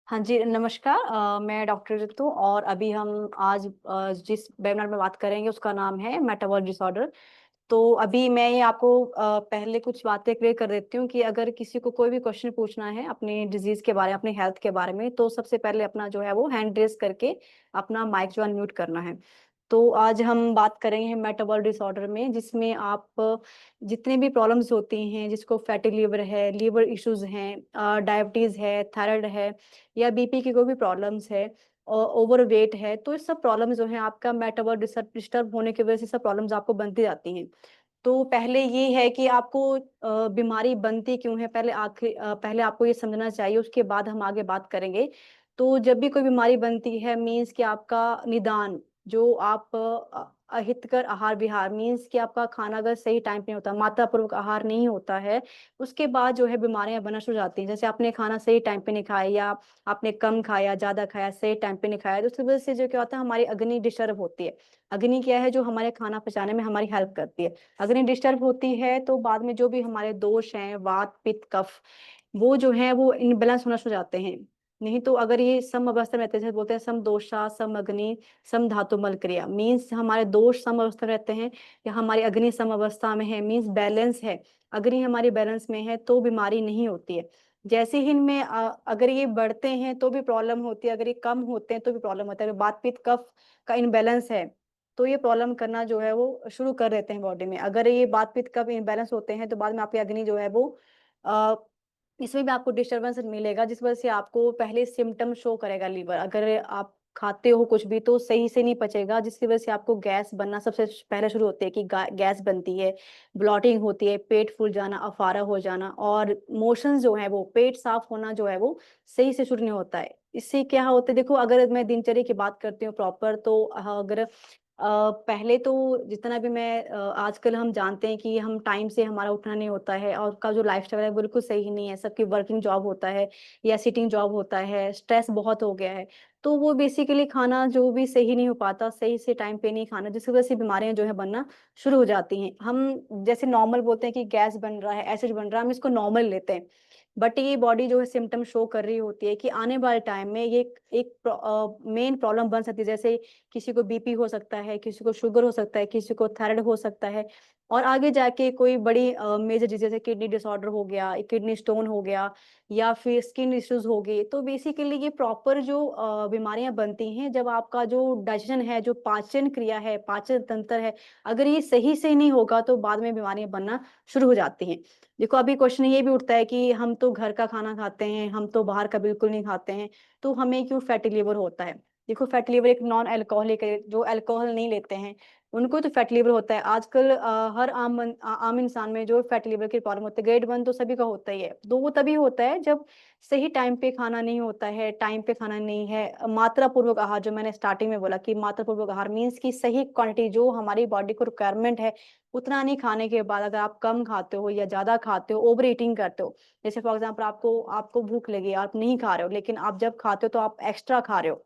हाँ जी, नमस्कार। मैं डॉक्टर रितु और अभी हम आज जिस वेबिनार में बात करेंगे उसका नाम है मेटाबॉलिक डिसऑर्डर। तो अभी मैं ये आपको पहले कुछ बातें क्लियर कर देती हूँ कि अगर किसी को कोई भी क्वेश्चन पूछना है अपनी डिजीज़ के बारे में, अपनी हेल्थ के बारे में, तो सबसे पहले अपना जो है वो हैंड रेज़ करके अपना माइक जो अनम्यूट करना है। तो आज हम बात करेंगे मेटाबॉलिक डिसऑर्डर में, जिसमें आप जितने भी प्रॉब्लम्स होती हैं, जिसको फैटी लिवर है, लिवर इश्यूज़ हैं, डायबिटीज़ है, थायराइड है या बीपी की कोई भी प्रॉब्लम्स है, ओवरवेट है, तो ये सब प्रॉब्लम जो है आपका मेटाबॉलिक डिस्टर्ब होने की वजह से सब प्रॉब्लम्स आपको बनती जाती हैं। तो पहले ये है कि आपको बीमारी बनती क्यों है, पहले आपको ये समझना चाहिए, उसके बाद हम आगे बात करेंगे। तो जब भी कोई बीमारी बनती है मीन्स कि आपका निदान जो आप अहितकर आहार विहार मीन्स कि आपका खाना अगर सही टाइम पे नहीं होता, मात्रापूर्वक आहार नहीं होता है, उसके बाद जो है बीमारियाँ बनना शुरू हो जाती हैं। जैसे आपने खाना सही टाइम पे नहीं खाया या आपने कम खाया, ज़्यादा खाया, सही टाइम पे नहीं खाया, तो उसकी वजह से जो क्या होता है हमारी अग्नि डिस्टर्ब होती है। अग्नि क्या है? जो हमारे खाना पचाने में हमारी हेल्प करती है। अग्नि डिस्टर्ब होती है तो बाद में जो भी हमारे दोष हैं, वात, पित्त, कफ, वो जो है वो इम्बैलेंस होना शुरू हो जाते हैं। नहीं तो अगर ये सम अवस्था में रहते हैं, जैसे बोलते हैं सम दोषा, सम अग्नि, सम धातु मल क्रिया, मीन्स हमारे दोष सम अवस्था में रहते हैं या हमारी अग्नि सम अवस्था में है, मीन्स बैलेंस है। अग्नि हमारी बैलेंस में है तो बीमारी नहीं होती है। जैसे ही इनमें अगर ये बढ़ते हैं तो भी प्रॉब्लम होती है, अगर ये कम होते हैं तो भी प्रॉब्लम होता है। अगर वात, पित्त, कफ का इम्बैलेंस है तो ये प्रॉब्लम करना जो है वो शुरू कर देते हैं बॉडी में। अगर ये वात, पित्त, कफ इम्बैलेंस होते हैं तो बाद में आपकी अग्नि जो है वो अ, इसमें भी आपको डिस्टर्बेंस मिलेगा, जिस वजह से आपको पहले सिम्पटम शो करेगा लीवर। अगर आप खाते हो कुछ भी तो सही से नहीं पचेगा, जिसकी वजह से आपको गैस बनना सबसे पहले शुरू होती है कि गैस बनती है, ब्लॉटिंग होती है, पेट फूल जाना, अफारा हो जाना और मोशंस जो है वो पेट साफ होना जो है वो सही से शुरू नहीं होता है। इससे क्या होता है, देखो अगर मैं दिनचर्या की बात करती हूँ प्रॉपर, तो अगर पहले तो जितना भी मैं आजकल हम जानते हैं कि हम टाइम से हमारा उठना नहीं होता है और का जो लाइफ़स्टाइल है बिल्कुल सही नहीं है। सबकी वर्किंग जॉब होता है या सिटिंग जॉब होता है, स्ट्रेस बहुत हो गया है। तो वो बेसिकली खाना जो भी सही नहीं हो पाता, सही से टाइम पे नहीं खाना, जिसकी वजह से बीमारियाँ जो है बनना शुरू हो जाती हैं। हम जैसे नॉर्मल बोलते हैं कि गैस बन रहा है, एसिड बन रहा है, हम इसको नॉर्मल लेते हैं। बट ये बॉडी जो है सिम्पटम शो कर रही होती है कि आने वाले टाइम में ये एक मेन प्रॉब्लम बन सकती है। जैसे किसी को बीपी हो सकता है, किसी को शुगर हो सकता है, किसी को थायराइड हो सकता है और आगे जाके कोई बड़ी मेजर डिज़ीज़ जैसे किडनी डिसऑर्डर हो गया, किडनी स्टोन हो गया या फिर स्किन इश्यूज़ हो गए। तो बेसिकली ये प्रॉपर जो बीमारियाँ बनती हैं जब आपका जो डाइजेशन है, जो पाचन क्रिया है, पाचन तंत्र है, अगर ये सही से नहीं होगा तो बाद में बीमारियाँ बनना शुरू हो जाती हैं। देखो अभी क्वेश्चन ये भी उठता है कि हम तो घर का खाना खाते हैं, हम तो बाहर का बिल्कुल नहीं खाते हैं, तो हमें क्यों फैटी लिवर होता है? देखो फैटी लिवर एक नॉन अल्कोहलिक है, जो अल्कोहल नहीं लेते हैं, उनको तो फैटी लिवर होता है। आजकल हर आम इंसान में जो फैटी लिवर की प्रॉब्लम होती है, ग्रेड 1 तो सभी का होता ही है। तो वो तभी होता है जब सही टाइम पे खाना नहीं होता है, टाइम पे खाना नहीं है, मात्रापूर्वक आहार जो मैंने स्टार्टिंग में बोला कि मात्रापूर्वक आहार मीन्स कि सही क्वांटिटी जो हमारी बॉडी को रिक्वायरमेंट है, उतना नहीं खाने के बाद अगर आप कम खाते हो या ज़्यादा खाते हो, ओवर ईटिंग करते हो। जैसे फॉर एग्ज़ाम्पल आपको आपको भूख लगी, आप नहीं खा रहे हो, लेकिन आप जब खाते हो तो आप एक्स्ट्रा खा रहे हो,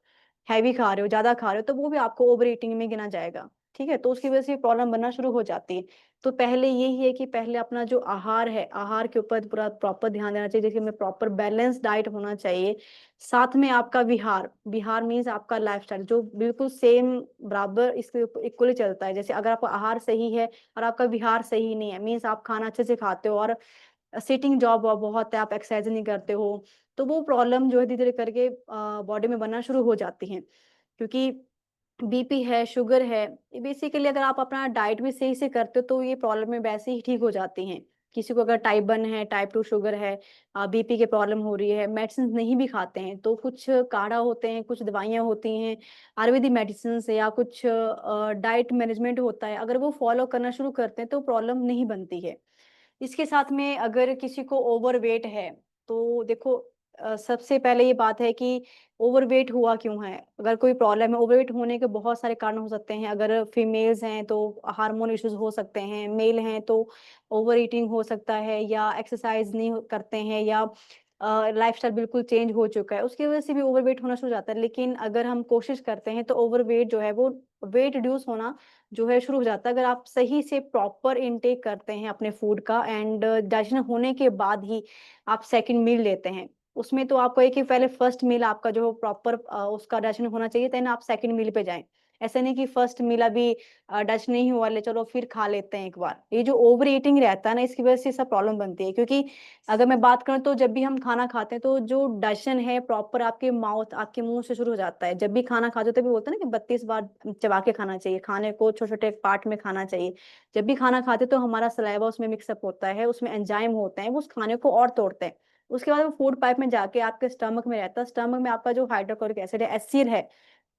हैवी खा रहे हो, ज़्यादा खा रहे हो, तो वो भी आपको ओवर ईटिंग में गिना जाएगा। ठीक है? तो उसकी वजह से प्रॉब्लम बनना शुरू हो जाती है। तो पहले यही है कि पहले अपना जो आहार है, आहार के ऊपर पूरा प्रॉपर ध्यान देना चाहिए। जैसे हमें प्रॉपर बैलेंस डाइट होना चाहिए। साथ में आपका विहार, विहार मीन्स आपका लाइफ़स्टाइल जो बिल्कुल सेम बराबर इसके ऊपर इक्वली चलता है। जैसे अगर आपका आहार सही है और आपका विहार सही नहीं है, मीन्स आप खाना अच्छे से खाते हो और सिटिंग जॉब बहुत है, आप एक्सरसाइज़ नहीं करते हो, तो वो प्रॉब्लम जो है धीरे-धीरे करके बॉडी में बनना शुरू हो जाती हैं। क्योंकि बीपी है, शुगर है, ये बेसिकली अगर आप अपना डाइट भी सही से करते हो तो ये प्रॉब्लमें वैसे ही ठीक हो जाती हैं। किसी को अगर टाइप 1 है, टाइप 2 शुगर है, बीपी की प्रॉब्लम हो रही है, मेडिसिन्स नहीं भी खाते हैं, तो कुछ काढ़ा होते हैं, कुछ दवाइयाँ होती हैं, आयुर्वेदिक मेडिसिन्स या कुछ डाइट मैनेजमेंट होता है, अगर वो फॉलो करना शुरू करते हैं तो प्रॉब्लम नहीं बनती है। इसके साथ में अगर किसी को ओवरवेट है, तो देखो सबसे पहले ये बात है कि ओवरवेट हुआ क्यों है? अगर कोई प्रॉब्लम है, ओवरवेट होने के बहुत सारे कारण हो सकते हैं। अगर फीमेल्स हैं तो हार्मोन इश्यूज़ हो सकते हैं, मेल हैं तो ओवर ईटिंग हो सकता है या एक्सरसाइज़ नहीं करते हैं या लाइफ़स्टाइल बिल्कुल चेंज हो चुका है, उसकी वज़ह से भी ओवरवेट होना शुरू हो जाता है। लेकिन अगर हम कोशिश करते हैं तो ओवरवेट जो है वो वेट रिड्यूस होना जो है शुरू हो जाता है। अगर आप सही से प्रॉपर इनटेक करते हैं अपने फूड का एंड डाइजेशन होने के बाद ही आप सेकंड मील लेते हैं। उसमें तो आपको है कि पहले फर्स्ट मील आपका जो प्रॉपर उसका डाइजेशन होना चाहिए, देन आप सेकंड मील पे जाएँ। ऐसा नहीं कि फर्स्ट मील अभी डाइजेशन नहीं हुआ, ले चलो फिर खा लेते हैं एक बार। ये जो ओवर ईटिंग रहता है ना, इसकी वजह से ये सब प्रॉब्लम बनती है, क्योंकि अगर मैं बात करूँ तो जब भी हम खाना खाते हैं तो जो डाइजेशन है प्रॉपर आपके माउथ, आपके मुँह से शुरू हो जाता है। जब भी खाना खाते हो तभी बोलते हैं ना कि 32 बार चबा के खाना चाहिए, खाने को छोटे-छोटे पार्ट में खाना चाहिए। जब भी खाना खाते हैं तो हमारा सलाइवा उसमें मिक्सअप होता है, उसमें एंजाइम होते हैं, वो उस खाने को और तोड़ते हैं। उसके बाद वो फूड पाइप में जाके आपके स्टमक में रहता है, स्टमक में आपका जो हाइड्रोक्लोरिक एसिड है, एसिड है,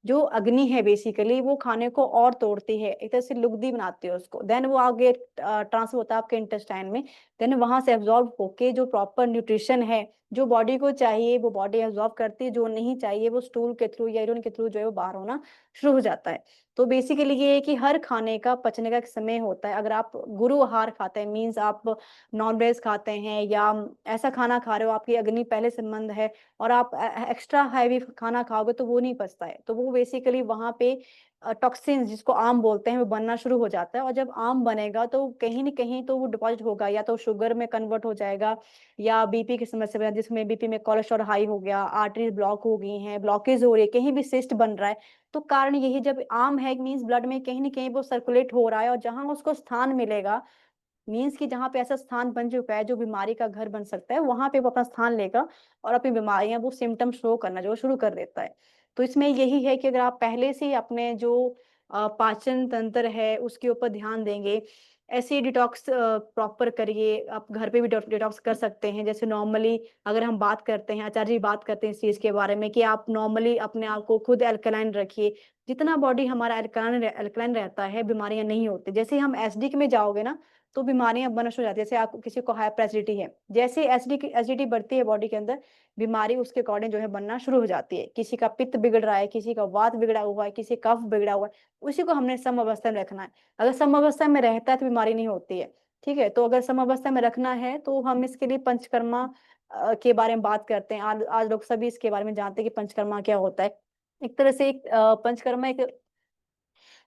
जो अग्नि है बेसिकली, वो खाने को और तोड़ती है, एक तरह से लुगदी बनाती है उसको। देन वो आगे ट्रांसफर होता है आपके इंटेस्टाइन में, देन वहां से एब्जॉर्ब होके जो प्रॉपर न्यूट्रिशन है, जो बॉडी को चाहिए वो बॉडी एब्जॉर्ब करती है, जो नहीं चाहिए वो स्टूल के थ्रू या यूरिन के थ्रू जो है वो बाहर होना शुरू हो जाता है। तो बेसिकली ये है कि हर खाने का पचने का एक समय होता है। अगर आप गुरु आहार खाते हैं, मीन्स आप नॉन वेज खाते हैं या ऐसा खाना खा रहे हो आपकी अग्नि पहले संबंध है, और आप एक्स्ट्रा हैवी खाना खाओगे तो वो नहीं पचता है। तो वो बेसिकली वहाँ पे टॉक्सिन्स जिसको आम बोलते हैं वो बनना शुरू हो जाता है, और जब आम बनेगा तो कहीं न कहीं तो वो डिपॉज़िट होगा, या तो शुगर में कन्वर्ट हो जाएगा या बीपी की समस्या में, जिसमें बीपी में कोलेस्ट्रॉल हाई हो गया, आर्टरीज़ ब्लॉक हो गई हैं, ब्लॉकेज हो रही है, कहीं भी सिस्ट बन रहा है। तो कारण यही, जब आम है मीन्स ब्लड में कहीं न कहीं वो सर्कुलेट हो रहा है, और जहाँ उसको स्थान मिलेगा, मीन्स कि जहाँ पे ऐसा स्थान बन चुका है जो बीमारी का घर बन सकता है, वहाँ पे वो अपना स्थान लेगा और अपनी बीमारियाँ, वो सिम्पटम शो करना जो शुरू कर देता है। तो इसमें यही है कि अगर आप पहले से ही अपने जो पाचन तंत्र है उसके ऊपर ध्यान देंगे, ऐसे डिटॉक्स प्रॉपर करिए, आप घर पे भी डिटॉक्स कर सकते हैं। जैसे नॉर्मली अगर हम बात करते हैं, आचार्य जी बात करते हैं इस चीज़ के बारे में कि आप नॉर्मली अपने आप को खुद अल्कलाइन रखिए। जितना बॉडी हमारा अल्कलाइन रहता है, बीमारियाँ नहीं होती। जैसे ही हम एसिडिक में जाओगे ना, तो बीमारियाँ बनना शुरू हो जाती है। जैसे आप किसी को हाइपर एसिडिटी है, जैसे ही एसिडिटी बढ़ती है बॉडी के अंदर, बीमारी उसके अकॉर्डिंग जो है बनना शुरू हो जाती है। किसी का पित्त बिगड़ रहा है, किसी का वात बिगड़ा हुआ है, किसी का कफ बिगड़ा हुआ है, उसी को हमने सम अवस्था में रखना है। अगर सम अवस्था में रहता है तो बीमारी नहीं होती है, ठीक है? तो अगर सम अवस्था में रखना है तो हम इसके लिए पंचकर्मा के बारे में बात करते हैं। आज आज लोग सभी इसके बारे में जानते हैं कि पंचकर्मा क्या होता है। एक तरह से एक पंचकर्मा एक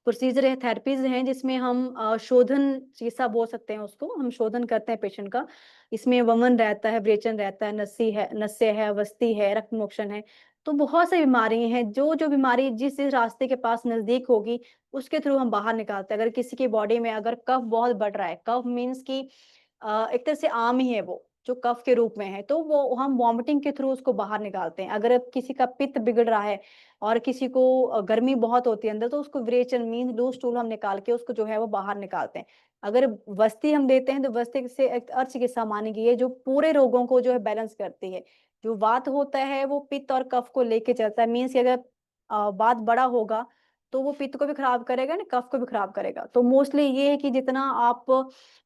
प्रोसीजर है, थेरेपीज़ हैं जिसमें हम शोधन चिकित्सा बोल सकते हैं उसको, हम शोधन करते हैं पेशेंट का। इसमें वमन रहता है, विरेचन रहता है, नस्य है, अवस्थि है, रक्त मोक्षण है। तो बहुत सी बीमारी हैं, जो बीमारी जिस रास्ते के पास नज़दीक होगी, उसके थ्रू हम बाहर निकालते हैं। अगर किसी की बॉडी में अगर कफ बहुत बढ़ रहा है, कफ मीन्स कि एक तरह से आम ही है वो, जो कफ के रूप में है, तो वो हम वॉमिटिंग के थ्रू उसको बाहर निकालते हैं। अगर अब किसी का पित्त बिगड़ रहा है और किसी को गर्मी बहुत होती है अंदर, तो उसको विरेचन मीन्स लूज़ स्टूल हम निकाल के उसको जो है वो बाहर निकालते हैं। अगर वस्ती हम देते हैं तो वस्ती से एक अर्ध चिकित्सा मानी गई है जो पूरे रोगों को जो है बैलेंस करती है। जो वात होता है वो पित्त और कफ को लेके चलता है, मीन्स कि अगर वात बड़ा होगा तो वो पित्त को भी खराब करेगा ना, कफ को भी खराब करेगा। तो मोस्टली ये है कि जितना आप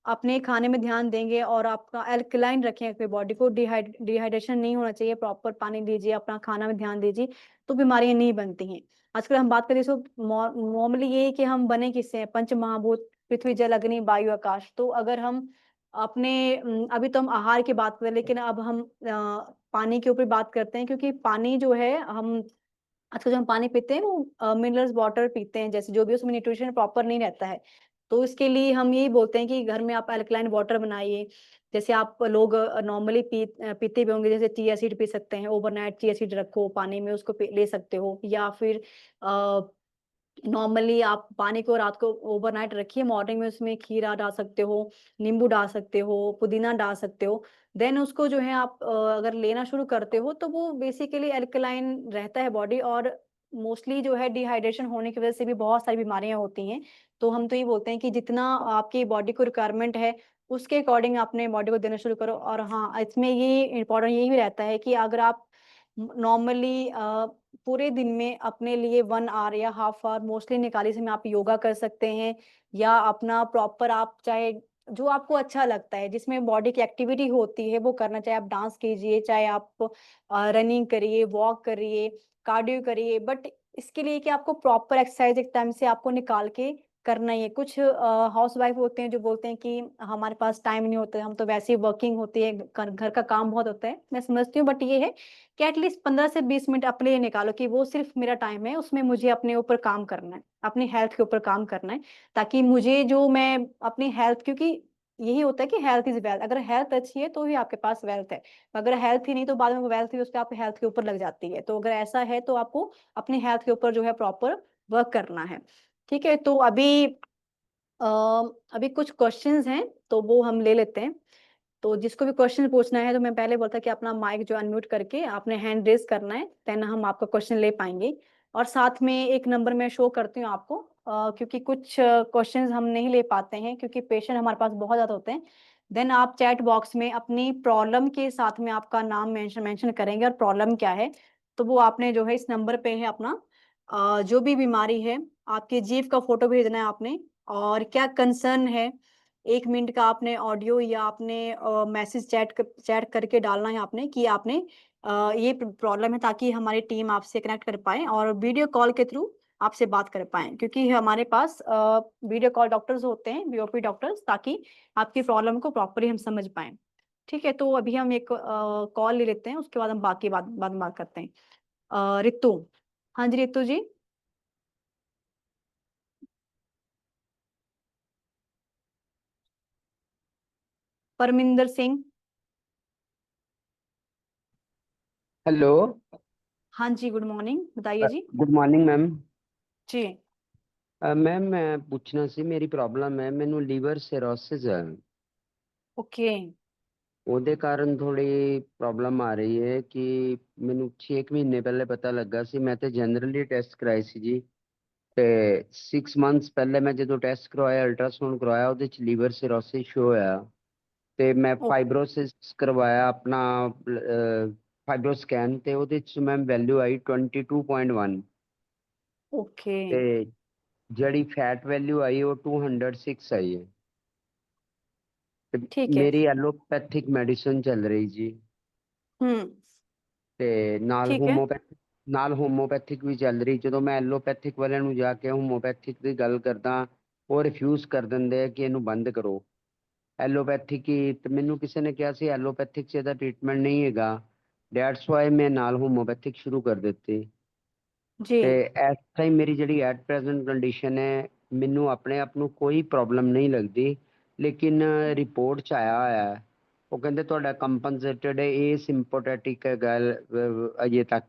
अपने खाने में ध्यान देंगे और आपका अल्कलाइन रखें अपनी बॉडी को, डिहाइड्रेशन नहीं होना चाहिए, प्रॉपर पानी लीजिए, अपना खाना में ध्यान दीजिए, तो बीमारियाँ नहीं बनती हैं। आजकल हम बात करें तो नॉर्मली ये है कि हम बने किससे हैं, पंच महाभूत, पृथ्वी, जल, अग्नि, वायु, आकाश। तो अगर हम अपने अभी तो हम आहार की बात करें, लेकिन अब हम पानी के ऊपर बात करते हैं, क्योंकि पानी जो है हम आजकल जो हम पानी पीते हैं वो मिनरल्स वाटर पीते हैं, जैसे जो भी उसमें न्यूट्रिशन प्रॉपर नहीं रहता है। तो इसके लिए हम यही बोलते हैं कि घर में आप अल्कलाइन वाटर बनाइए। जैसे आप लोग नॉर्मली पीते भी होंगे, जैसे चिया सीड पी सकते हैं, ओवरनाइट चिया सीड रखो पानी में, उसको ले सकते हो, या फिर अ, नॉर्मली आप पानी को रात को ओवरनाइट रखिए, मॉर्निंग में उसमें खीरा डाल सकते हो, नींबू डाल सकते हो, पुदीना डाल सकते हो। देन उसको जो है आप अगर लेना शुरू करते हो तो वो बेसिकली अल्कलाइन रहता है बॉडी, और मोस्टली जो है डिहाइड्रेशन होने की वज़ह से भी बहुत सारी बीमारियाँ होती हैं। तो हम तो ये बोलते हैं कि जितना आपकी बॉडी को रिक्वायरमेंट है, उसके अकॉर्डिंग अपने बॉडी को देना शुरू करो। और हाँ, इसमें ये इम्पोर्टेंट यही भी रहता है कि अगर आप नॉर्मली पूरे दिन में अपने लिए 1 आवर या हाफ आवर मोस्टली निकालिए, जिसमें आप योगा कर सकते हैं, या अपना प्रॉपर आप चाहे जो आपको अच्छा लगता है, जिसमें बॉडी की एक्टिविटी होती है वो करना, चाहे आप डांस कीजिए, चाहे आप रनिंग करिए, वॉक करिए, कार्डियो करिए, बट इसके लिए कि आपको प्रॉपर एक्सरसाइज एक टाइम से आपको निकाल के करना ही है। कुछ हाउसवाइफ होते हैं जो बोलते हैं कि हमारे पास टाइम नहीं होता है, हम तो वैसे ही वर्किंग होती है, घर का काम बहुत होता है, मैं समझती हूँ, बट ये है कि एटलीस्ट 15 से 20 मिनट अपने लिए निकालो कि वो सिर्फ मेरा टाइम है, उसमें मुझे अपने ऊपर काम करना है, अपनी हेल्थ के ऊपर काम करना है, ताकि मुझे जो मैं अपनी हेल्थ, क्योंकि यही होता है कि हेल्थ इज वेल्थ। अगर हेल्थ अच्छी है तो ही आपके पास वेल्थ है, अगर हेल्थ ही नहीं तो बाद में वेल्थ भी उसके आप हेल्थ के ऊपर लग जाती है। तो अगर ऐसा है तो आपको अपनी हेल्थ के ऊपर जो है प्रॉपर वर्क करना है। ठीक है, तो अ, अभी कुछ क्वेश्चंस हैं तो वो हम ले लेते हैं। तो जिसको भी क्वेश्चन पूछना है तो मैं पहले बोलता कि अपना माइक जो अनम्यूट करके आपने हैंड रेज करना है, देन हम आपका क्वेश्चन ले पाएंगे। और साथ में एक नंबर मैं शो करती हूँ आपको, क्योंकि कुछ क्वेश्चंस हम नहीं ले पाते हैं क्योंकि पेशेंट हमारे पास बहुत ज्यादा होते हैं। देन आप चैट बॉक्स में अपनी प्रॉब्लम के साथ में आपका नाम मेंशन मेंशन करेंगे और प्रॉब्लम क्या है। तो वो आपने जो है इस नंबर पे है अपना जो भी बीमारी है, आपके जीभ का फोटो भेजना है आपने, और क्या कंसर्न है, 1 मिनट का आपने ऑडियो या आपने मैसेज चैट करके डालना है आपने कि आपने ये प्रॉब्लम है, ताकि हमारी टीम आपसे कनेक्ट कर पाए और वीडियो कॉल के थ्रू आपसे बात कर पाए, क्योंकि हमारे पास वीडियो कॉल डॉक्टर्स होते हैं, बीओपी डॉक्टर्स, ताकि आपकी प्रॉब्लम को प्रॉपरली हम समझ पाए। ठीक है, तो अभी हम एक कॉल ले लेते हैं, उसके बाद हम बाकी बाद में बात करते हैं। रितु। हाँ जी रितु जी। परमिंदर सिंह। हेलो। हाँ जी, गुड मॉर्निंग, बताइए जी। Good morning ma'am. जी। मैम मैं ਪੁੱਛਣਾ ਸੀ ਮੇਰੀ ਪ੍ਰੋਬਲਮ ਹੈ ਮੈਨੂੰ ਲੀਵਰ ਸਿਰੋਸਿਸ ਹੈ। ओके। ਉਹਦੇ ਕਾਰਨ ਥੋੜੀ ਪ੍ਰੋਬਲਮ ਆ ਰਹੀ ਹੈ ਕਿ ਮੈਨੂੰ 6 ਮਹੀਨੇ ਪਹਿਲੇ ਪਤਾ ਲੱਗਾ ਸੀ। ਮੈਂ ਤੇ ਜਨਰਲੀ ਟੈਸਟ ਕਰਾਏ ਸੀ ਜੀ। ਤੇ 6 ਮੰਥਸ ਪਹਿਲੇ ਮੈਂ ਜਦੋਂ ਟੈਸਟ ਕਰਵਾਇਆ ਅਲਟਰਾਸਾਊਂਡ ਕਰਵਾਇਆ ਉਹਦੇ ਚ ਲੀਵਰ ਸਿਰੋਸਿਸ ਸ਼ੋ ਹੋਇਆ। ਤੇ ਮੈਂ ओ, ਫਾਈਬਰੋਸਿਸ ਕਰਵਾਇਆ ਆਪਣਾ ਫਾਈਬਰੋਸਕੈਨ ਤੇ ਉਹਦੇ ਚ ਮੈਮ ਵੈਲਿਊ ਆਈ 22.1 ओके। ਤੇ ਜਿਹੜੀ ਫੈਟ ਵੈਲਿਊ ਆਈ ਉਹ 206 ਆਈ ਹੈ। ਤੇ ठीक है। ਮੇਰੀ ਐਲੋਪੈਥਿਕ ਮੈਡੀਸਨ ਚੱਲ ਰਹੀ ਜੀ। हम्म। ਤੇ ठीक है। ਨਾਲ ਹੋਮੋਪੈਥਿਕ ਵੀ ਚੱਲ ਰਹੀ। ਜਦੋਂ ਮੈਂ ਐਲੋਪੈਥਿਕ ਵਾਲਿਆਂ ਨੂੰ ਜਾ ਕੇ ਹੋਮੋਪੈਥਿਕ ਦੀ ਗੱਲ ਕਰਦਾ ਉਹ ਰਿਫਿਊਜ਼ ਕਰ ਦਿੰਦੇ ਆ ਕਿ ਇਹਨੂੰ ਬੰਦ ਕਰੋ। ਐਲੋਪੈਥਿਕ ਹੀ ਤੇ ਮੈਨੂੰ ਕਿਸੇ ਨੇ ਕਿਹਾ ਸੀ ਐਲੋਪੈਥਿਕ 'ਚ ਇਹਦਾ ਟ੍ਰੀਟਮੈਂਟ ਨਹੀਂ ਹੈਗਾ। ਡੈਟਸ ਵਾਈ ਮੈਂ ਨਾਲ ਹੋਮੋਪੈਥਿਕ ਸ਼ੁਰੂ ਕਰ ਦਿੱਤੀ। जी। ਤੇ ਇਸ ਟਾਈਮ ਮੇਰੀ ਜਿਹੜੀ ਐਟ ਪ੍ਰੈਜ਼ੈਂਟ ਕੰਡੀਸ਼ਨ ਹੈ ਮੈਨੂੰ ਆਪਣੇ ਆਪ ਨੂੰ ਕੋਈ ਪ੍ਰੋਬਲਮ ਨਹੀਂ ਲੱਗਦੀ। ਲੇਕਿਨ ਰਿਪੋਰਟ 'ਚ ਆਇਆ ਹੋਇਆ ਹੈ ਉਹ ਕਹਿੰਦੇ ਤੁਹਾਡਾ ਕੰਪਨਸੇਟਡ ਹੈ ਇਹ ਸਿੰਪੋਟੈਟਿਕ ਹੈ ਗੱਲ ਅਜੇ ਤੱਕ।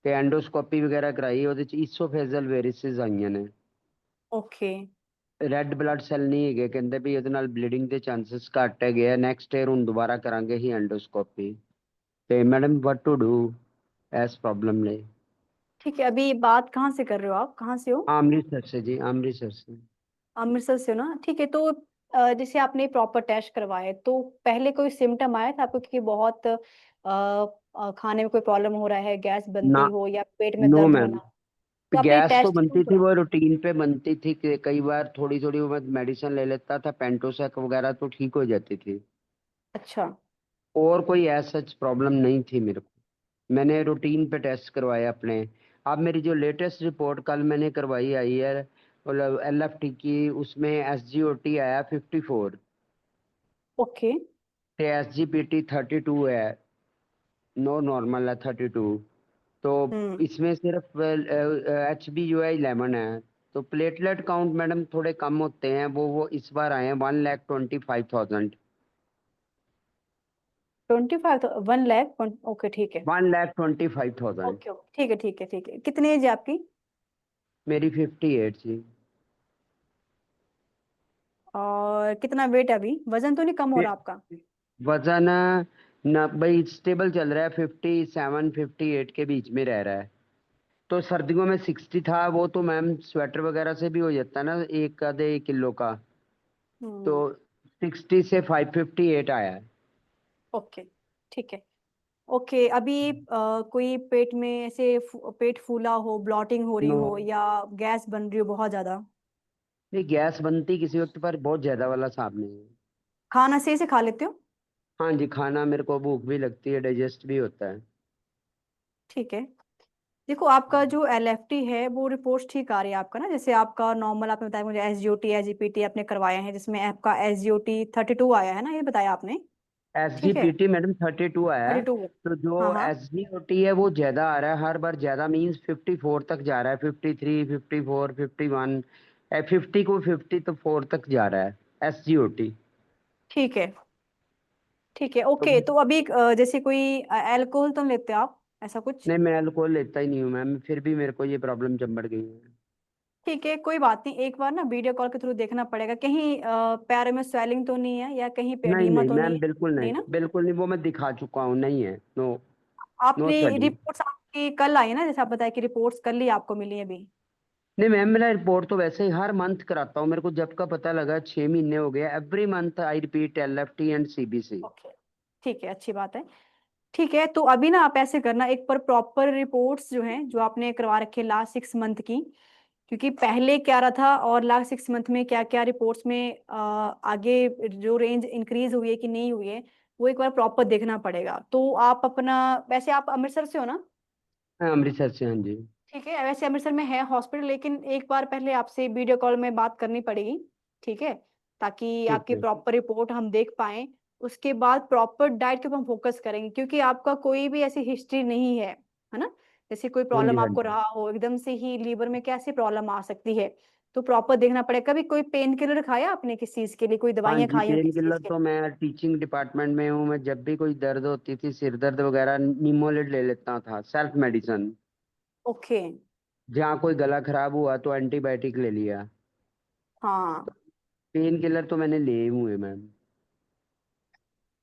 ਤੇ ਐਂਡੋਸਕੋਪੀ ਵਗੈਰਾ ਕਰਾਈ ਉਹਦੇ 'ਚ ਈਸੋਫੇਜਲ ਵੇਰਿਸਿਸ ਆਈਆਂ ਨੇ। ओके। ਰੈੱਡ ਬਲੱਡ ਸੈੱਲ ਨਹੀਂ ਹੈਗੇ ਕਹਿੰਦੇ ਵੀ ਇਹਦੇ ਨਾਲ ਬਲੀਡਿੰਗ ਦੇ ਚਾਂਸਸ ਘੱਟ ਹੈਗੇ ਆ। ਨੈਕਸਟ ਈਅਰ ਹੁਣ ਦੁਬਾਰਾ ਕਰਾਂਗੇ ਹੀ ਐਂਡੋਸਕੋਪੀ। ਤੇ ਮੈਡਮ ਵਾਟ ਟੂ डू ਇਸ ਪ੍ਰੋਬਲਮ ਲਈ। ठीक है, अभी बात कहाँ से कर रहे हो, आप कहाँ से हो? अमृतसर से जी, अमृतसर से। अमृतसर से हो ना? ठीक है, तो जैसे आपने प्रॉपर टेस्ट करवाए तो पहले कोई सिम्टम आया था आपको कि बहुत खाने में कोई प्रॉब्लम हो रहा है, गैस ना। बनती हो या पेट में नो दर्द मैम। होना? तो आपने गैस तो टेस्ट क्यों बनती थी करवाया? वो रूटीन पे बनती थी कि कई बार थोड़ी थोड़ी मैं मेडिसिन ले लेता था पेंटोसैक वगैरह तो ठीक हो जाती थी। अच्छा। और कोई ऐसा प्रॉब्लम नहीं थी मेरे को। मैंने रूटीन पे टेस्ट करवाए अपने। अब मेरी जो लेटेस्ट रिपोर्ट कल मैंने करवाई आई है मतलब LFT की उसमें SGOT आया 54। ओके। SGPT 32 है। नो नॉर्मल है 32। तो हम्म। इसमें सिर्फ HbUI 11 है। तो प्लेटलेट काउंट मैडम थोड़े कम होते हैं वो इस बार आए हैं 1,25,000। 25, 1 लाख? ओके, ठीक है। 1,25,000। ओके ओके, ठीक है ठीक है ठीक है। कितनी एज है आपकी? मेरी 58 जी। और कितना वेट है अभी? वजन तो नहीं कम हो फिर रहा आपका? वजन न भाई स्टेबल चल रहा है 57 58 के बीच में रह रहा है। तो सर्दियों में 60 था वो तो मैम स्वेटर वगैरह से भी हो जाता है ना एक आधे किलो का। तो हम्म। 60 से 558 आया है। ओके, ठीक है। ओके, अभी कोई पेट में ऐसे पेट फूला हो, ब्लॉटिंग हो रही नो। हो या गैस बन रही हो बहुत ज्यादा? नहीं गैस बनती किसी वक्त पर बहुत ज्यादा वाला साहब नहीं है। खाना सही से खा लेते हो? हाँ जी खाना मेरे को भूख भी लगती है डाइजेस्ट भी होता है। ठीक है। देखो, आपका जो LFT है वो रिपोर्ट ठीक आ रही है आपका ना, जैसे आपका नॉर्मल आपने बताया मुझे SGOT SGPT आपने करवाया है, जिसमें आपका SGOT 32 आया है ना, ये बताया आपने। एस जी ठीक है। पी टी मैडम 32 आया है। 32। तो जो हाँ हाँ। SGOT है वो ज्यादा आ रहा है हर बार ज्यादा मीन्स 54 तक जा रहा है 53 54 51। 50 को 50 तो 4 तक जा रहा है SGOT। ठीक है, ठीक है, तो ओके। तो अभी जैसे कोई अल्कोहल तो नहीं लेते आप, ऐसा कुछ? नहीं, मैं अल्कोहल लेता ही नहीं हूँ मैम, फिर भी मेरे को ये प्रॉब्लम जम बढ़ गई है। ठीक है, कोई बात नहीं, एक बार ना वीडियो कॉल के थ्रू देखना पड़ेगा, कहीं पैर में स्वेलिंग तो नहीं है या कहीं पे नहीं एडीमा नहीं तो नहीं मैम, है? बिल्कुल नहीं, नहीं ना? बिल्कुल नहीं, वो मैं दिखा चुका हूँ, नहीं है, नो। नो आपने स्वेलिंग। रिपोर्ट्स आपकी कल आई है ना, जैसे आप बताया कि रिपोर्ट्स कल ही आपको मिली है अभी? नहीं मैम, मेरा रिपोर्ट तो वैसे ही हर मंथ कराता हूँ, मेरे को जब का पता लगा 6 महीने हो गए, every month I repeat LFT and CBC। Okay, ठीक है, अच्छी बात है। ठीक है, तो अभी ना आप ऐसे करना, एक पर प्रॉपर रिपोर्ट्स जो हैं, जो आपने करवा रखे लास्ट 6 मंथ की, क्योंकि पहले क्या रहा था और लास्ट 6 मंथ में क्या क्या रिपोर्ट्स में आगे जो रेंज इंक्रीज हुई है कि नहीं हुई है, वो एक बार प्रॉपर देखना पड़ेगा। तो आप अपना, वैसे आप अमृतसर से हो ना? हाँ, अमृतसर से, हाँ जी। ठीक है, वैसे अमृतसर में है हॉस्पिटल, लेकिन एक बार पहले आपसे वीडियो कॉल में बात करनी पड़ेगी, ठीक है, ताकि ठीक आपकी है। प्रॉपर रिपोर्ट हम देख पाएं। उसके बाद प्रॉपर डाइट के ऊपर हम फोकस करेंगे, क्योंकि आपका कोई भी ऐसी हिस्ट्री नहीं है ना? जैसे कोई हाँ जी, प्रॉब्लम हाँ आपको जी। रहा हो एकदम से ही, लीवर में कैसी प्रॉब्लम आ सकती है, तो प्रॉपर देखना पड़ेगा। कभी कोई पेन किलर खाया आपने किस चीज के लिए, कोई हाँ दवाइयां जी, खाई हो पेन किस चीज किलर के तो लिए? मैं टीचिंग डिपार्टमेंट में हूँ, मैं जब भी कोई दर्द होती थी, सिर दर्द वगैरह, निमोलिड ले लेता था, सेल्फ मेडिसिन। ओके। जहाँ कोई गला खराब हुआ तो एंटीबायोटिक ले लिया। हाँ, पेन किलर तो मैंने लिए हुए मैम।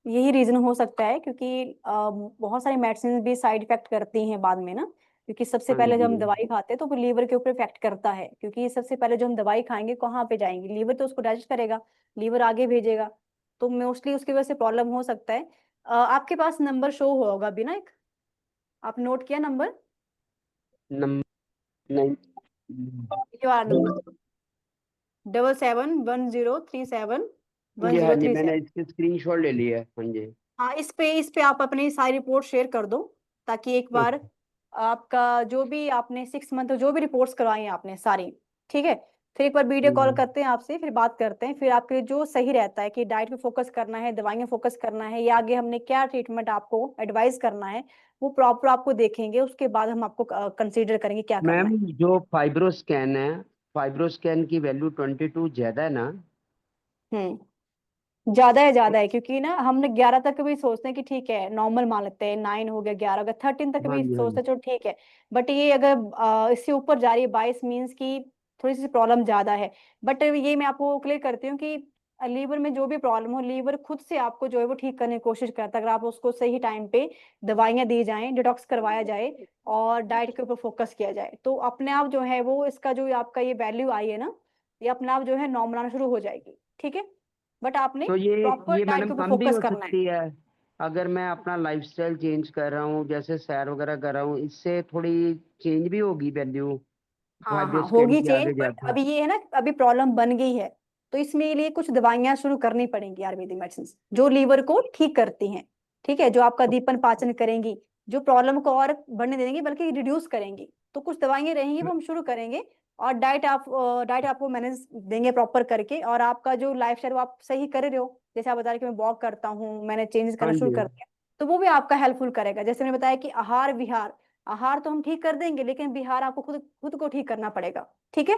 यही रीजन हो सकता है, क्योंकि बहुत सारी मेडिसिन भी साइड इफेक्ट करती हैं बाद में ना, क्योंकि सबसे हाँ पहले जब जी। हम दवाई खाते हैं तो वो लीवर के ऊपर इफेक्ट करता है, क्योंकि सबसे पहले जो हम दवाई खाएंगे कहाँ पे जाएंगे, लीवर तो उसको डाइजेस्ट करेगा, लीवर आगे भेजेगा। तो मोस्टली उसकी वजह से प्रॉब्लम हो सकता है। आपके पास नंबर शो होगा अभी ना एक, आप नोट किया नंबर? नंबर? नहीं। ये वाला नंबर, 771037 वन जी हाँ जीरो जी, थ्री मैंने सेवन इसकी स्क्रीनशॉट ले लिया है, हाँ जी। हाँ, इस पे आप अपनी सारी रिपोर्ट शेयर कर दो, ताकि एक बार ओके। आपका जो भी आपने 6 मंथ जो भी रिपोर्ट्स करवाई हैं आपने सारी, ठीक है, फिर एक बार वीडियो कॉल हम्म। करते हैं आपसे, फिर बात करते हैं, फिर आपके लिए जो सही रहता है कि डाइट पे फोकस करना है, दवाइयाँ फोकस करना है, या आगे हमने क्या ट्रीटमेंट आपको एडवाइस करना है, वो प्रॉपर आपको देखेंगे। उसके बाद हम आपको कंसीडर करेंगे क्या करना मैम, है। जो फाइब्रो स्कैन है, फाइब्रो स्कैन की वैल्यू 22 ज्यादा है ना? ज्यादा है, ज्यादा है, क्योंकि ना हमने 11 तक भी सोचते हैं कि ठीक है, नॉर्मल मान लेते हैं, 9 हो गया, 11 हो गया, 13 तक हाँ भी जी, हाँ सोचते जी। हैं, चलो ठीक है। बट ये अगर इससे ऊपर जा रही है 22, मीन्स की थोड़ी सी प्रॉब्लम ज्यादा है। बट ये मैं आपको क्लियर करती हूँ कि लीवर में जो भी प्रॉब्लम हो, लीवर खुद से आपको जो है वो ठीक करने की कोशिश करता है, अगर आप उसको सही टाइम पे दवाइयाँ दी जाएं, डिटॉक्स करवाया जाए, और डाइट के ऊपर फोकस किया जाए, तो अपने आप जो है वो इसका जो आपका ये वैल्यू आई है ना, ये अपने आप जो है नॉर्मल आना शुरू हो जाएगी, ठीक है। बट आपने तो ये प्रॉपर ये डाइट मैडम के ऊपर कम भी फोकस हो करना है। सकती है, अगर मैं अपना लाइफस्टाइल चेंज कर रहा हूँ, जैसे सैर वगैरह कर रहा हूँ, इससे थोड़ी चेंज भी होगी वैल्यू हाँ फाइब्रो हाँ, स्कैन होगी की चेंज, आगे बट जाके? अभी ये है ना, अभी प्रॉब्लम बन गई है, तो इसमें लिए कुछ दवाइयाँ शुरू करनी पड़ेंगी आयुर्वेदिक मेडिसिन, जो लीवर को ठीक करती हैं, ठीक है, जो आपका दीपन पाचन करेंगी, जो प्रॉब्लम को और बढ़ने देंगी बल्कि रिड्यूस करेंगी। तो कुछ दवाइयाँ रहेंगी वो हम शुरू करेंगे, और डाइट आपको मैनेज देंगे प्रॉपर करके, और आपका जो लाइफ स्टाइल वो आप सही कर रहे हो, जैसे आप बता रहे कि मैं वॉक करता हूँ, मैंने चेंजेस हाँ करना शुरू जी। कर दिया, तो वो भी आपका हेल्पफुल करेगा। जैसे मैंने बताया कि आहार विहार, आहार तो हम ठीक कर देंगे, लेकिन बिहार आपको खुद खुद को ठीक करना पड़ेगा, ठीक है।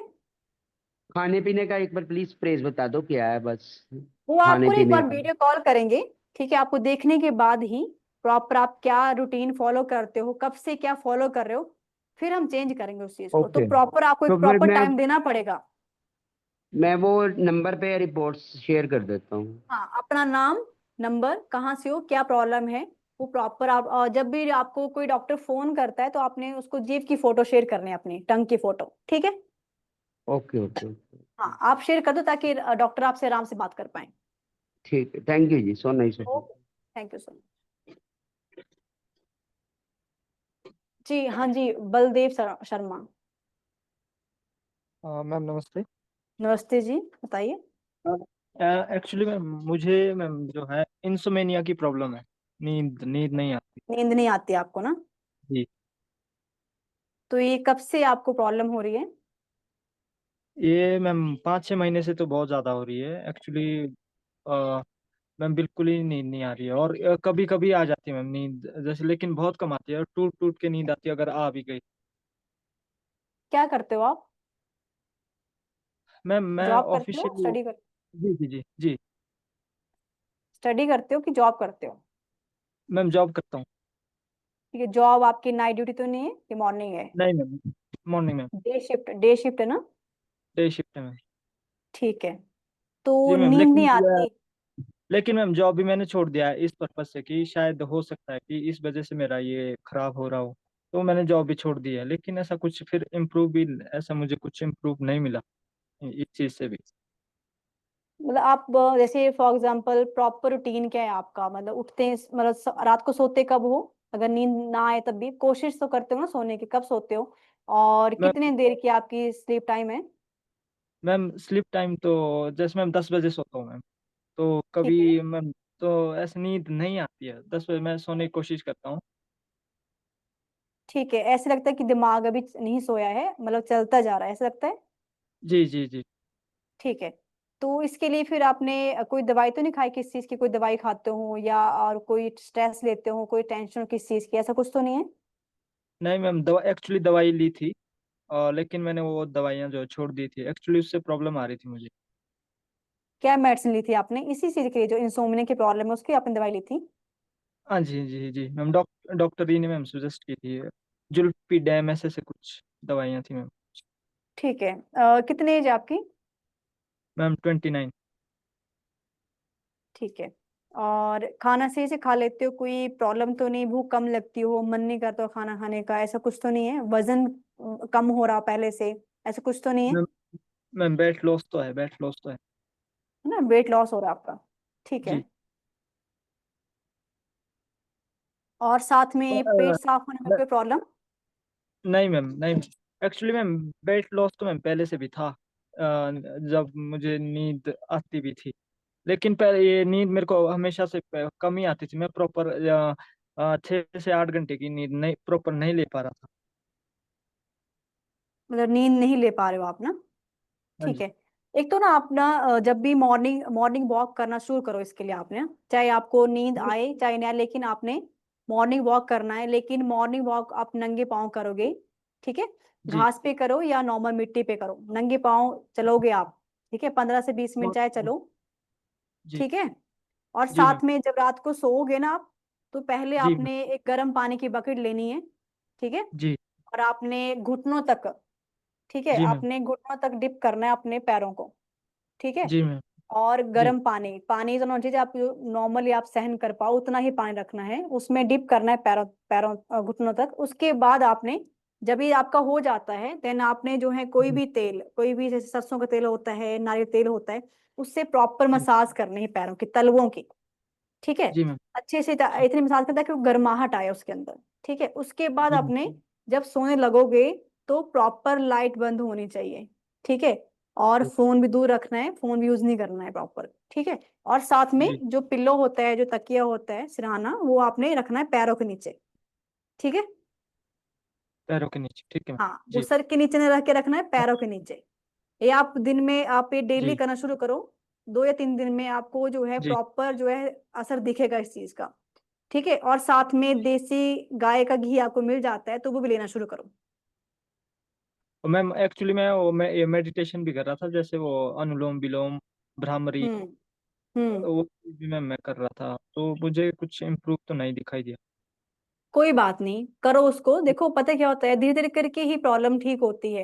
खाने पीने का एक बार प्लीज प्रेज बता दो, क्या है बस? वो खाने आपको ना एक पीने बार का। वीडियो कॉल करेंगे, ठीक है, आपको देखने के बाद ही प्रॉपर आप क्या रूटीन फॉलो करते हो, कब से क्या फॉलो कर रहे हो, फिर हम चेंज करेंगे उस चीज को। तो ओके। प्रॉपर आपको तो एक फिर प्रॉपर मैं टाइम देना पड़ेगा। मैं वो नंबर पे रिपोर्ट्स शेयर कर देता हूँ। हाँ, अपना नाम, नंबर, कहाँ से हो, क्या प्रॉब्लम है, वो प्रॉपर आप जब भी आपको कोई डॉक्टर फोन करता है तो आपने उसको जीभ की फोटो शेयर करनी है, अपनी टंग की फोटो, ठीक है। Okay okay okay. हाँ, आप शेयर कर दो, ताकि डॉक्टर आपसे आराम से बात कर पाए। ठीक है, थैंक यू जी, so nice of you. Okay, thank you so much. जी हाँ जी, बलदेव शर्मा। मैम नमस्ते। नमस्ते जी, बताइए। एक्चुअली मैम मुझे मैम जो है इंसोमेनिया की प्रॉब्लम है। नींद नींद नहीं आती। नींद नहीं आती आपको ना? जी। तो ये कब से आपको प्रॉब्लम हो रही है? ये मैम 5-6 महीने से तो बहुत ज़्यादा हो रही है एक्चुअली। मैम बिल्कुल ही नींद नहीं आ रही है, और कभी कभी आ जाती है मैम नींद, जैसे लेकिन बहुत कम आती है, और टूट टूट के नींद आती है अगर आ भी गई। क्या करते हो आप? मैम मैं जॉब करते हो, ऑफिशियली। स्टडी कर? जी जी जी जी। स्टडी करते हो कि जॉब करते हो? मैम जॉब करता हूँ। ठीक है, जॉब आपकी नाइट ड्यूटी तो नहीं है कि मॉर्निंग है? नहीं ma'am, morning ma'am, day shift है ना? डे शिफ्ट है मैम। ठीक है, तो जी मैम, नींद नहीं लेकिन आती? लेकिन मैम जॉब भी मैंने छोड़ दिया है इस पर्पज से कि शायद हो सकता है कि इस वजह से मेरा ये खराब हो रहा हो, तो मैंने जॉब भी छोड़ दी है। लेकिन ऐसा कुछ फिर इम्प्रूव भी, ऐसा मुझे कुछ इम्प्रूव नहीं मिला इस चीज से भी। मतलब आप जैसे फॉर एग्जांपल प्रॉपर रूटीन क्या है आपका? मतलब उठते हैं, मतलब रात को सोते कब हो? अगर नींद ना आए तब भी कोशिश तो करते हो ना सोने की, कब सोते हो? और मैम कितने देर की आपकी स्लीप टाइम है? मैम स्लीप टाइम तो जैसे मैम 10 बजे सोता हूँ मैम। तो ठीक है। कभी मैम तो ऐसे नींद नहीं आती है, 10 बजे मैं सोने की कोशिश करता हूँ। ठीक है, ऐसे लगता है कि दिमाग अभी नहीं सोया है, मतलब चलता जा रहा है, ऐसा लगता है? जी जी जी। ठीक है, तो इसके लिए फिर आपने कोई दवाई तो नहीं खाई? किस चीज की कोई दवाई खाते हो, या और कोई स्ट्रेस लेते हो, कोई टेंशन किस चीज की, ऐसा कुछ तो नहीं है? नहीं मैम, दवा एक्चुअली दवाई ली थी, लेकिन मैंने वो दवाइयाँ जो छोड़ दी थी, एक्चुअली उससे प्रॉब्लम आ रही थी मुझे। क्या मेडिसिन ली थी आपने इसी चीज के लिए, जो इंसोम्निया की प्रॉब्लम है उसकी आपने दवाई ली थी? हाँ जी जी जी मैम, डॉक्टर ही ने मैम सजेस्ट की थी, जुल्पी डैम ऐसे कुछ दवाइयाँ थी मैम। ठीक है, कितनी एज है आपकी? मैम 29। ठीक है, और खाना सही से खा लेते हो? कोई प्रॉब्लम तो नहीं? भूख कम लगती हो, मन नहीं करता हो खाना खाने का, ऐसा कुछ तो नहीं है? वजन कम हो रहा पहले से, ऐसा कुछ तो नहीं है? मैम मैम वेट लॉस तो है, वेट लॉस तो है। है ना, वेट लॉस हो रहा है आपका? ठीक है, जी। और साथ में पेट अ, साफ होने में मैं- कोई प्रॉब्लम? नहीं मैम, नहीं। एक्चुअली मैम वेट लॉस तो मैम पहले से भी था, जब मुझे नींद आती भी थी। लेकिन पहले ये नींद मेरे को हमेशा से कम ही आती थी, मैं प्रॉपर 6 से 8 घंटे की नींद नहीं प्रॉपर नहीं ले पा रहा था। मतलब नींद नहीं ले पा रहे हो आप ना? हाँ ठीक जी। है, एक तो ना आप ना जब भी मॉर्निंग मॉर्निंग वॉक करना शुरू करो, इसके लिए आपने, चाहे आपको नींद आए चाहे ना आए, लेकिन आपने मॉर्निंग वॉक करना है। लेकिन मॉर्निंग वॉक आप नंगे पाँव करोगे, ठीक है? जी घास पे करो या नॉर्मल मिट्टी पे करो, नंगे पाँव चलोगे आप, ठीक है? 15 से 20 मिनट चाहे चलो, जी ठीक है? और जी मैम। साथ में जब रात को सोओगे ना आप, तो पहले जी मैम। आपने एक गर्म पानी की बकेट लेनी है, ठीक है? जी और आपने घुटनों तक, ठीक है, जी मैम। आपने घुटनों तक डिप करना है अपने पैरों को, ठीक है? जी मैम। और जी गर्म पानी, पानी तो नॉट आप नॉर्मली आप सहन कर पाओ उतना ही पानी रखना है, उसमें डिप करना है पैरों पैरों घुटनों तक। उसके बाद आपने, जब ये आपका हो जाता है, देन आपने जो है कोई जी भी तेल, कोई भी जैसे सरसों का तेल होता है, नारियल तेल होता है, उससे प्रॉपर जी मसाज करनी है पैरों की तलवों की, ठीक है? जी मैम। अच्छे से जी इतनी मसाज करता है कि वो गर्माहट आए उसके अंदर, ठीक है? उसके बाद जी मैम। आपने जब सोने लगोगे तो प्रॉपर लाइट बंद होनी चाहिए, ठीक है? और जी फोन भी दूर रखना है, फोन भी यूज नहीं करना है प्रॉपर, ठीक है? और साथ में जी, जो पिल्लो होता है, जो तकिया होता है सिरहाना, वो आपने रखना है पैरों के नीचे, ठीक है? पैरों के नीचे, ठीक है मैम। हाँ, वो जी सर के नीचे नहीं रख के रखना है, पैरों के नीचे। ये आप दिन में आप ये डेली जी करना शुरू करो, 2 या 3 दिन में आपको जो है जी। प्रॉपर जो है असर दिखेगा इस चीज का, ठीक है? और साथ में देसी गाय का घी आपको मिल जाता है तो वो भी लेना शुरू करो। और मैम एक्चुअली मैं ये मेडिटेशन भी कर रहा था, जैसे वो अनुलोम विलोम, भ्रामरी, हम्म। हम्म। वो भी मैम मैं कर रहा था, तो मुझे कुछ इम्प्रूव तो नहीं दिखाई दिया। कोई बात नहीं, करो उसको। देखो पता है क्या होता है, धीरे धीरे करके ही प्रॉब्लम ठीक होती है।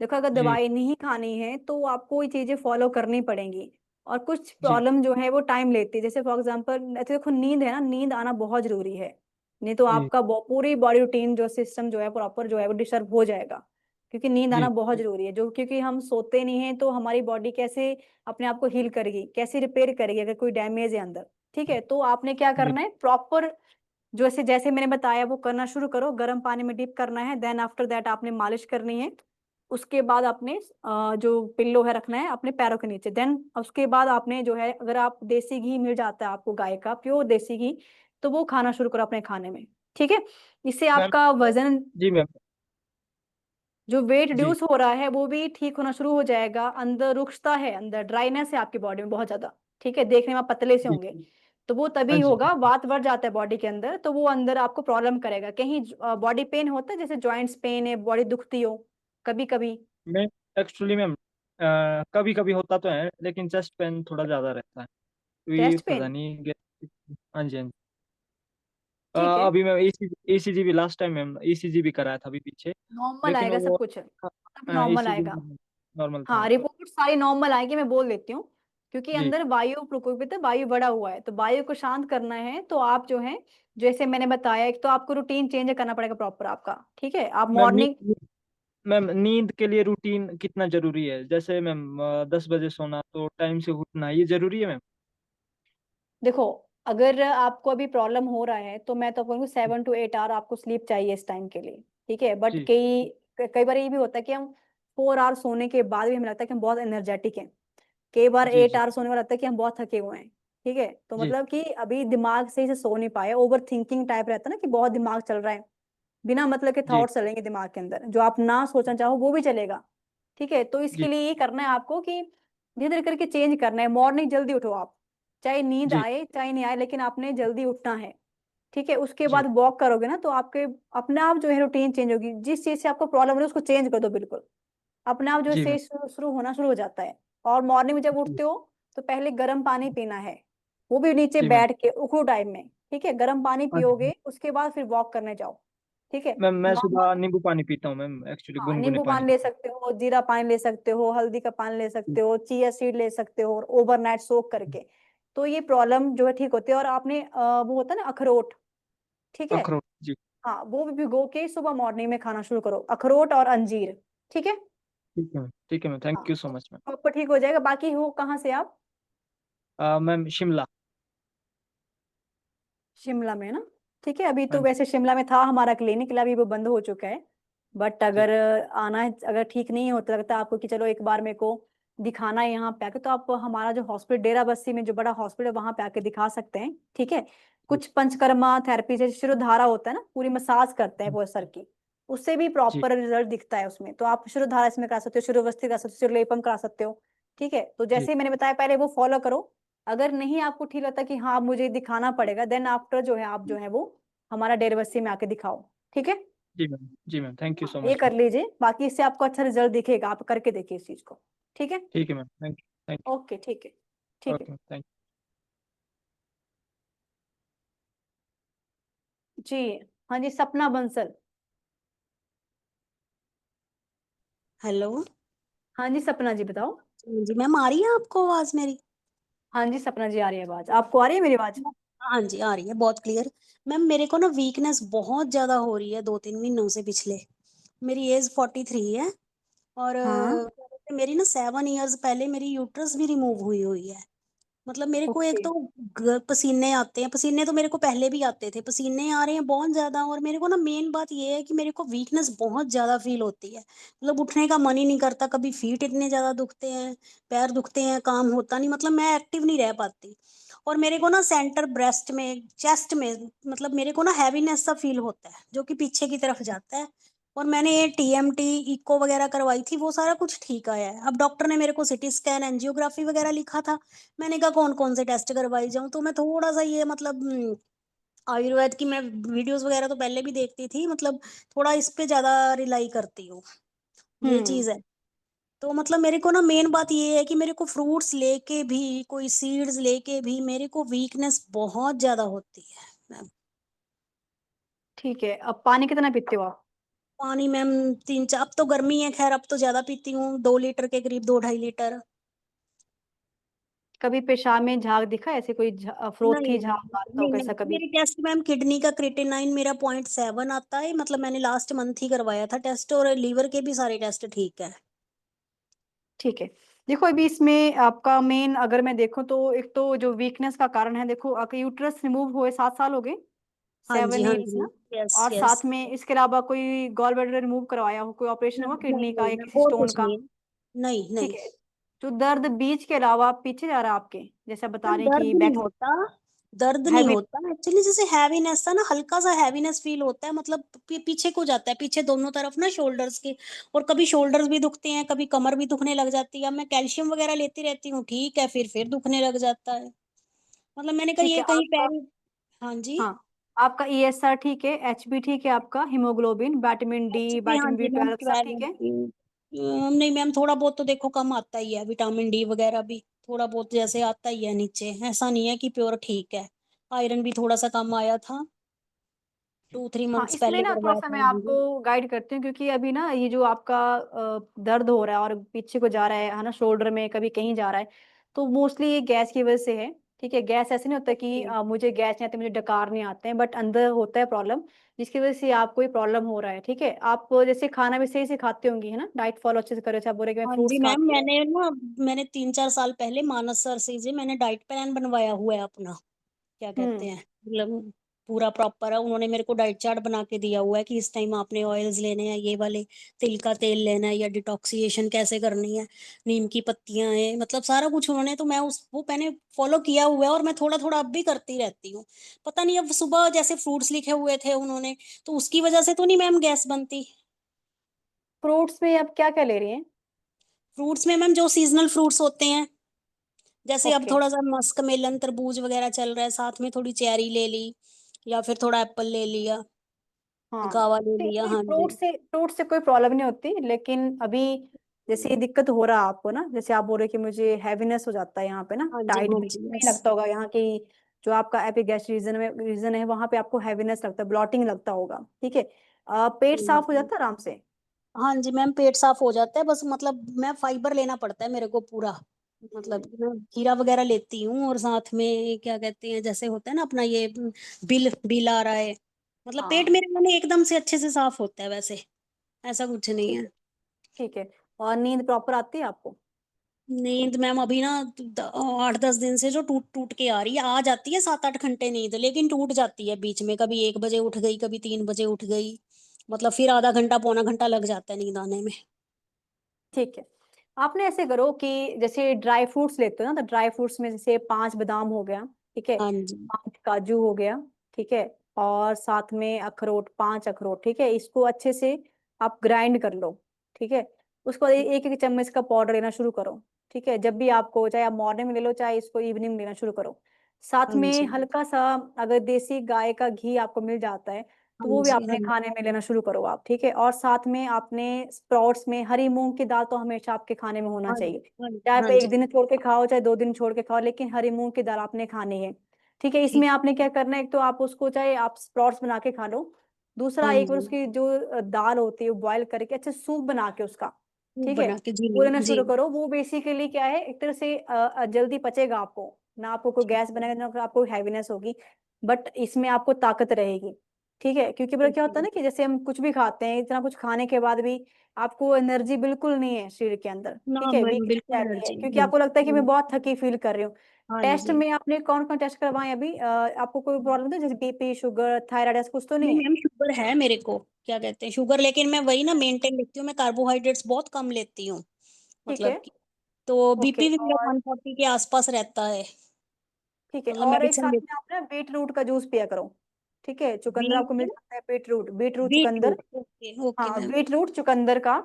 देखो अगर जी दवाई नहीं खानी है तो आपको ये चीजें फॉलो करनी पड़ेंगी। और कुछ जी प्रॉब्लम जो है वो टाइम लेती है, जैसे फॉर एग्जांपल देखो नींद है ना, नींद आना बहुत जरूरी है। नहीं तो जी आपका पूरी बॉडी रूटीन जो सिस्टम जो है प्रॉपर जो है वो डिस्टर्ब हो जाएगा। क्योंकि नींद आना जी बहुत जरूरी है, जो क्योंकि हम सोते नहीं है तो हमारी बॉडी कैसे अपने आप को हील करेगी, कैसे रिपेयर करेगी अगर कोई डैमेज है अंदर, ठीक है? तो आपने क्या जी करना है, प्रॉपर जैसे जैसे मैंने बताया वो करना शुरू करो। गर्म पानी में डिप करना है, देन आफ्टर दैट आपने मालिश करनी है। उसके बाद आपने जो पिल्लो है रखना है अपने पैरों के नीचे। देन उसके बाद आपने जो है, अगर आप देसी घी मिल जाता है आपको, गाय का प्योर देसी घी, तो वो खाना शुरू करो अपने खाने में, ठीक है? इससे मैम। आपका वजन, जी मैम। जो वेट जी रिड्यूस हो रहा है वो भी ठीक होना शुरू हो जाएगा। अंदर रुक्षता है, अंदर ड्राइनेस है आपकी बॉडी में बहुत ज्यादा, ठीक है? देखने में आप पतले से जी। होंगे, तो वो हाँ तभी जी। होगा, वात बढ़ जाता है बॉडी के अंदर तो वो अंदर आपको प्रॉब्लम करेगा। कहीं बॉडी पेन होता है, जैसे जॉइंट्स पेन है, बॉडी दुखती हो कभी कभी? मैं एक्चुअली मैम कभी कभी होता तो है, लेकिन चेस्ट पेन थोड़ा ज्यादा रहता है। भी चेस्ट पता पेन? नहीं हाँ जी हाँ जी। ठीक है, अभी मैं ईसीजी भी लास्ट टाइम मैम ईसीजी भी कराया था अभी पीछे, नॉर्मल लेकिन आएगा सब वो कुछ, सब नॉर्मल ईसीजी आएगा। नॉर्मल था। हाँ, रिपोर्ट सारी नॉर्मल आएगी, मैं बोल देती हूँ। क्योंकि जी अंदर वायु प्रकोपित है, वायु बढ़ा हुआ है, तो वायु को शांत करना है, तो आप जो है, जैसे मैंने बताया, एक तो आपको रूटीन चेंज करना पड़ेगा प्रॉपर आपका। ठीक है, आप मैम मॉर्निंग, मैम नींद के लिए रूटीन कितना जरूरी है? जैसे मैम 10 बजे सोना तो टाइम से उठना ये जरूरी है मैम? देखो, अगर आपको अभी प्रॉब्लम हो रहा है तो मैं तो कहूँगी 7 to 8 आवर आपको स्लीप चाहिए इस टाइम के लिए। ठीक है, बट जी कई बार ये भी होता है कि हम 4 आवर सोने के बाद भी हमें लगता है कि हम बहुत एनर्जेटिक हैं। कई बार जी 8 आवर जी सोने में लगता है कि हम बहुत थके हुए हैं। ठीक है, तो जी मतलब कि अभी दिमाग सही से सो नहीं पाए, ओवर थिंकिंग टाइप रहता है ना, कि बहुत दिमाग चल रहा है, बिना मतलब के जी थॉट्स चलेंगे दिमाग के अंदर, जो आप ना सोचना चाहो वो भी चलेगा। ठीक है, तो इसके जी लिए ये करना है आपको कि धीरे धीरे करके चेंज करना है। मॉर्निंग जल्दी उठो आप, चाहे नींद जी आए चाहे नहीं आए, लेकिन आपने जल्दी उठना है। ठीक है, उसके जी बाद वॉक करोगे ना, तो आपके अपने आप जो है रूटीन चेंज होगी। जिस चीज से आपको प्रॉब्लम हो रही है उसको चेंज कर दो बिल्कुल, अपने आप जो है जी मैम सही शुरू होना शुरू हो जाता है। और मॉर्निंग में जब जी उठते हो तो पहले गर्म पानी पीना है, वो भी नीचे जी मैम। बैठ के उखड़ू टाइम में। ठीक है, गर्म पानी हाँ जी पियोगे, उसके बाद फिर वॉक करने जाओ। ठीक है, मैम, मैं सुबह नॉर्मल। नींबू पानी पीता हूँ मैम, एक्चुअली हाँ, गुनगुने नींबू पानी। पानी ले सकते हो, जीरा पानी ले सकते हो, हल्दी का पानी ले सकते हो, चिया सीड ले सकते हो, और ओवरनाइट सोक करके, तो ये प्रॉब्लम जो है ठीक होती है। और आपने वो होता है ना अखरोट, ठीक है, अखरोट जी। हाँ, वो भी भिगो के सुबह मॉर्निंग में खाना शुरू करो, अखरोट और अंजीर। ठीक है, ठीक है मैम, ठीक है मैम, हाँ, थैंक यू सो तो मच मैम। प्रॉपर ठीक हो जाएगा। बाकी हो कहाँ से आप? मैम शिमला। शिमला में ना? ठीक है, अभी हाँ तो जी वैसे शिमला में था हमारा क्लिनिक, अभी वो बंद हो चुका है। बट जी अगर आना है, अगर ठीक नहीं होता लगता आपको कि चलो एक बार मेरे को दिखाना है यहाँ पे आके, तो आप हमारा जो हॉस्पिटल डेरा बस्सी में जो बड़ा हॉस्पिटल है वहां पे आके दिखा सकते हैं। ठीक है, जी कुछ पंचकर्मा थेरेपी से शिरोधारा होता है ना, पूरी मसाज करते हैं वो सर की, उससे भी जी प्रॉपर रिजल्ट दिखता है उसमें। तो आप शिरोधारा इसमें करा सकते हो, शिरोवस्ती करा सकते हो, शिरोलेपम करा सकते हो। ठीक है, तो जी जैसे ही मैंने बताया पहले वो फॉलो करो। अगर नहीं आपको ठीक लगता कि हाँ मुझे दिखाना पड़ेगा, देन आफ्टर जो है आप जो है वो हमारा डेरा बस्सी में आके दिखाओ। ठीक है, जी मैम, थैंक यू हाँ, सो ये मच कर मैम। लीजिए, बाकी इससे आपको अच्छा रिजल्ट दिखेगा, आप करके देखिए इस चीज को। ठीक है, ठीक है मैम, थैंक ओके, ठीक है, यू। ठीक है। ओके थैंक जी, हाँ जी, सपना बंसल। हेलो। हाँ जी, सपना जी बताओ। जी मैम, आ रही है आपको आवाज मेरी? हाँ जी, सपना जी, आ रही है आवाज, आपको आ रही है मेरी आवाज? हाँ जी, आ रही है बहुत क्लियर। मैम मेरे को ना वीकनेस बहुत ज्यादा हो रही है 2-3 महीनों से पिछले। मेरी एज 43 है। और हाँ, क्या कहते हैं, मेरी ना 7 इयर्स पहले मेरी यूट्रस भी रिमूव हुई हुई है। मतलब मेरे को एक ओके, तो पसीने आते हैं, पसीने तो मेरे को पहले भी आते थे, पसीने आ रहे हैं बहुत ज्यादा। और मेरे को ना मेन बात ये है कि मेरे को वीकनेस बहुत ज्यादा फील होती है। मतलब उठने का मन ही नहीं करता, कभी फीट इतने ज्यादा दुखते हैं, पैर दुखते हैं, काम होता नहीं, मतलब मैं एक्टिव नहीं रह पाती। और मेरे को ना सेंटर ब्रेस्ट में, चेस्ट में, मतलब मेरे को ना हैवीनेस सा फील होता है जो कि पीछे की तरफ जाता है। और मैंने ये टीएमटी इको वगैरह करवाई थी, वो सारा कुछ ठीक आया है। अब डॉक्टर ने मेरे को सिटी स्कैन एंजियोग्राफी वगैरह लिखा था। मैंने कहा कौन कौन से टेस्ट करवाई जाऊं, तो मैं थोड़ा सा ये मतलब आयुर्वेद की मैं वीडियोस वगैरह तो पहले भी देखती थी, मतलब थोड़ा इस पे ज्यादा रिलाई करती हूँ। ये हम्म, चीज है। तो मतलब मेरे को ना मेन बात ये है कि मेरे को फ्रूट्स लेके भी, कोई सीड्स लेके भी मेरे को वीकनेस बहुत ज्यादा होती है। ठीक है, अब पानी कितना पीते हो आप? पानी मैम 3-4, अब तो गर्मी है खैर, अब तो ज्यादा पीती हूँ, 2 लीटर के करीब, 2-2.5 लीटर। कभी पेशाब में झाग दिखा, ऐसे कोई फ्रोथी नहीं की नहीं झाग आता हो नहीं कैसा नहीं, कभी? मेरी टेस्ट मैम किडनी का क्रिएटिनाइन मेरा 0.7 आता है, मतलब मैंने लास्ट मंथ ही करवाया था टेस्ट, और लीवर के भी सारे टेस्ट ठीक है। ठीक है, देखो अभी इसमें आपका मेन अगर मैं देखूं तो एक तो जो वीकनेस का कारण है, देखो आपका यूट्रस रिमूव हुए 7 साल हो गए, हाँ जी, सेवन हाँ ईयर्स जी। ना? यस और यस। साथ में इसके अलावा कोई गॉल ब्लैडर रिमूव करवाया हो, कोई ऑपरेशन हुआ नहीं नहीं किडनी का नहीं या मैम, किसी और स्टोन कुछ का? नहीं। नहीं ठीक नहीं है, जो दर्द बीच के अलावा पीछे जा रहा है आपके, जैसे आप बता मैम, रहे हैं कि दर्द नहीं बैक होता। दर्द नहीं हैवी, होता एक्चुअली, जैसे हैवीनेस था ना, हल्का सा हैवीनेस फील होता है, मतलब पीछे को जाता है, पीछे दोनों तरफ ना शोल्डर्स के। और कभी शोल्डर्स भी दुखते हैं, कभी कमर भी दुखने लग जाती है। अब मैं कैल्शियम वगैरह लेती रहती हूँ, ठीक है, फिर दुखने लग जाता है। मतलब मैंने कहा ठीक ये है कहीं आपका, पैर। हाँ जी। हाँ, आपका ईएसआर ठीक है, एचबी ठीक है, आपका हीमोग्लोबिन, विटामिन डी, एक्चुअली हाँ विटामिन बी जी मैम, 12 सब 12। ठीक है? नहीं मैम, थोड़ा बहुत तो देखो कम आता ही है, विटामिन डी वगैरह भी। थोड़ा बहुत जैसे आता ही है नीचे, ऐसा नहीं है कि प्योर ठीक है। आयरन भी थोड़ा सा कम आया था, 2-3 हाँ, मंथ्स इसमें पहले ना थोड़ा करवाया सा था मैं मैंने भी। आपको गाइड करती हूँ, क्योंकि अभी ना ये जो आपका दर्द हो रहा है और पीछे को जा रहा है ना, शोल्डर में कभी कहीं जा रहा है, तो मोस्टली ये गैस की वजह से है। ठीक है, गैस ऐसे नहीं होता कि ओके। मुझे गैस नहीं आती, मुझे डकार नहीं आते हैं, बट अंदर होता है प्रॉब्लम, जिसकी वजह से आपको ये प्रॉब्लम हो रहा है। ठीक है, आप जैसे खाना भी सही से खाते होंगे, है ना, डाइट फॉलो अच्छे से करे, आप बोल रहे कि मैं हाँ फ्रूट्स जी मैम, खाती हूँ। मैंने 3-4 साल पहले मानस सर से जी मैंने डाइट प्लान बनवाया हुआ है अपना, क्या कहते हम्म। हैं, मतलब पूरा प्रॉपर है। उन्होंने मेरे को डाइट चार्ट बना के दिया हुआ है कि इस टाइम आपने ऑयल्स लेने हैं, ये वाले तिल का तेल लेना है, या डिटॉक्सिएशन कैसे करनी है, नीम की पत्तियां हैं, मतलब सारा कुछ उन्होंने, तो मैं उस वो मैंने फॉलो किया हुआ है, और मैं थोड़ा थोड़ा अब भी करती रहती हूँ। पता नहीं, अब सुबह जैसे फ्रूट्स लिखे हुए थे उन्होंने, तो उसकी वजह से तो नहीं मैम गैस बनती? फ्रूट्स में आप क्या क्या ले रही हैं? फ्रूट्स में मैम जो सीजनल फ्रूट्स होते हैं, जैसे अब ओके। थोड़ा सा मस्क मेलन तरबूज वगैरह चल रहा है, साथ में थोड़ी चेरी ले ली, या फिर थोड़ा एप्पल ले लिया, हाँ, गावा ले तो लिया। ये हाँ जी। फ्रूट से कोई प्रॉब्लम नहीं होती, लेकिन अभी जैसे ये दिक्कत हो रहा है आपको ना, जैसे आप बोल रहे हैं कि मुझे हैवीनेस हो जाता है यहाँ पे ना, हाँ जी, टाइट हाँ भी जी, नहीं यस। लगता होगा यहाँ की, जो आपका एपिगैस रीजन है वहां पे आपको हैवीनेस लगता है, ब्लॉटिंग लगता होगा। ठीक है, पेट साफ हो जाता है आराम से? हाँ जी मैम, पेट साफ हो जाता है, बस मतलब मैं फाइबर लेना पड़ता है मेरे को पूरा, मतलब हम्म। कि मैं खीरा वगैरह लेती हूँ, और साथ में क्या कहते हैं, जैसे होता है ना अपना ये बिल बिल आ रहा है, मतलब पेट हाँ, मेरे मैंने एकदम से अच्छे से साफ होता है वैसे, ऐसा कुछ नहीं ठीक है। है। ठीक है, और नींद प्रॉपर आती है आपको? नींद मैम अभी ना 8-10 दिन से जो टूट टूट के आ रही है, आ जाती है 7-8 घंटे नींद, लेकिन टूट जाती है बीच में, कभी 1 बजे उठ गई, कभी 3 बजे उठ गई, मतलब फिर आधा घंटा पौना घंटा लग जाता है नींद आने में। ठीक है, आपने ऐसे करो कि जैसे ड्राई फ्रूट्स लेते हो ना, तो ड्राई फ्रूट्स में जैसे 5 बादाम हो गया, ठीक है, हाँ जी। 5 काजू हो गया, ठीक है, और साथ में अखरोट, 5 अखरोट, ठीक है, इसको अच्छे से आप ग्राइंड कर लो। ठीक है, उसको एक एक चम्मच का पाउडर लेना शुरू करो। ठीक है, जब भी आपको, चाहे आप मॉर्निंग में ले लो, चाहे इसको इवनिंग में लेना शुरू करो। साथ हाँ में जी। हल्का सा, अगर देसी गाय का घी आपको मिल जाता है, तो हाँ वो भी जी। अपने हाँ खाने में लेना शुरू करो आप। ठीक है, और साथ में आपने स्प्राउट्स में हरी मूंग की दाल तो हमेशा आपके खाने में होना हाँ चाहिए, हाँ चाहे आप हाँ एक जी। दिन छोड़ के खाओ चाहे 2 दिन छोड़ के खाओ, लेकिन हरी मूंग की दाल आपने खानी है। ठीक है, इसमें ठीक। आपने क्या करना है, एक तो आप उसको चाहे आप स्प्राउट्स बना के खा लो, दूसरा हाँ एक बार जी, उसकी जो दाल होती है वो बॉयल करके अच्छे सूप बना के उसका, सूप ठीक है, बना के जी। वो लेना जी। शुरू करो। वो बेसिकली क्या है, एक तरह से जल्दी पचेगा आपको, ना आपको कोई ठीक गैस है। बनेगा ना आपको हैवीनेस होगी, बट इसमें आपको ताकत रहेगी। ठीक है, क्योंकि पता क्या ओके। होता है ना, कि जैसे हम कुछ भी खाते हैं, इतना कुछ खाने के बाद भी आपको एनर्जी बिल्कुल नहीं है शरीर के अंदर। ना ठीक है, मैम, वीकनेस बिल्कुल रहती है, एनर्जी क्योंकि नहीं आपको लगता है कि है। मैं बहुत थकी फील कर रही हूँ। हाँ टेस्ट जी। में आपने कौन कौन टेस्ट करवाए अभी, आपको कोई प्रॉब्लम है जैसे बीपी, शुगर, थायराइड, ऐसा कुछ तो नहीं नहीं है? मैम, शुगर है मेरे को, क्या कहते हैं, शुगर, लेकिन मैं वही ना मेंटेन रखती हूँ, मैं कार्बोहाइड्रेट्स बहुत कम लेती हूँ, ठीक है। मतलब कि, तो ओके, बीपी भी मेरा और 140 के आसपास रहता है, ठीक है, मतलब और एक मेडिसिन साथ ले। में आप ना बीट रूट का जूस पिया करो। ठीक है, चुकंदर आपको मिल बीट जाता है, beet root, beet root, beet चुकंदर। रूट, ओके ओके हाँ, मैम। बीट रूट चुकंदर का,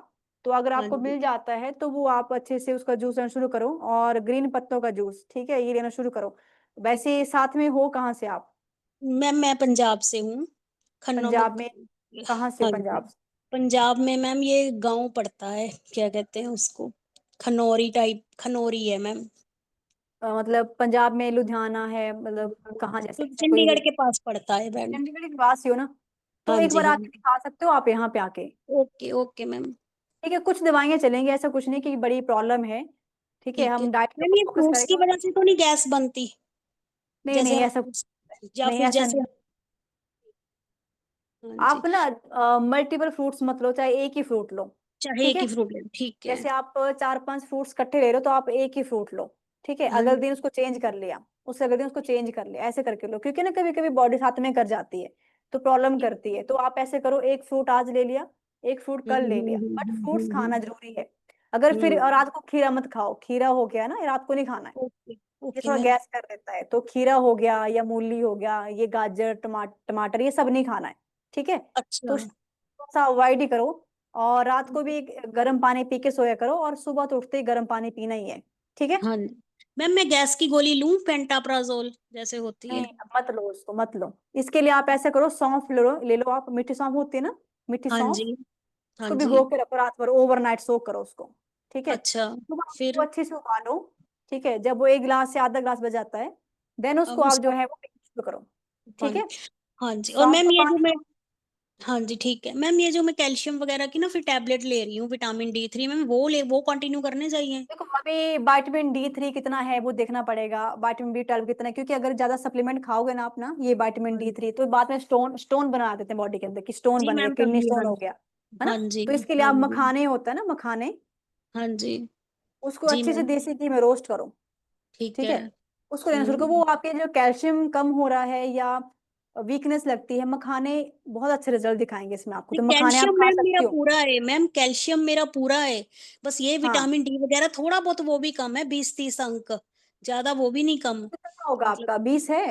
तो अगर हाँ आपको जी मिल जाता है तो वो आप अच्छे से उसका जूस लेना शुरू करो, और ग्रीन पत्तों का जूस, ठीक है, ये लेना शुरू करो। ठीक वैसे है। साथ में हो कहाँ से आप? मैम मैं पंजाब से हूँ, खन्ना पंजाब में? कहाँ से हाँ जी। पंजाब से? पंजाब में मैम ये गांव पड़ता है, क्या कहते हैं उसको, खनौरी टाइप, खनौरी है मैम। मतलब पंजाब में लुधियाना है, मतलब कहाँ, जैसे तो ऐसा कोई? चंडीगढ़ के पास पड़ता है मैम। चंडीगढ़ के पास ही हो ना, तो हाँ एक जी। बार हाँ आके दिखा सकते हो आप यहाँ पे आके। Okay okay ma'am. ठीक है, कुछ दवाइयाँ चलेंगी, ऐसा कुछ नहीं कि बड़ी प्रॉब्लम है। ठीक है, ठीक है हम डाइट के मैम, ऊपर ये फोकस फ्रूट्स की करेंगे। वजह से तो नहीं गैस बनती, नहीं जैसे नहीं, हम ऐसा या नहीं, फिर ऐसा जैसे, नहीं। हाँ जी, आप ना मल्टीपल फ्रूट्स मत लो, चाहे एक ही फ्रूट लो। चाहे ठीक एक है, ही फ्रूट ले, ठीक है। जैसे आप 4-5 फ्रूट्स इकट्ठे ले रहे हो, तो आप एक ही फ्रूट लो। ठीक है, हाँ अगले दिन उसको चेंज कर लिया, उससे अगले दिन उसको चेंज कर लिया, ऐसे करके लो, क्योंकि ना कभी कभी बॉडी साथ में कर जाती है, तो प्रॉब्लम ठीक करती है। है। तो आप ऐसे करो, एक फ्रूट आज ले लिया, एक फ्रूट कल ले लिया, बट फ्रूट्स खाना जरूरी है। अगर फिर और हम्म। रात को खीरा मत खाओ, खीरा हो गया ना, ये रात को नहीं खाना है, ओके ये ओके थोड़ा मैम। गैस कर देता है। तो खीरा हो गया या मूली हो गया, ये गाजर, टमाटर, ये सब नहीं खाना है। ठीक है, अच्छा। तो थोड़ा सा अवॉइड ही करो। और रात को भी गर्म पानी पी के सोया करो, और सुबह तो उठते ही गर्म पानी पीना ही है। ठीक है। हाँ जी मैम, मैं गैस की गोली लूं, पेंटाप्राजोल जैसे होती नहीं, है? मत लो उसको, मत लो। इसके लिए आप ऐसे करो, सौंफ ले लो आप, मीठी सौंफ होती है ना, मीठी हाँ सौंफ, जी। हाँ उसको जी। भिगो के रखो रात भर, ओवरनाइट सोक करो उसको। ठीक है, अच्छा। सुबह उसको फिर? अच्छे से उबालो, ठीक है, जब वो 1 गिलास से आधा गिलास बच जाता है, देन उसको अब आप जो उसको है वो पीना शुरू करो। हाँ ठीक है, हाँ जी। और सौंफ मैम का ये जो पानी मैं लो। हाँ जी ठीक है मैम, ये जो मैं कैल्शियम वगैरह की ना फिर टैबलेट ले रही हूँ विटामिन D3, मैम वो कंटिन्यू करने चाहिए? देखो अभी विटामिन D3 कितना है वो देखना पड़ेगा, विटामिन B12 कितना है, क्योंकि अगर ज्यादा सप्लीमेंट खाओगे ना अपना ये विटामिन D3 तो बाद में स्टोन स्टोन बना देते हैं बॉडी के अंदर, कि स्टोन जी बन गया, मैम किडनी तभी, स्टोन हाँ हो जी। गया, है ना। हाँ जी। तो इसके लिए हाँ आप जी। मखाने होता है ना, मखाने, हाँ जी। उसको जी अच्छे से मैम देसी घी में रोस्ट करो। ठीक ठीक है। है, उसको लेना शुरू करो। वो आपके जो कैल्शियम कम हो रहा है या वीकनेस लगती है, मखाने बहुत अच्छे रिजल्ट दिखाएंगे इसमें आपको, तो मखाने आप कैल्शियम खा मैम मेरा सकती हो। पूरा है मैम, कैल्शियम मेरा पूरा है। बस ये हाँ, विटामिन D वगैरह थोड़ा बहुत वो भी कम है, 20-30 अंक, ज्यादा वो भी नहीं कम। कितना होगा मतलब आपका? 20 है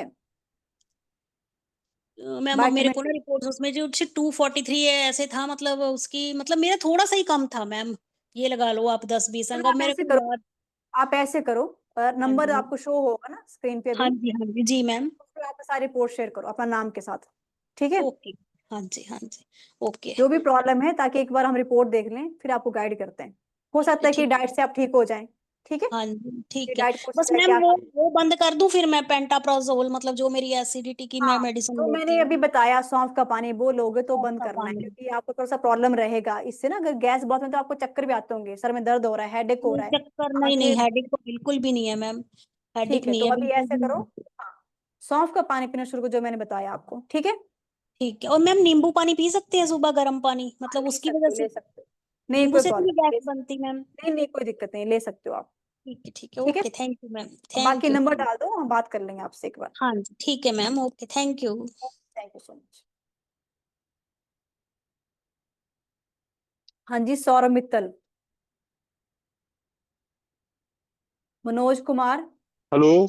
मैम अब मेरे विटामिन को ना डी? रिपोर्ट्स उसमें जो 243 है ऐसे था, मतलब उसकी मतलब मेरा थोड़ा सा ही कम था मैम, ये लगा लो आप 10-20 अंक, चलो अब आप मेरे ऐसे को करो, याद। आप ऐसे करो, हाँ नंबर जी। आपको शो होगा ना स्क्रीन पे हाँ अभी, जी। हाँ जी। जी मैम। उस पे आप सारी रिपोर्ट शेयर करो अपना नाम के साथ। ठीक है, ओके। हाँ जी। हाँ जी। ओके। जो भी प्रॉब्लम है, ताकि एक बार हम रिपोर्ट देख लें फिर आपको गाइड करते हैं। हो ठीक सकता है। है कि ठीक डाइट है। से आप ठीक हो जाएं। ठीक है, हाँ जी ये ठीक है। डाइट पूछ बस है मैम क्या वो खाना है। वो बंद कर दूं फिर मैं पेंटाप्राजोल, मतलब जो मेरी एसिडिटी की मैं हाँ, मेडिसिन तो लेती मैंने हूँ। अभी बताया सौंफ का पानी वो लोगे तो सौंफ बंद का करना है, पानी। क्योंकि आपको थोड़ा सा प्रॉब्लम रहेगा इससे ना। अगर गैस बहुत में तो आपको चक्कर भी आते होंगे, सर में दर्द हो रहा है, हेडेक हो नहीं रहा है, चक्कर नहीं, आंखें। नहीं हेडेक तो बिल्कुल भी नहीं है मैम। हेडेक ठीक है, नहीं तो है अभी बिल्कुल ऐसे भी करो। नहीं। हाँ, सौंफ का पानी पीना शुरू करो जो मैंने बताया आपको। ठीक है, ठीक है। और मैम नींबू पानी पी सकते हैं सुबह, गर्म पानी, हाँ मतलब ले उसकी सकते वजह हो, से ले सकते हो, नहीं नींबू कोई से तो नहीं प्रॉब्लम नहीं, गैस ले सकते। बनती मैम? नहीं नहीं, कोई दिक्कत नहीं, ले सकते हो आप। ठीक है। ठीक है। ठीक है, ओके थैंक यू मैम। अब बाकी थैंक यू। नंबर डाल दो, हम बात कर लेंगे आपसे एक बार। हाँ जी ठीक है ma'am. Okay thank you. Thank you so much. हाँ जी, सौरभ मित्तल, मनोज कुमार। हेलो।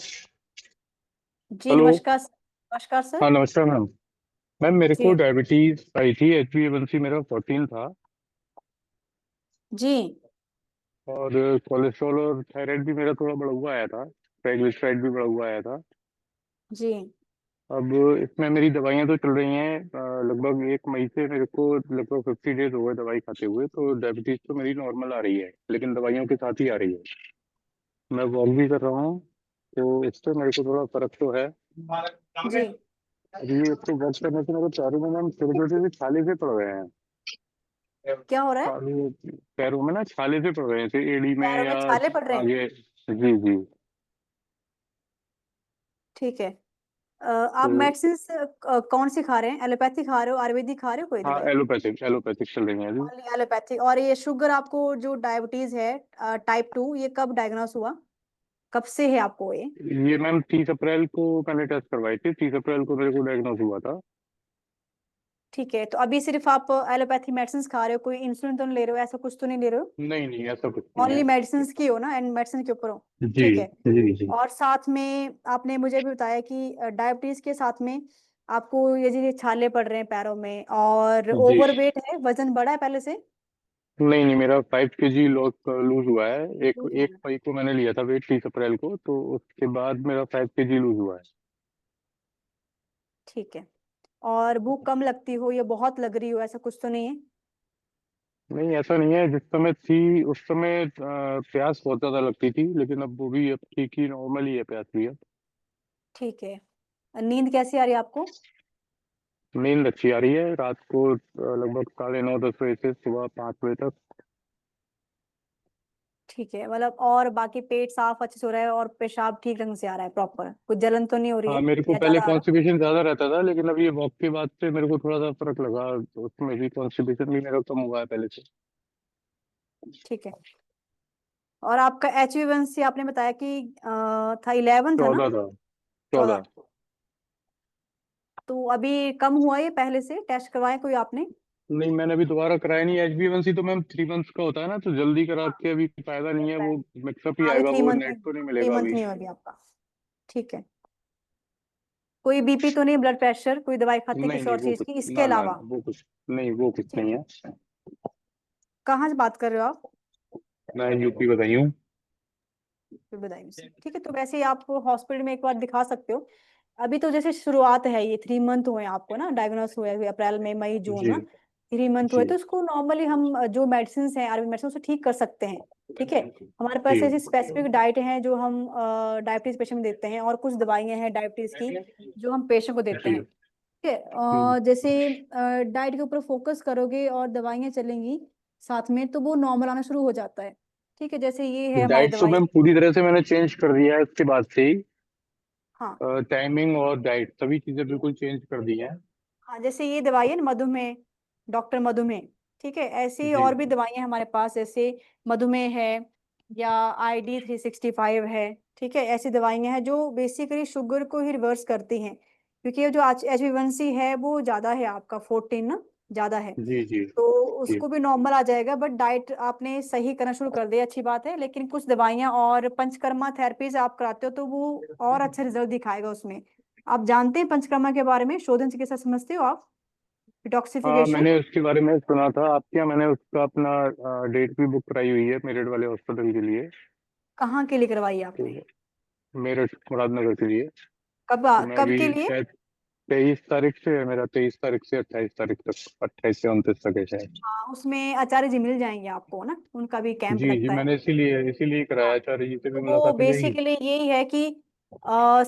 जी हेलो। नमस्कार, नमस्कार सर। हाँ नमस्कार मैम। मैम मेरे को जी डायबिटीज आई थी, HbA1c मेरा 14 था, जी और कोलेस्ट्रॉल और थायराइड भी मेरा थोड़ा बढ़ा हुआ आया था, ट्राइग्लिसराइड भी बढ़ा हुआ आया था। जी अब इसमें मेरी दवाइयाँ तो चल रही हैं, लगभग 1 मई से मेरे को लगभग 50 डेज हो गए दवाई खाते हुए, तो डायबिटीज तो मेरी नॉर्मल आ रही है, लेकिन दवाइयों के साथ ही आ रही है। मैं वॉक भी कर रहा हूँ, तो इससे मेरे को थोड़ा फर्क तो है। जी अभी ये तो वॉक करने से मेरे पैरों में मैम छोटे छोटे से छाले से पड़ गए हैं। क्या हो रहा है? छाले, पैरों में ना छाले से पड़ रहे थे, एड़ी में पैरों में या छाले पड़ रहे हैं? आगे। जी जी। ठीक है, तो आप मेडिसिन कौन सी खा रहे हैं? एलोपैथी खा रहे हो, आयुर्वेदिक खा रहे हो कोई हाँ, दवाई? एलोपैथिक एलोपैथिक चल रही है अभी। Only allopathic. और ये शुगर आपको जो डायबिटीज है टाइप 2, ये कब डायग्नोस हुआ, कब से है आपको ये? ये मैम 30 अप्रैल को मैंने टेस्ट करवाई थी, 30 अप्रैल को मेरे को डायग्नोज हुआ था। ठीक है, तो अभी सिर्फ आप एलोपैथी मेडिसिन खा रहे हो, कोई इंसुलिन तो नहीं ले रहे हो, ऐसा कुछ तो नहीं ले रहे हो? नहीं नहीं, ऐसा कुछ नहीं ओनली है। मेडिसिन की हो ना, एंड मेडिसिन के ऊपर हो? जी ठीक है, जी जी। और साथ में आपने मुझे भी बताया कि डायबिटीज के साथ में आपको ये जो छाले पड़ रहे हैं पैरों में, और जी ओवरवेट है, वजन बढ़ा है पहले से? नहीं नहीं, मेरा 5 kg लूज हुआ है। एक लूज एक होना है। मई को मैंने लिया था वेट, 30 अप्रैल को, तो उसके बाद मेरा 5 kg लूज हुआ है। ठीक है, और भूख कम लगती हो या बहुत लग रही हो, ऐसा कुछ तो नहीं है? नहीं ऐसा नहीं है, जिस समय थी उस समय प्यास बहुत ज्यादा लगती थी, लेकिन अब वो भी अब ठीक ही नॉर्मल ही है, प्यास भी अब। ठीक है, नींद कैसी आ रही है आपको? नींद अच्छी आ रही है रात को, लगभग 9:30-10 बजे से सुबह 5 बजे तक। ठीक है, मतलब और बाकी पेट साफ अच्छे से हो रहा है और पेशाब ठीक ढंग से आ रहा है प्रॉपर, कुछ जलन तो नहीं हो रही हाँ, है मेरे को या पहले ज्यादा आ रहा कॉन्स्टिपेशन ज्यादा रहता था, लेकिन अब ये वॉक के बाद से मेरे को थोड़ा सा फर्क लगा, तो उसमें भी कॉन्स्टिपेशन भी मेरा कम हुआ है पहले से। है? ठीक है, और आपका HbA1c आपने बताया कि था 11 था ना? 14 था। 14। 14? तो अभी कम हुआ है पहले से? टेस्ट करवाए कोई आपने? नहीं, मैंने अभी दोबारा कराया नहीं। HbA1c तो मैम 3 मंथ्स का होता है ना, तो जल्दी करा हाँ, के अभी फायदा नहीं है, वो मिक्सअप ही हाँ, अभी आएगा, थ्री वो मंथ नेट तो नहीं थ्री मिलेगा मंथ अभी। नहीं होगी आपका। ठीक है, कोई बीपी तो नहीं, ब्लड प्रेशर, कोई दवाई खाते नहीं किसी नहीं, और वो चीज कुछ की इसके ना ना अलावा? ना, वो कुछ नहीं, वो कुछ ठीक नहीं है, है। कहाँ से बात कर रहे हो आप? मैं यूपी बताई हूँ। फिर बदायूं से। ठीक है, तो वैसे ही आप हॉस्पिटल में एक बार दिखा सकते हो। अभी तो जैसे शुरुआत है, ये 3 मंथ हुए हैं आपको ना डायग्नोस हुए हुए, अप्रैल में, मई, जून जी ना। 3 मंथ हुए जी तो इसको नॉर्मली हम जो मेडिसिन है आयुर्वेदिक मेडिसिन उसे ठीक कर सकते हैं। ठीक है, हमारे पास जी ऐसी स्पेसिफिक डाइट है जो हम डायबिटीज पेशेंट में देते हैं, और कुछ दवाइयां हैं डायबिटीज की जो हम पेशेंट को देते जी हैं। ठीक है, हम्म। जैसे डाइट के ऊपर फोकस करोगे और दवाइयां चलेंगी साथ में तो वो नॉर्मल आना शुरू हो जाता है। ठीक है, जैसे ये है हमारी डाइट तो दवाई। मैम पूरी तरह से मैंने चेंज कर दिया है उसके बाद से ही। हाँ टाइमिंग और डाइट सभी चीजें बिल्कुल चेंज कर दी हैं। हाँ, जैसे ये दवाई है ना मधुमेह, डॉक्टर मधुमेह। ठीक है, ऐसी जी और भी दवाइयां हमारे पास, जैसे मधुमेह है या ID 365 है। ठीक है, ऐसी दवाइयां हैं जो बेसिकली शुगर को ही रिवर्स करती हैं, क्योंकि ये जो HbA1c है वो ज्यादा है, आपका 14 ना ज्यादा है, जी जी तो जी उसको भी नॉर्मल आ जाएगा। बट डाइट आपने सही करना शुरू कर दिया, अच्छी बात है, लेकिन कुछ दवाइयां और पंचकर्मा थेरेपीज आप कराते हो तो वो और अच्छा रिजल्ट दिखाएगा उसमें। आप जानते हैं पंचकर्मा के बारे में, शोधन चिकित्सा समझते हो आप, हाँ, डिटॉक्सिफिकेशन? मैंने उसके बारे में सुना था आपके यहाँ। मैंने उसका अपना डेट भी बुक कराई हुई है मेरठ वाले हॉस्पिटल के लिए। कहाँ के लिए करवाई तो आपने? मेरठ मुरादनगर के लिए। तो मैं कब अभी के लिए? शायद 23 तारीख से है मेरा, 23 तारीख से 28 तारीख तक, 28 से 29 तक है शायद। हाँ, उसमें आचार्य जी मिल जाएंगे आपको ना, उनका भी कैंप जी जी, लगता है। मैंने इसीलिए इसीलिए हाँ, कराया, आचार्य जी से भी तो वो मुलाकात हो जाएगी। बेसिकली यही है कि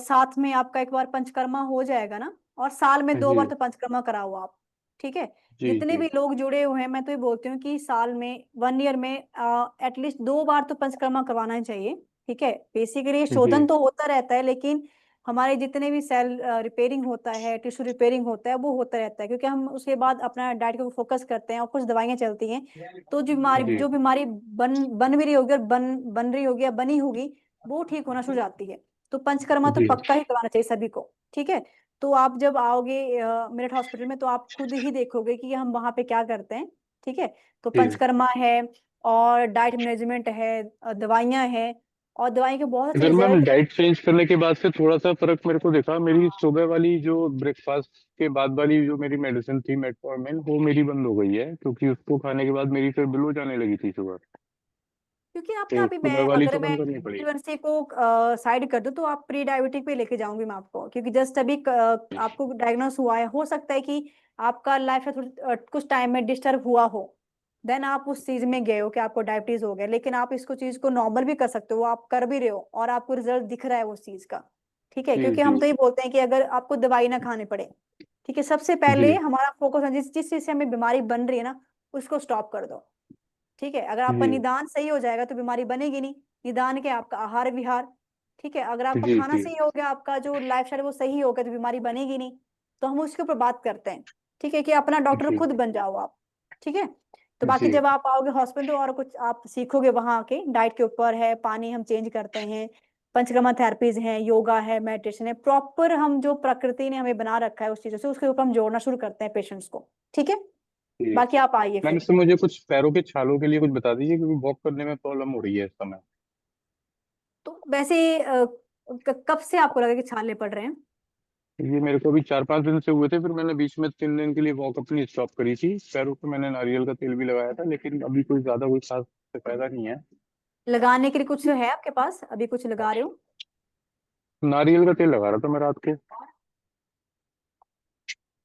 साथ में आपका एक बार पंचकर्मा हो जाएगा ना, और साल में 2 बार जी तो पंचकर्मा कराओ आप। ठीक है, जी जितने जी भी लोग जुड़े हुए हैं मैं तो ये बोलती हूँ कि साल में 1 ईयर में एटलीस्ट 2 बार तो पंचकर्मा करवाना ही चाहिए। ठीक है, बेसिकली जी शोधन तो होता रहता है, लेकिन हमारे जितने भी सेल रिपेयरिंग होता है, टिश्यू रिपेयरिंग होता है, वो होता रहता है, क्योंकि हम उसके बाद अपना डाइट के ऊपर फोकस करते हैं और कुछ दवाइयाँ चलती हैं। तो जी जो बीमारी बन बन भी रही होगी और बन रही होगी या बनी होगी, वो ठीक होना शुरू हो जाती है। तो पंचकर्मा तो जी पक्का ही करवाना चाहिए सभी को। ठीक है, तो आप जब आओगे मेरठ हॉस्पिटल में तो आप खुद ही देखोगे कि हम वहाँ पे क्या करते हैं। ठीक है, तो जी। पंचकर्मा है, और डाइट मैनेजमेंट है, दवाइयाँ हैं, और दवाई के बहुत अच्छे अगर मैम रिजल्ट। डाइट चेंज करने के बाद से थोड़ा सा फर्क मेरे को दिखा। मेरी सुबह वाली जो ब्रेकफास्ट के बाद वाली जो मेरी मेडिसिन थी मेटफॉर्मिन, वो मेरी बंद हो गई है, क्योंकि उसको खाने के बाद मेरी फिर बिलो जाने लगी थी शुगर। क्योंकि आप ना तो अभी सुबह मैं वाली अगर तो मैं बंद करनी पड़ी। A1C को साइड कर दूं तो आप प्री डायबिटिक पे लेके जाऊंगी मैं आपको, क्योंकि जस्ट अभी आपको डायग्नोस हुआ है, हो सकता है कि आपका लाइफ में कुछ टाइम में डिस्टर्ब हुआ हो, देन आप उस चीज में गए हो कि आपको डायबिटीज हो गया, लेकिन आप इसको चीज को नॉर्मल भी कर सकते हो, आप कर भी रहे हो और आपको रिजल्ट दिख रहा है उस चीज का। ठीक है, जी क्योंकि जी हम तो ये बोलते हैं कि अगर आपको दवाई ना खानी पड़े, ठीक है, सबसे जी पहले हमारा फोकस जिस जिस चीज से हमें बीमारी बन रही है ना, उसको स्टॉप कर दो। ठीक है, अगर आपका जी निदान सही हो जाएगा तो बीमारी बनेगी नहीं। निदान के आपका आहार विहार। ठीक है, अगर आपका जी खाना जी सही हो गया, आपका जो लाइफ स्टाइल वो सही हो गया, तो बीमारी बनेगी नहीं। तो हम उसके ऊपर बात करते हैं। ठीक है, कि अपना डॉक्टर जी खुद बन जाओ आप। ठीक है, तो बाकी जी जब आप आओगे हॉस्पिटल तो और कुछ आप सीखोगे वहां आके, डाइट के ऊपर है, पानी हम चेंज करते हैं, पंचकर्मा थेरेपीज हैं, योगा है, मेडिटेशन है, प्रॉपर हम जो प्रकृति ने हमें बना रखा है उस चीजों से उसके ऊपर हम जोड़ना शुरू करते हैं पेशेंट्स को। ठीक है, जी। बाकी आप आइए मैम, फिर। इससे मुझे कुछ पैरों के छालों के लिए कुछ बता दीजिए, क्योंकि वॉक करने में प्रॉब्लम हो रही है इस समय। तो वैसे कब से आपको लगा कि छाले पड़ रहे हैं? ये मेरे को अभी 4-5 दिन से हुए थे, फिर मैंने बीच में 3 दिन के लिए वॉक अपनी स्टॉप करी थी। पैरों पे मैंने नारियल का तेल भी लगाया था, लेकिन अभी कोई ज्यादा कोई खास फायदा नहीं है। लगाने के लिए कुछ है आपके पास, अभी कुछ लगा रहे हो? नारियल का तेल लगा रहा था मैं रात के।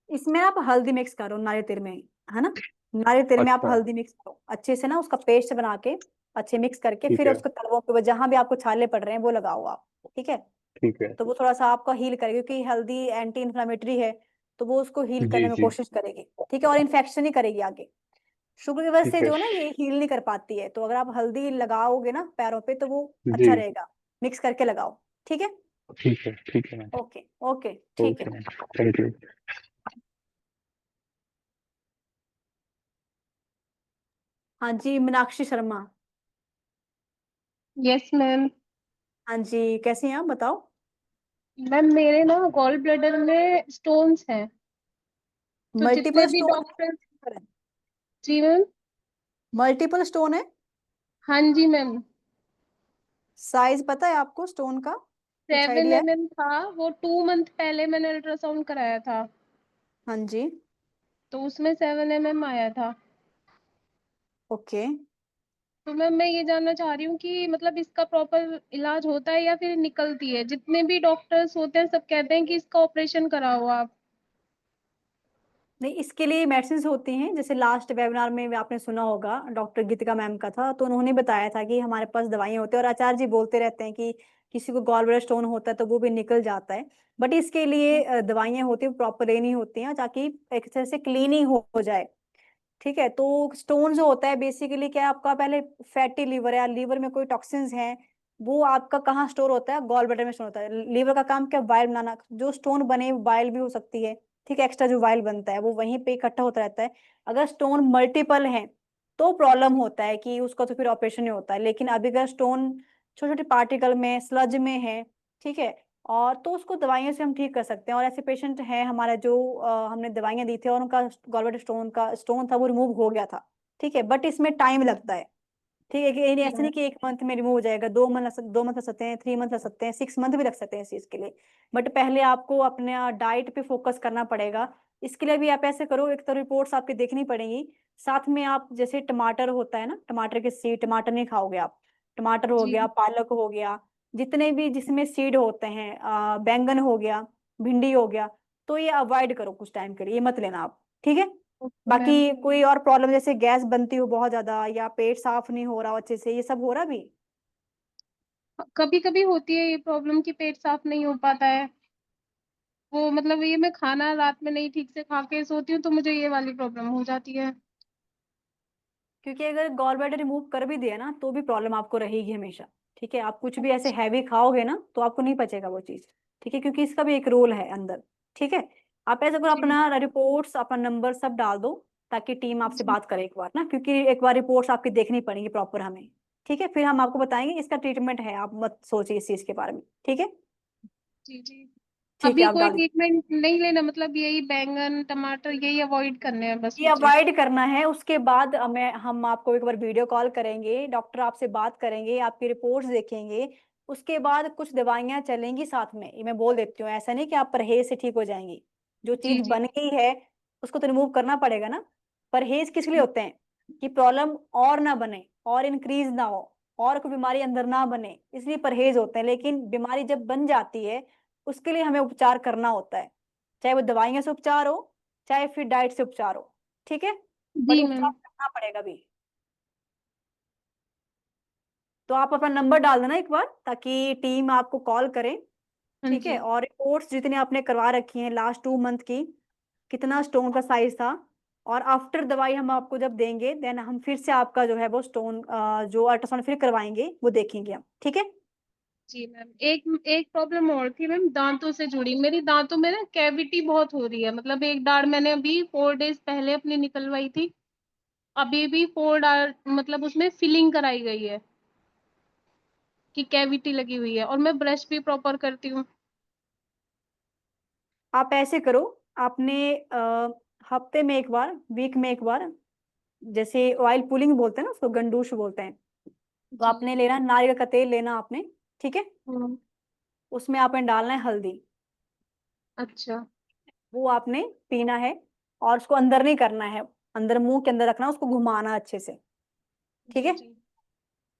इसमें आप हल्दी मिक्स करो नारियल तेल में, है ना, नारियल तेल में आप अच्छा। हल्दी मिक्स करो अच्छे से ना, उसका पेस्ट बना के अच्छे मिक्स करके ठीक फिर है उसको तलवों पे जहां भी आपको छाले पड़ रहे हैं वो लगाओ आप। ठीक है, ठीक है। तो वो थोड़ा सा आपका हील करेगी, क्योंकि हल्दी एंटी इन्फ्लामेटरी है, तो वो उसको हील जी करने में जी कोशिश करेगी। ठीक है, और इन्फेक्शन ही करेगी आगे। शुगर की वजह से ठीक है। जो ना ये हील नहीं कर पाती है, तो अगर आप हल्दी लगाओगे ना पैरों पे तो वो जी अच्छा रहेगा। मिक्स करके लगाओ। ठीक है। ठीक है मैम। ओके ओके, ठीक है। Okay ma'am. Thank you. हाँ जी, मीनाक्षी शर्मा। Yes ma'am. हाँ जी, कैसी हैं आप बताओ? मैम मेरे ना गॉल ब्लैडर में स्टोन्स हैं, तो जितने मल्टीपल भी स्टोन डॉक्टर। है? जी मैम। मल्टीपल स्टोन है? हाँ जी मैम। साइज पता है आपको स्टोन का, कुछ 7 आइडिया है? था, वो 2 मंथ पहले मैंने अल्ट्रासाउंड कराया था, हाँ जी। तो उसमें 7 आया था। ओके, तो मैम मैं ये जानना चाह रही हूँ कि मतलब इसका प्रॉपर इलाज होता है या फिर निकलती है? जितने भी डॉक्टर्स होते हैं सब कहते हैं कि इसका ऑपरेशन कराओ आप। नहीं, इसके लिए मेडिसिन होती हैं। जैसे लास्ट वेबिनार में आपने सुना होगा, डॉक्टर गीतिका मैम का था, तो उन्होंने बताया था कि हमारे पास दवाइयाँ होती हैं, और आचार्य जी बोलते रहते हैं कि किसी को गॉल ब्लैडर स्टोन होता है तो वो भी निकल जाता है। बट इसके लिए दवाइयाँ होती हैं, प्रॉपर लेनी होती हैं ताकि एक तरह से क्लीनिंग हो जाए। ठीक है, तो स्टोन जो होता है बेसिकली क्या है, आपका पहले फैटी लीवर है या लीवर में कोई टॉक्सिन्स हैं, वो आपका कहाँ स्टोर होता है, गॉल ब्लैडर में स्टोर होता है। लीवर का काम क्या, बाइल बनाना। जो स्टोन बने बाइल भी हो सकती है। ठीक है, एक्स्ट्रा जो बाइल बनता है वो वहीं पे इकट्ठा होता रहता है। अगर स्टोन मल्टीपल है तो प्रॉब्लम होता है कि उसका तो फिर ऑपरेशन ही होता है। लेकिन अभी अगर स्टोन छोटे छोटे पार्टिकल में, स्लज में है, ठीक है, और तो उसको दवाइयों से हम ठीक कर सकते हैं। और ऐसे पेशेंट हैं हमारे जो हमने दवाइयां दी थी और उनका गॉलब्लैडर स्टोन था वो रिमूव हो गया था। ठीक है, बट इसमें टाइम लगता है। ठीक है, कि जी ऐसे नहीं कि 1 मंथ में रिमूव हो जाएगा। 2 मंथ लग सकते हैं, 3 मंथ लग सकते हैं, 6 मंथ भी लग सकते हैं इस चीज के लिए। बट पहले आपको अपने डाइट पे फोकस करना पड़ेगा। इसके लिए भी आप ऐसे करो, एक तो रिपोर्ट्स आपकी देखनी पड़ेंगी, साथ में आप जैसे टमाटर होता है ना, टमाटर के सीड, टमाटर नहीं खाओगे आप। टमाटर हो जी गया, पालक हो गया, जितने भी जिसमें सीड होते हैं, बैंगन हो गया, भिंडी हो गया, तो ये अवॉइड करो कुछ टाइम के लिए, ये मत लेना आप। ठीक है। ओके बाकी मैम। कोई और प्रॉब्लम, जैसे गैस बनती हो बहुत ज्यादा या पेट साफ नहीं हो रहा हो अच्छे से, ये सब हो रहा भी? कभी कभी होती है ये प्रॉब्लम कि पेट साफ नहीं हो पाता है। वो मतलब ये मैं खाना रात में नहीं ठीक से खा के सोती हूँ तो मुझे ये वाली प्रॉब्लम हो जाती है। क्योंकि अगर गॉल ब्लैडर रिमूव कर भी दिया ना तो भी प्रॉब्लम आपको रहेगी हमेशा। ठीक है, आप कुछ भी ऐसे अच्छा। हैवी खाओगे ना तो आपको नहीं पचेगा वो चीज। ठीक है, क्योंकि इसका भी एक रोल है अंदर। ठीक है, आप ऐसा करो, जी अपना रिपोर्ट्स, अपना नंबर सब डाल दो, ताकि टीम आपसे जी बात करे एक बार ना, क्योंकि एक बार रिपोर्ट्स आपकी देखनी पड़ेंगी प्रॉपर हमें। ठीक है, फिर हम आपको बताएंगे इसका ट्रीटमेंट है, आप मत सोचिए इस चीज के बारे में। ठीक है। जी जी। ठीक है, अभी आप कोई डाल। ट्रीटमेंट नहीं लेना, मतलब यही बैंगन टमाटर यही अवॉइड करने हैं बस ये मुझे। अवॉइड करना है। उसके बाद हम आपको एक बार वीडियो कॉल करेंगे, डॉक्टर आपसे बात करेंगे, आपकी रिपोर्ट्स देखेंगे। उसके बाद कुछ दवाइयां चलेंगी साथ में, ये मैं बोल देती हूँ। ऐसा नहीं कि आप परहेज से ठीक हो जाएंगी। जो जी चीज जी बन गई है उसको तो रिमूव करना पड़ेगा ना। परहेज किस लिए होते हैं? कि प्रॉब्लम और ना बने, और इंक्रीज ना हो, और कोई बीमारी अंदर ना बने, इसलिए परहेज होते हैं। लेकिन बीमारी जब बन जाती है उसके लिए हमें उपचार करना होता है, चाहे वो दवाइयों से उपचार हो, चाहे फिर डाइट से उपचार हो। ठीक है, बट जी उपचार मैम। करना पड़ेगा भी। तो आप अपना नंबर डाल देना एक बार, ताकि टीम आपको कॉल करे। हाँ ठीक है, जी। और रिपोर्ट्स जितने आपने करवा रखी हैं लास्ट 2 मंथ की, कितना स्टोन का साइज था, और आफ्टर दवाई हम आपको जब देंगे देन हम फिर से आपका जो है वो स्टोन जो अल्ट्रासाउंड फिर करवाएंगे वो देखेंगे हम। ठीक है। जी मैम, एक एक प्रॉब्लम और थी मैम, दांतों से जुड़ी। मेरी दांतों में ना कैविटी बहुत हो रही है। मतलब एक दाढ़ मैंने अभी 4 डेज पहले अपनी निकलवाई थी। अभी भी 4 दाढ़ मतलब उसमें फिलिंग कराई गई है कि कैविटी लगी हुई है, और मैं ब्रश भी प्रॉपर करती हूँ। आप ऐसे करो, आपने हफ्ते में एक बार, वीक में एक बार, जैसे ऑयल पुलिंग बोलते हैं ना उसको, गंडूश बोलते हैं, तो जी। आपने लेना नारियल का तेल लेना आपने। ठीक है, हम्म। उसमें आपने डालना है हल्दी, अच्छा। वो आपने पीना है। और उसको अंदर नहीं करना है, अंदर मुंह के अंदर रखना, उसको घुमाना अच्छे से। ठीक जी है, जी।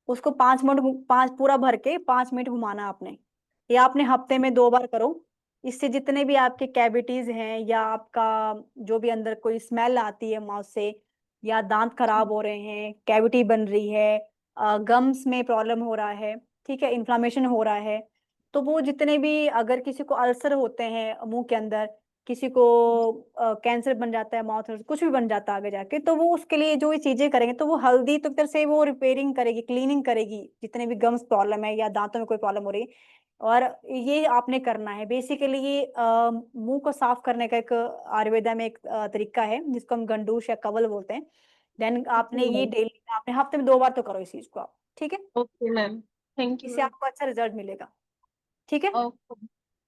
उसको 5 मिनट, पांच पूरा भर के 5 मिनट घुमाना आपने। ये आपने हफ्ते में 2 बार करो। इससे जितने भी आपके कैविटीज हैं या आपका जो भी अंदर कोई स्मेल आती है माउथ से, या दांत खराब हो रहे हैं, कैविटी बन रही है, गम्स में प्रॉब्लम हो रहा है, ठीक है, इन्फ्लामेशन हो रहा है, तो वो जितने भी, अगर किसी को अल्सर होते हैं मुंह के अंदर, किसी को कैंसर बन जाता है माउथ में, कुछ भी बन जाता है आगे जाके, तो वो उसके लिए जो ये चीजें करेंगे, तो वो हल्दी तो एक तरह से वो रिपेयरिंग करेगी, क्लीनिंग करेगी जितने भी गम्स प्रॉब्लम है या दांतों में कोई प्रॉब्लम हो रही है। और ये आपने करना है बेसिकली। ये मुंह को साफ करने का एक आयुर्वेदा में एक तरीका है जिसको हम गंडूश या कवल बोलते हैं। देन जी आपने ये मैम। डेली, आपने हफ्ते में 2 बार तो करो इस चीज को आप। ठीक है, ओके मैम। थैंक यू इससे मैम। आपको अच्छा रिजल्ट मिलेगा। ठीक है, ओके।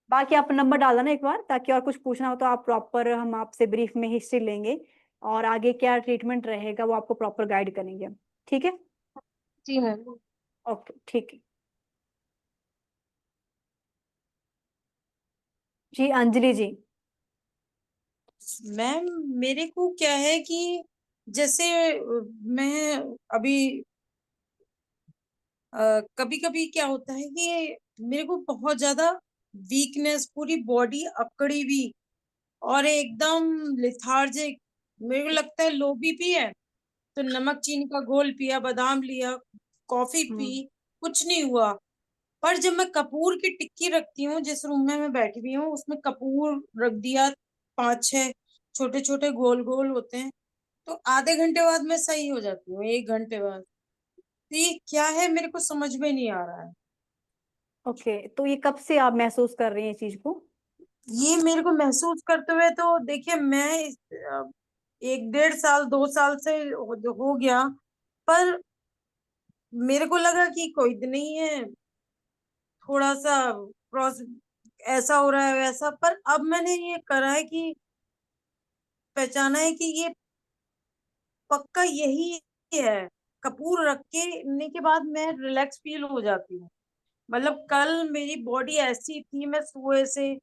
बाकी आप नंबर डाल देना एक बार, ताकि और कुछ पूछना हो तो आप प्रॉपर, हम आपसे ब्रीफ में हिस्ट्री लेंगे, और आगे क्या ट्रीटमेंट रहेगा वो आपको प्रॉपर गाइड करेंगे हम। ठीक है। जी मैम। ओके, ठीक है। जी, अंजलि जी। मैम, मेरे को क्या है कि जैसे मैं अभी कभी कभी क्या होता है कि मेरे को बहुत ज्यादा वीकनेस, पूरी बॉडी अकड़ी हुई और एकदम लिथार्जिक। मेरे को लगता है लो बीपी है, तो नमक चीनी का घोल पिया, बादाम लिया, कॉफी पी, कुछ नहीं हुआ। पर जब मैं कपूर की टिक्की रखती हूँ, जिस रूम में मैं बैठी हुई हूँ उसमें कपूर रख दिया, 5-6 छोटे छोटे गोल गोल होते हैं, तो आधे घंटे बाद मैं सही हो जाती हूँ, 1 घंटे बाद। तो ये क्या है मेरे को समझ में नहीं आ रहा है। ओके, तो ये कब से आप महसूस कर रही हैं इस चीज को? ये मेरे को महसूस करते हुए तो देखिए, मैं 1-1.5 साल 2 साल से हो गया। पर मेरे को लगा कि कोई नहीं है, थोड़ा सा क्रॉस ऐसा हो रहा है वैसा। पर अब मैंने ये करा है कि पहचाना है कि ये पक्का यही है। कपूर रख के बाद मैं रिलैक्स फील हो जाती हूँ। मतलब कल मेरी बॉडी ऐसी थी, मैं सुबह से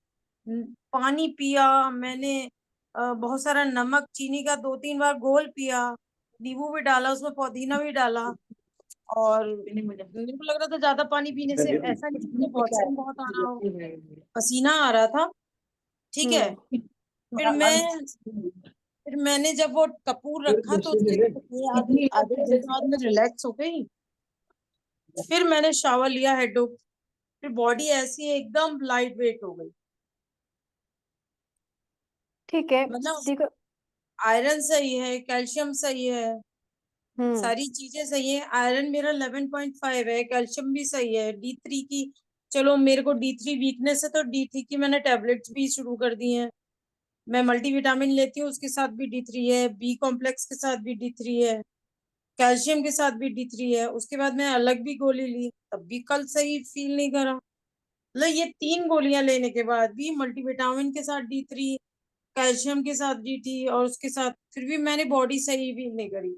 पानी पिया मैंने, बहुत सारा नमक चीनी का 2-3 बार घोल पिया, नींबू भी डाला उसमें, पुदीना भी डाला। और मेरे को लग रहा था ज्यादा पानी पीने से ऐसा नहीं, मुझे वॉशरूम बहुत आ रहा हो, पसीना आ रहा था। ठीक है। हम्म। फिर मैं फिर मैंने जब वो कपूर रखा तो उसके आधे आधे घंटे बाद मैं रिलैक्स हो गई। फिर मैंने शावर लिया, हेड हो, फिर बॉडी ऐसी एकदम लाइट वेट हो गई। ठीक है। मतलब ठीक है। आयरन सही है, कैल्शियम सही है, हम्म। सारी चीजें सही है। आयरन मेरा 11.5 है, कैल्शियम भी सही है, D3 की, चलो मेरे को D3 वीकनेस है तो D3 की मैंने टेबलेट्स भी शुरू कर दी हैं। मैं मल्टीविटामिन लेती हूँ, उसके साथ भी D3 है, बी कॉम्प्लेक्स के साथ भी D3 है, कैल्शियम के साथ भी D3 है। उसके बाद मैं अलग भी गोली ली, तब भी कल सही फील नहीं करा। मतलब ये 3 गोलियां लेने के बाद भी, मल्टीविटामिन के साथ D3, कैल्शियम के साथ D3, और उसके साथ फिर भी मैंने बॉडी सही भी नहीं करी।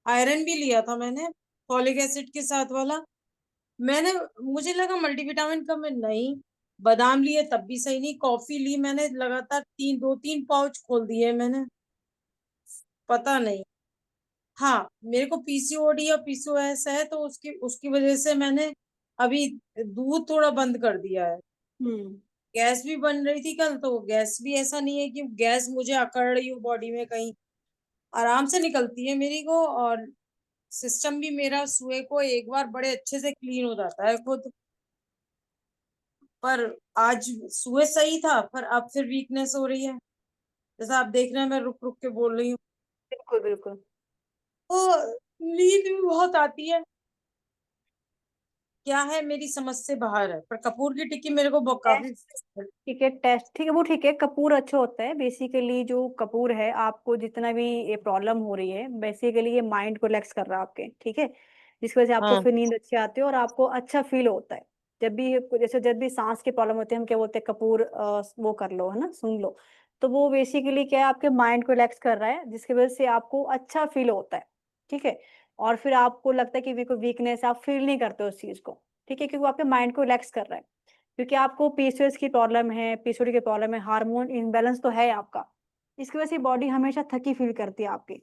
आयरन भी लिया था मैंने, फॉलिक एसिड के साथ वाला। मैंने मुझे लगा मल्टीविटामिन का, मैं नहीं, बादाम लिए तब भी सही नहीं, कॉफी ली मैंने लगातार 2-3 पाउच खोल दिए मैंने, पता नहीं। हाँ, मेरे को पीसीओडी और पीसीओएस है, तो उसकी उसकी वजह से मैंने अभी दूध थोड़ा बंद कर दिया है। हम्म। गैस भी बन रही थी कल, तो गैस भी ऐसा नहीं है कि गैस मुझे अकड़ रही हो बॉडी में कहीं, आराम से निकलती है मेरी को। और सिस्टम भी मेरा सुबह को एक बार बड़े अच्छे से क्लीन हो जाता है खुद। पर आज सुबह सही था, पर अब फिर वीकनेस हो रही है, जैसा आप देख रहे हैं मैं रुक रुक के बोल रही हूँ। बिल्कुल बिल्कुल। तो नींद भी बहुत आती है। क्या है, मेरी समझ से बाहर है। पर कपूर की टिक्की मेरे को काफी। ठीक है, टेस्ट ठीक है, वो ठीक है, कपूर अच्छा होता है। बेसिकली जो कपूर है, आपको जितना भी ये प्रॉब्लम हो रही है, बेसिकली ये माइंड को रिलैक्स कर रहा है आपके, ठीक है, जिसकी वजह से आपको हाँ फिर नींद अच्छी आती है और आपको अच्छा फील होता है। जब भी सांस की प्रॉब्लम होती है, हम क्या बोलते हैं, कपूर वो कर लो, है ना, सुन लो। तो वो बेसिकली क्या है, आपके माइंड को रिलैक्स कर रहा है, जिसकी वजह से आपको अच्छा फील होता है। ठीक है। और फिर आपको लगता है कि मेरे को वीकनेस, आप फील नहीं करते उस चीज को। ठीक है, क्योंकि वो आपके माइंड को रिलैक्स कर रहा है। क्योंकि आपको पीसीओएस की प्रॉब्लम है, पीसीओडी की प्रॉब्लम है, हार्मोन इम्बैलेंस तो है आपका। इसकी वजह से बॉडी हमेशा थकी फील करती है आपकी।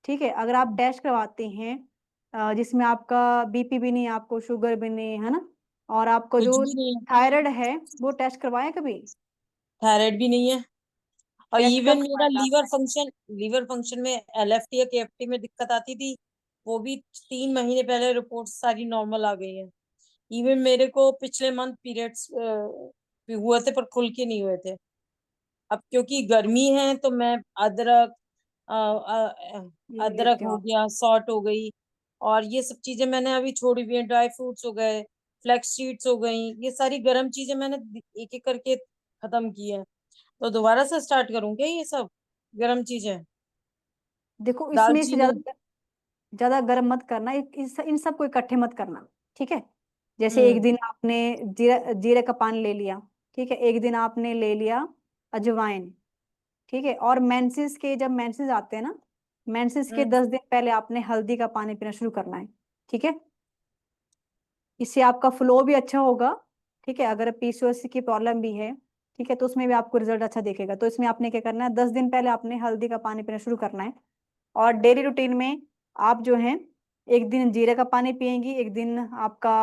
ठीक है, अगर आप टेस्ट करवाते हैं जिसमें आपका बीपी भी नहीं है, आपको शुगर भी नहीं है, है ना, और आपको कुछ जो भी नहीं है, थायराइड है, वो टेस्ट करवाया कभी? थायराइड भी नहीं है। और टेस्ट इवन कब मेरा करवाया लीवर आपने? फंक्शन लीवर फंक्शन में LFT या KFT में दिक्कत आती थी, वो भी 3 महीने पहले रिपोर्ट सारी नॉर्मल आ गई है। इवन मेरे को पिछले मंथ पीरियड्स हुए थे, पर खुल के नहीं हुए थे। अब क्योंकि गर्मी है तो मैं अदरक, ये अदरक लेते हो हो आप? गया, सॉल्ट हो गई, और ये सब चीजें मैंने अभी छोड़ी हुई हैं। ड्राई फ्रूट्स हो गए, फ्लैक्स सीड्स हो गई, ये सारी गर्म चीजें मैंने एक एक करके खत्म की है। तो दोबारा से स्टार्ट करूं क्या ये सब गर्म चीजें? देखो, इसमें से दालचीनी। ज्यादा गर्म मत करना, इन सबको इकट्ठे मत करना। ठीक है। जैसे एक हम्म। दिन आपने जीरा जीरे का पानी ले लिया, ठीक है, एक दिन आपने ले लिया अजवाइन, ठीक है, और मेंसेस के, जब मेंसेस आते हैं ना, मेंसेस के हम्म। 10 दिन पहले आपने हल्दी का पानी पीना शुरू करना है। ठीक है। इससे आपका फ्लो भी अच्छा होगा। ठीक है, अगर पीसीओएस की प्रॉब्लम भी है, ठीक है, तो उसमें भी आपको रिजल्ट अच्छा दिखेगा। तो इसमें आपने क्या करना है, 10 दिन पहले आपने हल्दी का पानी पीना शुरू करना है। और डेली रूटीन में आप जो है, एक दिन जीरे का पानी पिएंगी, एक दिन आपका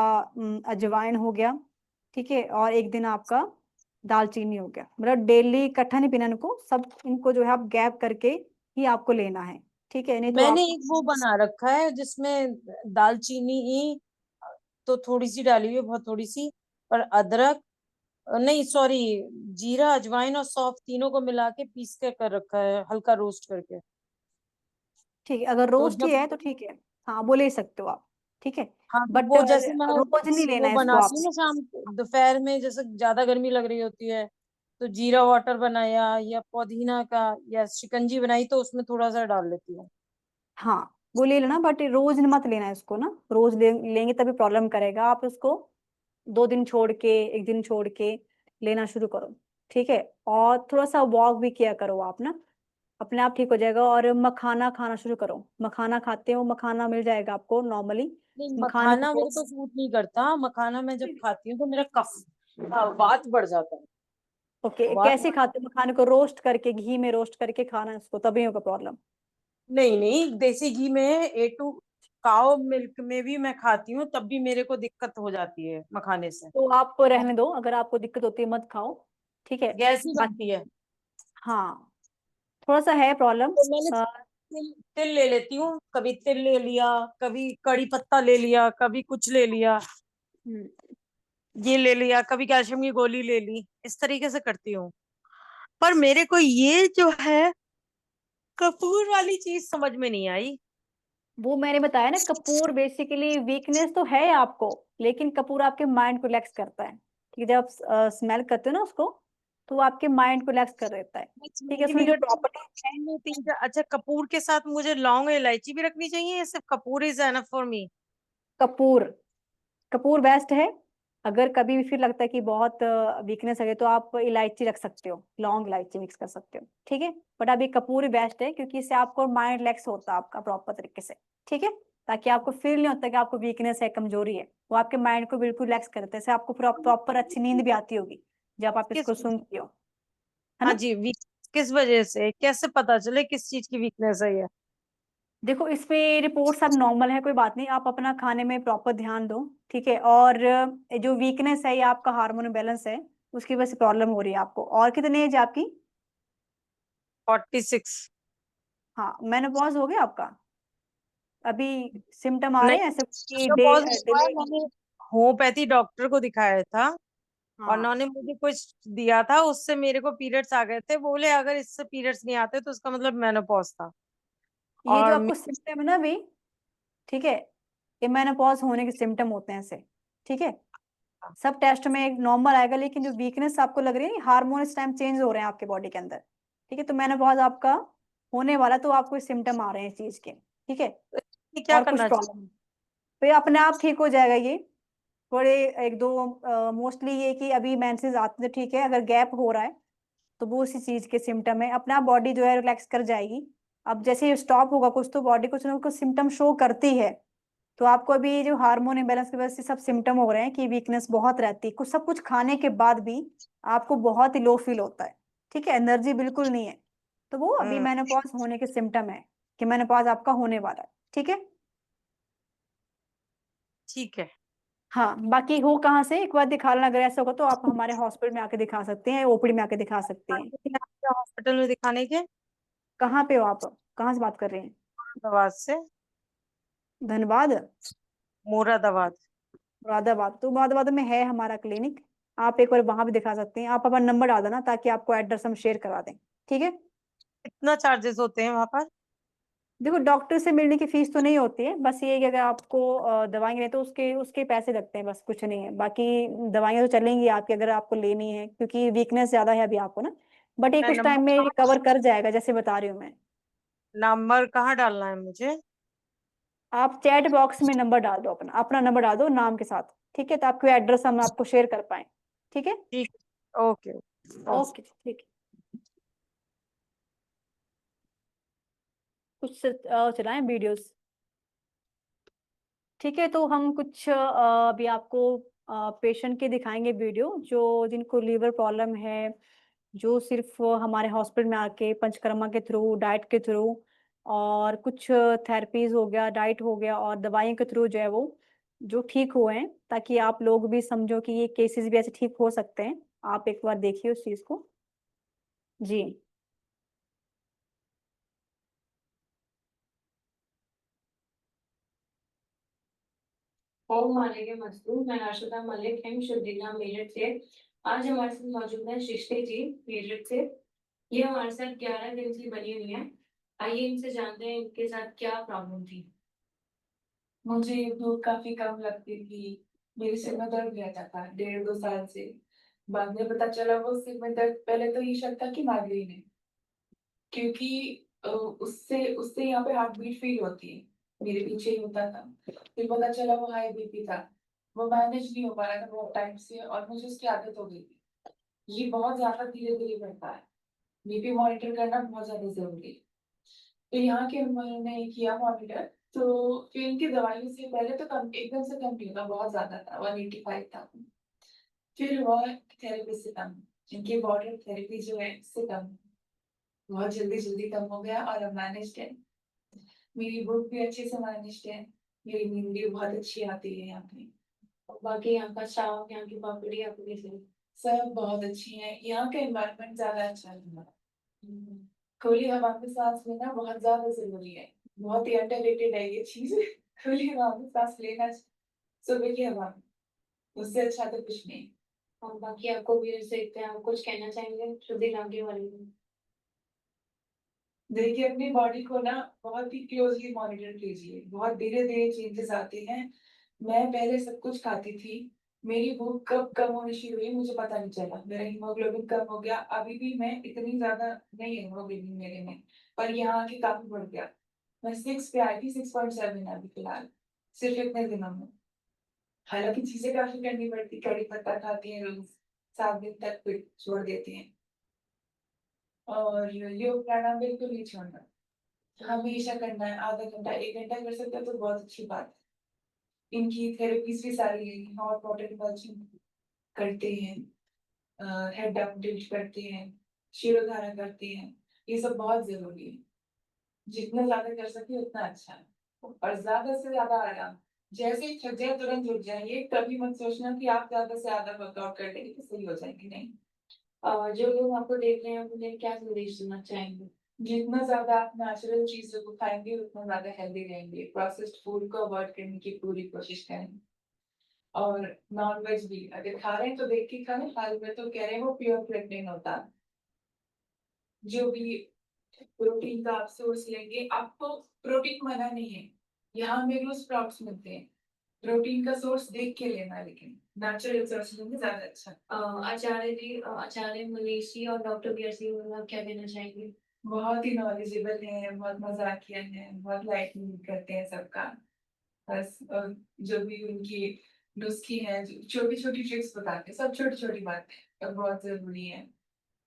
अजवाइन हो गया, ठीक है, और एक दिन आपका दालचीनी हो गया, मतलब डेली इकट्ठा नहीं पीना इनको, सब इनको जो है आप गैप करके ही आपको लेना है, ठीक है? नहीं तो मैंने आप एक वो बना रखा है जिसमें दालचीनी ही तो थोड़ी सी डाली हुई है, बहुत थोड़ी सी, और अदरक, नहीं सॉरी, जीरा अजवाइन और सौंफ तीनों को मिला के पीस के कर रखा है, हल्का रोस्ट करके। ठीक है, अगर तो रोस्ट ही जब, है तो ठीक है, हाँ वो ले सकते हो आप, ठीक है। हाँ तो बट वो जैसे मैं रोज नहीं लेना वो है इसको बनाती हूँ आपने। ना शाम दोपहर में, जैसे ज्यादा गर्मी लग रही होती है तो जीरा वाटर बनाया या पुदीना का या शिकंजी बनाई तो उसमें थोड़ा सा डाल लेती हूँ। हाँ वो ले लेना, बट रोज मत लेना है इसको ना, रोज लेंगे तभी प्रॉब्लम करेगा। आप इसको 2 दिन छोड़ के, एक दिन छोड़ के लेना शुरू करो, ठीक है? और थोड़ा सा वॉक भी किया करो आप ना, अपने आप ठीक हो जाएगा। और मखाना खाना शुरू करो, मखाना खाते हो? मखाना मिल जाएगा आपको नॉर्मली, नहीं, मखाने मखाना को। मेरे को सूट नहीं करता। मखाना मैं जब खाती हूँ तो मेरा कफ, वात बढ़ जाता है। ओके, वात, कैसे खाते हो मखाने को? रोस्ट करके, घी में रोस्ट करके खाना है उसको, तभी होगा प्रॉब्लम। नहीं नहीं, देसी घी में, A2 काओ मिल्क में भी मैं खाती हूँ, तब भी मेरे को दिक्कत हो जाती है मखाने से। तो आप रहने दो, अगर आपको दिक्कत होती है मत खाओ, ठीक है? गैस ही बाकी बनती है। हाँ, थोड़ा सा है प्रॉब्लम। तो मैंने तिल तिल ले लेती हूँ, कभी तिल ले लिया, कभी कड़ी पत्ता ले लिया, कभी कुछ ले लिया, ये ले लिया, कभी कैल्शियम की गोली ले ली, इस तरीके से करती हूँ। पर मेरे को ये जो है कपूर वाली चीज समझ में नहीं आई। वो मैंने बताया ना, कपूर बेसिकली वीकनेस तो है आपको, लेकिन कपूर आपके माइंड को रिलैक्स करता है, ठीक है? जब आप स्मेल करते हो ना उसको, तो वो आपके माइंड को रिलैक्स कर देता है, ठीक है? मेरी उसमें नहीं जो करती। प्रॉपर्टी है। तीन तीन अच्छा, कपूर के साथ मुझे लौंग इलायची भी रखनी चाहिए या सिर्फ Kapoor is enough for me? Kapoor, Kapoor best है। अगर कभी भी फिर लगता है कि बहुत वीकनेस है तो आप इलायची रख सकते हो, लौंग इलायची मिक्स कर सकते हो, ठीक है? बट अभी कपूर ही बेस्ट है, क्योंकि इससे आपको माइंड रिलैक्स होता है आपका प्रॉपर तरीके से, ठीक है? ताकि आपको फील नहीं होता कि आपको वीकनेस है, कमजोरी है। वो आपके माइंड को बिल्कुल रिलैक्स करता है, इससे आपको प्रॉपर अच्छी नींद भी आती होगी जब आप किस, इसको सुनती हो, है हाँ ना? जी, वीक किस वजह से, कैसे पता चले किस चीज की वीकनेस है ये? देखो, इसमें रिपोर्ट सब नॉर्मल है, कोई बात नहीं, आप अपना खाने में प्रॉपर ध्यान दो, ठीक है? और जो वीकनेस है ये आपका हार्मोन बैलेंस है, उसकी वजह से प्रॉब्लम हो रही है आपको। और कितनी एज है आपकी? 46। हाँ, मेनोपॉज हो गया आपका? अभी सिम्टम आ रहे हैं नहीं, ऐसे कि मेनोपॉज हुआ है, डिले? मैंने होम्योपैथी डॉक्टर को दिखाया था और हाँ, उन्होंने मुझे कुछ दिया था, उससे मेरे को पीरियड्स आ गए थे। बोले अगर इससे पीरियड्स नहीं आते तो उसका मतलब मेनोपॉज था। ये जो और आपको सिम्टम है ना अभी, ठीक है, ये मेनोपॉज होने के सिम्टम होते हैं ऐसे, ठीक है? सब टेस्ट में एक नॉर्मल आएगा, लेकिन जो वीकनेस आपको लग रही है, हार्मोन इस टाइम चेंज हो रहे हैं आपके बॉडी के अंदर, ठीक है? तो मेनोपॉज आपका होने वाला, तो आपको सिम्टम आ रहे हैं इस चीज के, ठीक है? ये क्या और कुछ करना चाहिए? प्रॉब्लम, फिर अपने आप ठीक हो जाएगा ये। थोड़े एक दो मोस्टली ये कि अभी मेंसेस आते हैं, ठीक है, अगर गैप हो रहा है तो वो उसी चीज के सिम्टम है, अपना बॉडी जो है रिलैक्स कर जाएगी। अब जैसे ही स्टॉप होगा कुछ, तो बॉडी कुछ ना कुछ सिम्टम शो करती है। तो आपको अभी जो हार्मोन इम्बेलेंस की वजह से सब सिम्टम हो रहे हैं कि वीकनेस बहुत रहती है, कुछ सब कुछ खाने के बाद भी आपको बहुत ही लो फील होता है, ठीक है? एनर्जी बिल्कुल नहीं है। तो वो अभी हम्म, मेनोपॉज होने के सिम्टम है, कि मेनोपॉज आपका होने वाला है, ठीक है? ठीक है। हाँ, बाकी हो कहाँ से, एक बार दिखा लेना, अगर ऐसा होगा तो आप हमारे हॉस्पिटल में आके दिखा सकते हैं, ओपीडी में आके दिखा सकते हैं। हॉस्पिटल में दिखाने के, कहाँ पे हो आप? कहाँ से बात कर रहे हैं? मुरादाबाद से। धनबाद? मुरादाबाद। मुरादाबाद? तो मुरादाबाद में है हमारा क्लिनिक, आप एक बार वहां भी दिखा सकते हैं। आप अपना नंबर डाल देना ताकि आपको एड्रेस हम शेयर करा दें, ठीक है? कितना चार्जेस होते हैं वहां पर? देखो, डॉक्टर से मिलने की फीस तो नहीं होती है, बस ये है कि अगर आपको दवाएं लें तो उसके उसके पैसे लगते हैं, बस कुछ नहीं है। बाकी दवाइयाँ तो चलेंगी आपकी, अगर आपको लेनी है, क्योंकि वीकनेस ज्यादा है अभी आपको ना। बट ये मैं कुछ टाइम में नंबर, रिकवर कर जाएगा, जैसे बता रही हूँ मैं। नंबर कहाँ डालना है मुझे? आप चैट बॉक्स में नंबर डाल दो, अपना अपना नंबर डाल दो नाम के साथ, ठीक है? तो आपको एड्रेस हम आपको शेयर कर पाए, ठीक है? ठीक, ओके ओके। ओके, ठीक है। कुछ चलाएं वीडियोस, ठीक है? तो हम कुछ अभी आपको पेशेंट के दिखाएंगे वीडियो, जो जिनको लीवर प्रॉब्लम है, जो सिर्फ हमारे हॉस्पिटल में आके पंचकर्मा के थ्रू, डाइट के थ्रू, और कुछ थेरेपीज हो गया, डाइट हो गया, और दवाइयों के थ्रू जो है वो जो ठीक हुए हैं, ताकि आप लोग भी समझो कि ये केसेस भी ऐसे ठीक हो सकते हैं। आप एक बार देखिए उस चीज को। जी। ओम मालेगे मजदूर, मैं हर्षदा मलिक एम शुद्धिना मेरठ से। आज हमारे साथ मौजूद है सृष्टि जी मेरठ से। ये हमारे साथ 11 दिन से बनी हुई है। आइए इनसे जानते हैं इनके साथ क्या प्रॉब्लम थी। मुझे भूख काफी कम लगती थी। मेरे सिर में दर्द रहता था 1.5-2 साल से। बाद में पता चला वो सिर में दर्द, पहले तो ये शक था कि माइग्रेन है, क्योंकि उससे उससे यहाँ पे हार्ट बीट फील होती है, मेरे पीछे ही होता था। फिर पता चला वो हाई बीपी था। वो मैनेज नहीं हो पा रहा था बहुत टाइम से, और मुझे उसकी आदत हो गई थी। ये बहुत ज्यादा धीरे धीरे बढ़ता है, बीपी मॉनिटर करना बहुत ज्यादा जरूरी है। तो यहाँ के उन्होंने किया मॉनिटर, तो फिर इनकी दवाइयों से पहले तो कम, एकदम से कम नहीं होता, बहुत ज्यादा था, 185 था। फिर वह थेरेपी से कम, इनकी वाटर थेरेपी जो है इससे कम, बहुत जल्दी जल्दी कम हो गया और अब मैनेज्ड है। मेरी भूख भी अच्छे से मैनेज्ड है, मेरी नींद भी बहुत अच्छी आती है यहाँ पे। और बाकी यहाँ का स्टाफ, यहाँ की प्रॉपर्टी आपको कैसी लगी? सब बहुत अच्छी है, यहाँ का एनवायरनमेंट ज्यादा अच्छा है हमारा। खुली हवा में सांस लेना बहुत ज्यादा जरूरी है, बहुत ही अंडररेटेड है ये चीज। खुली हवा में सांस लेना सुबह की हवा में, उससे अच्छा तो कुछ नहीं। और बाकी आपको भी देखते हैं, आप कुछ कहना चाहेंगे शुद्धि नाम के बारे में? देखिए, अपनी बॉडी को ना बहुत ही क्लोजली मॉनिटर कीजिए, बहुत धीरे धीरे चेंजेस आते हैं। मैं पहले सब कुछ खाती थी, मेरी भूख कब कम होनी शुरू हुई मुझे पता नहीं चला, मेरा हीमोग्लोबिन कम हो गया। अभी भी मैं इतनी ज्यादा नहीं है हीमोग्लोबिन मेरे में, पर यहाँ आके काफी बढ़ गया। मैं 6 पे आई थी, 6.7 अभी फिलहाल, सिर्फ इतने दिनों में। हालांकि चीजें काफी करनी पड़ती, कड़ी पत्ता खाती है रोज, 7 दिन तक, फिर छोड़ देती हैं। और योग प्राणायाम बिल्कुल नहीं छोड़ना, हमेशा करना है, आधा घंटा 1 घंटा कर सकते हो तो बहुत अच्छी बात है। इनकी थेरेपीज भी सारी है, हॉट वाटर बल्जिंग करते हैं, हेड डाउन टिल्ट करते हैं, शिरोधारा करते हैं, ये सब बहुत जरूरी है। जितना ज्यादा कर सके उतना अच्छा है, और ज्यादा से ज्यादा आराम। जैसे ही थक जाए तुरंत रुक जाइए, कभी मत सोचना कि आप ज्यादा से ज्यादा वर्कआउट कर लेंगे तो सही हो जाएंगे, नहीं। जो लोग आपको देख रहे हैं उन्हें क्या संदेश देना चाहेंगे? जितना ज्यादा आप नेचुरल चीजों को खाएंगे उतना ज्यादा हेल्दी रहेंगे, प्रोसेस्ड फूड को अवॉइड करने की पूरी कोशिश करें। और नॉन वेज भी अगर खा रहे हैं तो देख के खाएं, हाल में तो कह रहे हैं वो प्योर प्रोटीन होता है। जो भी प्रोटीन का आप सोर्स लेंगे, आपको प्रोटीन मना नहीं है, यहाँ मिनरल स्प्राउट्स मिलते हैं, प्रोटीन का सोर्स देख के लेना, लेकिन नेचुरल सोर्स लेंगे ज्यादा अच्छा। आचार्य जी, आचार्य मनीष जी और डॉक्टर बीआरसी आप क्या कहना चाहेंगे? बहुत ही नॉलेजेबल है, बहुत मजाकिया है, बहुत लाइट करते हैं सबका। बस जो भी उनकी नुस्खे हैं, छोटी छोटी ट्रिक्स बताते हैं, सब छोटी छोटी बातें और बहुत जरूरी है।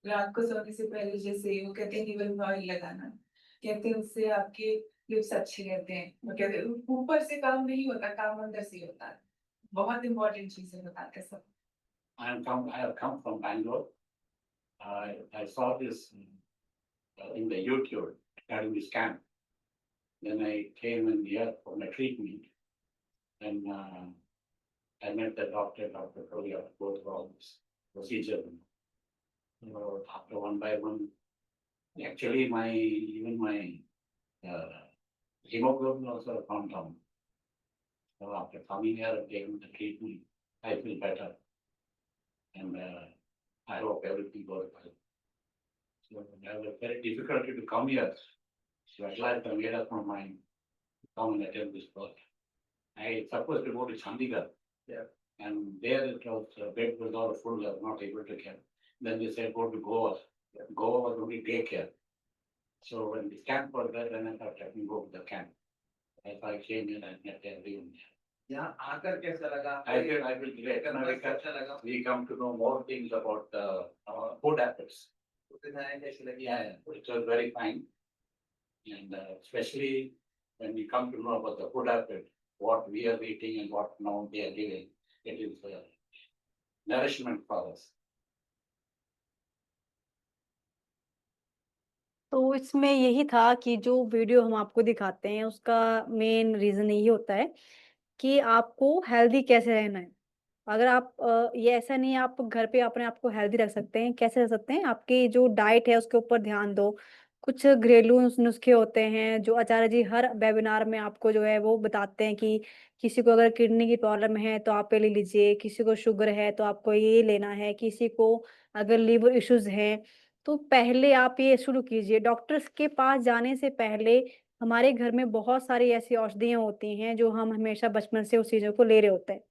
रात को सोने से पहले जैसे वो कहते हैं नींबू ऑयल लगाना, कहते हैं उससे आपके लिप्स अच्छे रहते हैं। वो कहते हैं ऊपर से काम नहीं होता, काम अंदर से होता है। बहुत इंपॉर्टेंट चीजें बताते हैं सब। I have come from Bangalore. I saw this in the YouTube having this camp. Then I came in here for my treatment, and I met the doctor, Dr. Korea, go through all this procedure. After one by one, actually even my hemoglobin also gone down. So after coming here and taking the treatment, I feel better, and I hope everything goes well. So it was very difficult to come here. So at last I made up my mind to come and attend this course. I supposed to go to Chandigarh. Yeah. And there it was, bed was all full, I was not able to get. Then they said, go to Goa. Yeah. Goa was only daycare. So when the camp was there, then I thought I can go to the camp. As I came in, I met everyone. यहाँ आकर कैसा लगा? I feel great. And कैसा लगा? we come to know more things about food habits. कैसी लगी? Yeah, it was very fine. And especially when we come to know about the food habit, what we are eating and what now they are giving, it is nourishment for us. तो इसमें यही था कि जो video हम आपको दिखाते हैं उसका मेन रीजन यही होता है कि आपको हेल्दी कैसे रहना है। अगर आप ये ऐसा नहीं है, आप घर पे अपने आप को हेल्दी रख सकते हैं। कैसे रख सकते हैं? आपकी जो डाइट है उसके ऊपर ध्यान दो। कुछ घरेलू नुस्खे होते हैं जो आचार्य जी हर वेबिनार में आपको जो है वो बताते हैं कि किसी को अगर किडनी की प्रॉब्लम है तो आप ये ले लीजिए, किसी को शुगर है तो आपको ये लेना है, किसी को अगर लीवर इश्यूज हैं तो पहले आप ये शुरू कीजिए। डॉक्टर्स के पास जाने से पहले हमारे घर में बहुत सारी ऐसी औषधियाँ होती हैं जो हम हमेशा बचपन से उस चीज़ों को ले रहे होते हैं।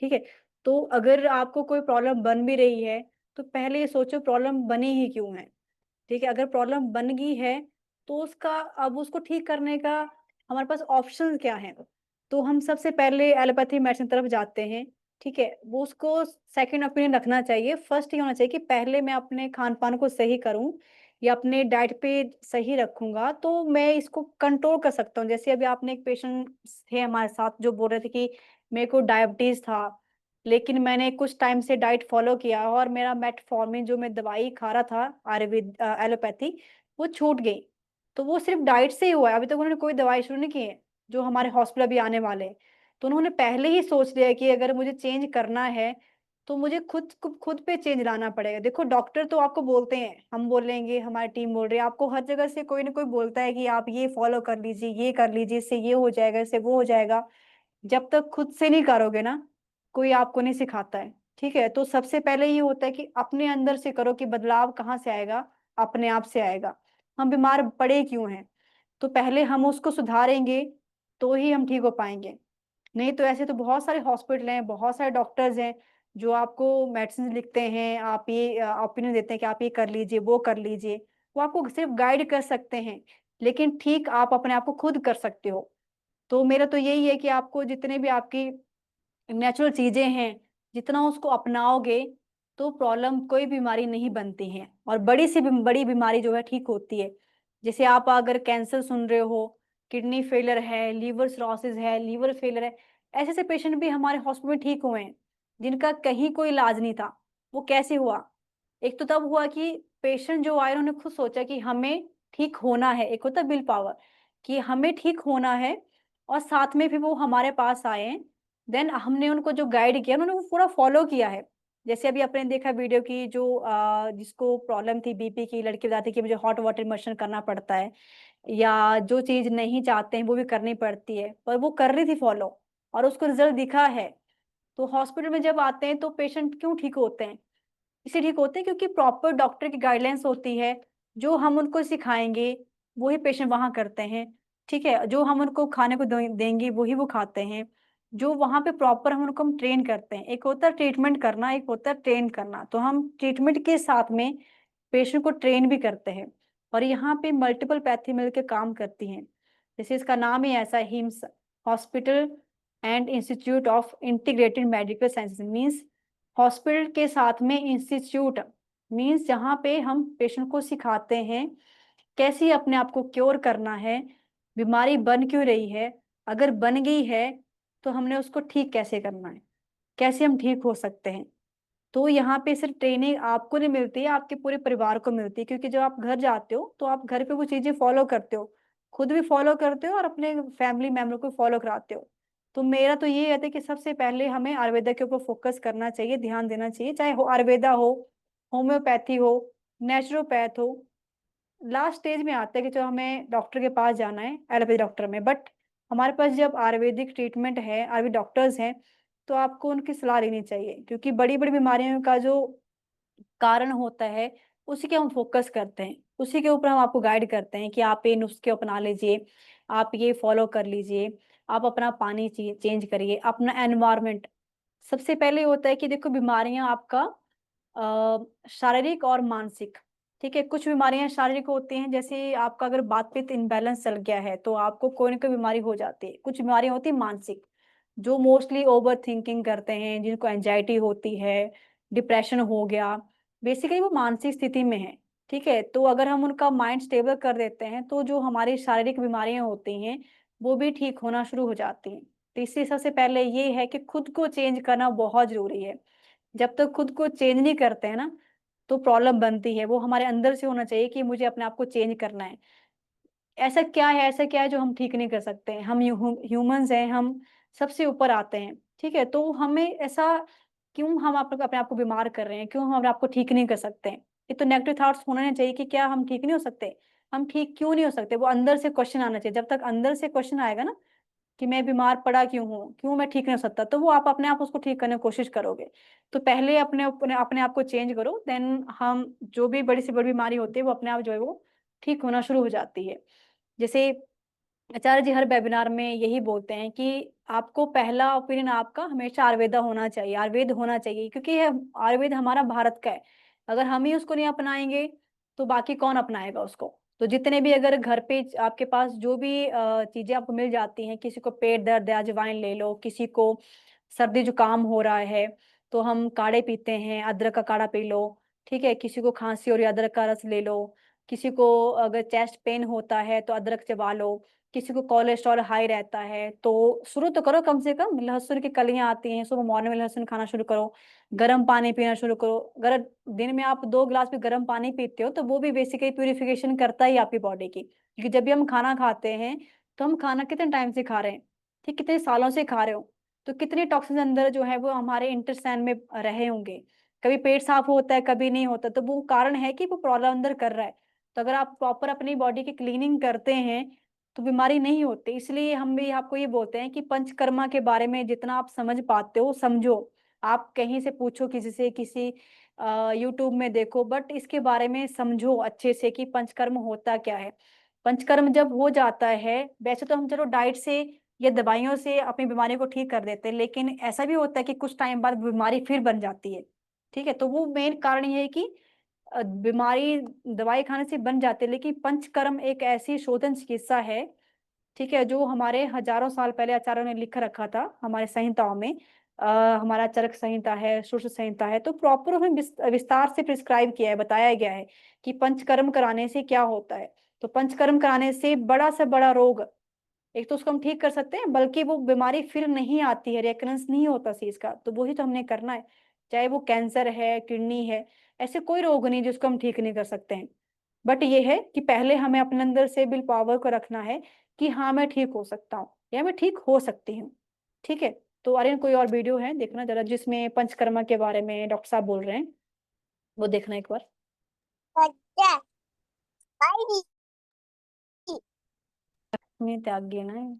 ठीक है? तो अगर आपको कोई प्रॉब्लम बन भी रही है, तो पहले ये सोचो प्रॉब्लम बनी ही क्यों है? ठीक है? अगर प्रॉब्लम बन गई है, तो उसका अब उसको ठीक करने का हमारे पास ऑप्शंस क्या हैं? तो हम सबसे पहले एलोपैथी मेडिसिन तरफ जाते हैं, ठीक है? वो उसको सेकंड ओपिनियन रखना चाहिए। फर्स्ट ये होना चाहिए कि पहले मैं अपने खान-पान को सही करूँ या अपने डाइट पे सही रखूँगा, तो मैं इसको कंट्रोल कर सकता हूँ। जैसे अभी आपने एक पेशेंट थे हमारे साथ जो बोल रहे थे कि मेरे को डायबिटीज़ था, लेकिन मैंने कुछ टाइम से डाइट फ़ॉलो किया और मेरा मेटफॉर्मिन जो मैं दवाई खा रहा था एलोपैथी, वो छूट गई। तो वो सिर्फ़ डाइट से ही हुआ है, अभी तक उन्होंने कोई दवाई शुरू नहीं की है, जो हमारे हॉस्पिटल अभी आने वाले हैं। तो उन्होंने पहले ही सोच लिया है कि अगर मुझे चेंज करना है, तो मुझे खुद पे चेंज लाना पड़ेगा। देखो डॉक्टर तो आपको बोलते हैं, हम बोलेंगे, हमारी टीम बोल रही है, आपको हर जगह से कोई न कोई बोलता है कि आप ये फ़ॉलो कर लीजिए, ये कर लीजिए, इससे ये हो जाएगा, इससे वो हो जाएगा। जब तक खुद से नहीं करोगे ना, कोई आपको नहीं सिखाता है, ठीक है? तो सबसे पहले ये होता है कि अपने अंदर से करो कि बदलाव कहाँ से आएगा? अपने आप से आएगा। हम बीमार पड़े क्यों हैं? तो पहले हम उसको सुधारेंगे, तो ही हम ठीक हो पाएँगे। नहीं तो ऐसे तो बहुत सारे हॉस्पिटल हैं, बहुत सारे डॉक्टर्स हैं, जो आपको मेडिसिन लिखते हैं, आप ये ओपिनियन देते हैं कि आप ये कर लीजिए, वो कर लीजिए। वो आपको सिर्फ़ गाइड कर सकते हैं, लेकिन ठीक आप अपने आप को खुद कर सकते हो। तो मेरा तो यही है कि आपको जितने भी आपकी नेचुरल चीज़ें हैं, जितना उसको अपनाओगे, तो प्रॉब्लम कोई बीमारी नहीं बनती है और बड़ी से भी बड़ी बीमारी जो है ठीक होती है। जैसे आप अगर कैंसर सुन रहे हो, किडनी फेलियर है, लिवर सिरोसिस है, लिवर फेलियर है, ऐसे-ऐसे पेशेंट भी हमारे हॉस्पिटल में ठीक हुए हैं, जिनका कहीं कोई इलाज नहीं था। वो कैसे हुआ? एक तो तब हुआ कि पेशेंट जो आए उन्होंने खुद सोचा कि हमें ठीक होना है, एक होता है विल पावर कि हमें ठीक होना है और साथ में फिर वो हमारे पास आए हैं। देन हमने उनको जो गाइड किया उन्होंने वो पूरा फॉलो किया है। जैसे अभी आपने देखा वीडियो की जो जिसको प्रॉब्लम थी बीपी की, लड़की बताती कि मुझे हॉट वाटर इमर्शन करना पड़ता है या जो चीज़ नहीं चाहते हैं वो भी करनी पड़ती है, पर वो कर रही थी फॉलो और उसको रिज़ल्ट दिखा है। तो हॉस्पिटल में जब आते हैं तो पेशेंट क्यों ठीक होते हैं? इसलिए ठीक होते हैं क्योंकि प्रॉपर डॉक्टर की गाइडलाइंस होती है, जो हम उनको सिखाएँगे, वही पेशेंट वहाँ करते हैं, ठीक है? जो हम उनको खाने को देंगे, वही वो खाते हैं। जो वहाँ पे प्रॉपर हम ट्रेन करते हैं। एक होता है ट्रीटमेंट करना, एक होता है ट्रेन करना। तो हम ट्रीटमेंट के साथ में पेशेंट को ट्रेन भी करते हैं और यहाँ पे मल्टीपल पैथी मिलके काम करती हैं। जैसे इसका नाम ही ऐसा है hymns hospital and institute of integrated medical sciences means hospital के साथ में इंस्टीट्यूट मीन्स जहाँ पे हम पेशेंट को सिखाते हैं कैसे अपने आप को क्योर करना है, बीमारी बन क्यों रही है, अगर बन गई है तो हमने उसको ठीक कैसे करना है, कैसे हम ठीक हो सकते हैं। तो यहाँ पे सिर्फ ट्रेनिंग आपको नहीं मिलती है, आपके पूरे परिवार को मिलती है क्योंकि जब आप घर जाते हो तो आप घर पे वो चीज़ें फॉलो करते हो, खुद भी फॉलो करते हो और अपने फैमिली मेंबर को फॉलो कराते हो। तो मेरा तो ये रहता है कि सबसे पहले हमें आयुर्वेदा के ऊपर फोकस करना चाहिए, ध्यान देना चाहिए, चाहे हो आयुर्वेदा हो, होम्योपैथी हो, नेचुरोपैथ हो। लास्ट स्टेज में आता है कि जो हमें डॉक्टर के पास जाना है एलोपैथी डॉक्टर में, बट हमारे पास जब आयुर्वेदिक ट्रीटमेंट है, आयुर्वेदिक डॉक्टर्स हैं, तो आपको उनकी सलाह लेनी चाहिए क्योंकि बड़ी-बड़ी बीमारियों का जो कारण होता है, उसी के हम फ़ोकस करते हैं। उसी के ऊपर हम आपको गाइड करते हैं कि आप ये नुस्खे अपना लीजिए, आप ये फ़ॉलो कर लीजिए, आप अपना पानी चेंज करिए, अपना एनवायरनमेंट सबसे पहले होता है कि देखो बीमारियाँ आपका शारीरिक और मानसिक, ठीक है? कुछ बीमारियाँ शारीरिक होती हैं, जैसे आपका अगर बात-पित्त इम्बैलेंस चल गया है, तो आपको कोई न कोई बीमारी हो जाती है। कुछ बीमारियाँ होती हैं मानसिक, जो मोस्टली ओवरथिंकिंग करते हैं, जिनको एंग्ज़ायटी होती है, डिप्रेशन हो गया, बेसिकली वो मानसिक स्थिति में है, ठीक है? तो अगर हम उनका माइंड स्टेबल कर देते हैं, तो जो हमारी शारीरिक बीमारियाँ होती हैं, वो भी ठीक होना शुरू हो जाती हैं। तो इसलिए सबसे पहले ये है कि खुद को चेंज करना बहुत ज़रूरी है। जब तक खुद को चेंज नहीं करते हैं ना, तो प्रॉब्लम बनती है। वो हमारे अंदर से होना चाहिए कि मुझे अपने आप को चेंज करना है। ऐसा क्या है जो हम ठीक नहीं कर सकते हैं? हम ह्यूमन्स हैं, हम सबसे ऊपर आते हैं, ठीक है? तो हमें ऐसा क्यों हम अपने आप को बीमार कर रहे हैं, क्यों हम अपने आप को ठीक नहीं कर सकते हैं। ये तो नेगेटिव थॉट्स होना नहीं चाहिए कि क्या हम ठीक नहीं हो सकते, हम ठीक क्यों नहीं हो सकते, वो अंदर से क्वेश्चन आना चाहिए। जब तक अंदर से क्वेश्चन आएगा ना कि मैं बीमार पड़ा क्यों हूँ, क्यों मैं ठीक नहीं हो सकता, तो वो आप अपने आप उसको ठीक करने की कोशिश करोगे। तो पहले अपने आप को चेंज करो, देन हम जो भी बड़ी से बड़ी बीमारी होती है वो अपने आप जो है वो ठीक होना शुरू हो जाती है। जैसे आचार्य जी हर वेबिनार में यही बोलते हैं कि आपको पहला ओपिनियन आपका हमेशा आयुर्वेदा होना चाहिए, आयुर्वेद होना चाहिए, क्योंकि आयुर्वेद हमारा भारत का है। अगर हम ही उसको नहीं अपनाएंगे तो बाकी कौन अपनाएगा उसको। तो जितने भी अगर घर पे आपके पास जो भी चीजें आपको मिल जाती हैं, किसी को पेट दर्द है अजवाइन ले लो, किसी को सर्दी जुकाम हो रहा है तो हम काढ़े पीते हैं, अदरक का काढ़ा पी लो, ठीक है। किसी को खांसी हो रही है अदरक का रस ले लो, किसी को अगर चेस्ट पेन होता है तो अदरक चबा लो, किसी को कोलेस्ट्रॉल हाई रहता है तो शुरू तो करो, कम से कम लहसुन की कलियां आती हैं, सुबह मॉर्निंग में लहसुन खाना शुरू करो, गर्म पानी पीना शुरू करो। अगर दिन में आप 2 गिलास भी गर्म पानी पीते हो तो वो भी बेसिकली प्यूरिफिकेशन करता ही आपकी बॉडी की, क्योंकि जब भी हम खाना खाते हैं तो हम खाना कितने टाइम से खा रहे हैं, ठीक, कितने सालों से खा रहे हो, तो कितने टॉक्सिन अंदर जो है वो हमारे इंटेस्टाइन में रहे होंगे। कभी पेट साफ होता है कभी नहीं होता, तो वो कारण है कि वो प्रॉब्लम अंदर कर रहा है। तो अगर आप प्रॉपर अपनी बॉडी की क्लीनिंग करते हैं तो बीमारी नहीं होती। इसलिए हम भी आपको ये बोलते हैं कि पंचकर्मा के बारे में जितना आप समझ पाते हो समझो। आप कहीं से पूछो, किसी से, किसी यूट्यूब में देखो, बट इसके बारे में समझो अच्छे से कि पंचकर्म होता क्या है। पंचकर्म जब हो जाता है, वैसे तो हम चलो डाइट से या दवाइयों से अपनी बीमारी को ठीक कर देते हैं, लेकिन ऐसा भी होता है कि कुछ टाइम बाद बीमारी फिर बन जाती है, ठीक है। तो वो मेन कारण ये है कि बीमारी दवाई खाने से बन जाती है, लेकिन पंचकर्म एक ऐसी शोधन चिकित्सा है, ठीक है, जो हमारे हजारों साल पहले आचार्यों ने लिख रखा था हमारे संहिताओं में। हमारा चरक संहिता है, सुश्रुत संहिता है, तो प्रॉपर हमें विस्तार से प्रिस्क्राइब किया है, बताया गया है कि पंचकर्म कराने से क्या होता है। तो पंचकर्म कराने से बड़ा से बड़ा रोग, एक तो उसको हम ठीक कर सकते हैं, बल्कि वो बीमारी फिर नहीं आती है, रेकरेंस नहीं होता चीज का, तो वही तो हमने करना है। चाहे वो कैंसर है, किडनी है, ऐसे कोई रोग नहीं जिसको हम ठीक नहीं कर सकते हैं। बट ये है कि पहले हमें अपने अंदर से विल पावर को रखना है कि हाँ मैं ठीक हो सकता हूँ या मैं ठीक हो सकती हूँ, ठीक है। तो आर्यन कोई और वीडियो है देखना जरा, जिसमें पंचकर्मा के बारे में डॉक्टर साहब बोल रहे हैं, वो देखना एक बार। नहीं त्याग गया ना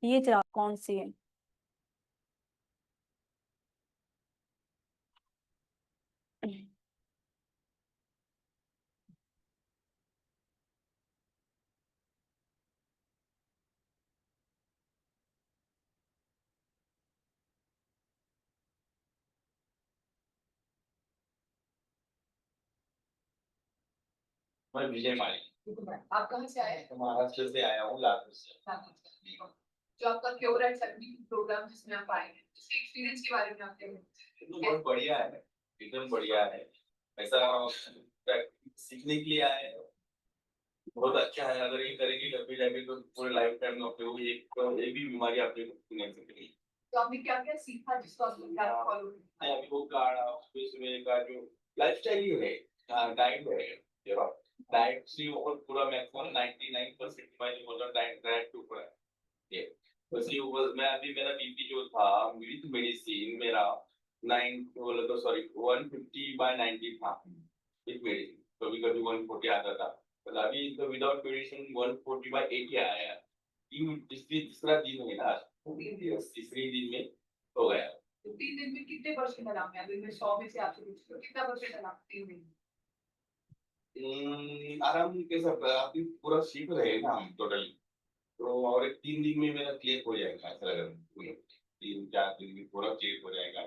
ये चला, कौन सी है? मैं विजय माली। आप कहाँ से आए? तो महाराष्ट्र से आया हूँ, लातूर से। जो आपका क्योर एंड सर्जरी प्रोग्राम जिसमें आप आए हैं, उसके एक्सपीरियंस के बारे में आप क्या बोलते हैं? बहुत बढ़िया है, एकदम बढ़िया है। ऐसा सीखने के लिए आए हैं, बहुत अच्छा है। अगर ये करेंगे कभी जाके तो पूरे लाइफ टाइम में आपको एक भी बीमारी आपने नहीं सकती। तो आपने क्या क्या सीखा जिसको आपने क्या फॉलो किया? अभी वो काढ़ा, उसमें का जो लाइफस्टाइल ही है, डाइट है, डाइट से और पूरा मैक्सिमम 99% माइल वाला डाइट के ऊपर है ये। उसके ऊपर मैं अभी मेरा बीपी जो था विद मेडिसिन मेरा 9 बोला तो सॉरी 150/90 था विद मेडिसिन। कभी कभी 140 आता था, पर अभी तो विदाउट मेडिसिन 140/80 आया। तीसरा दिन है ना, तीसरे दिन में हो गया। तो 3 दिन में कितने परसेंट आराम है? अभी मैं 100 में से आपसे पूछती हूँ कितना परसेंट आराम 3 दिन? आराम कैसा, आप पूरा सीख रहे हैं ना हम टोटली, तो और 3 दिन में मेरा क्लियर हो जाएगा ऐसा लग रहा है। 3-4 दिन में पूरा क्लियर हो जाएगा।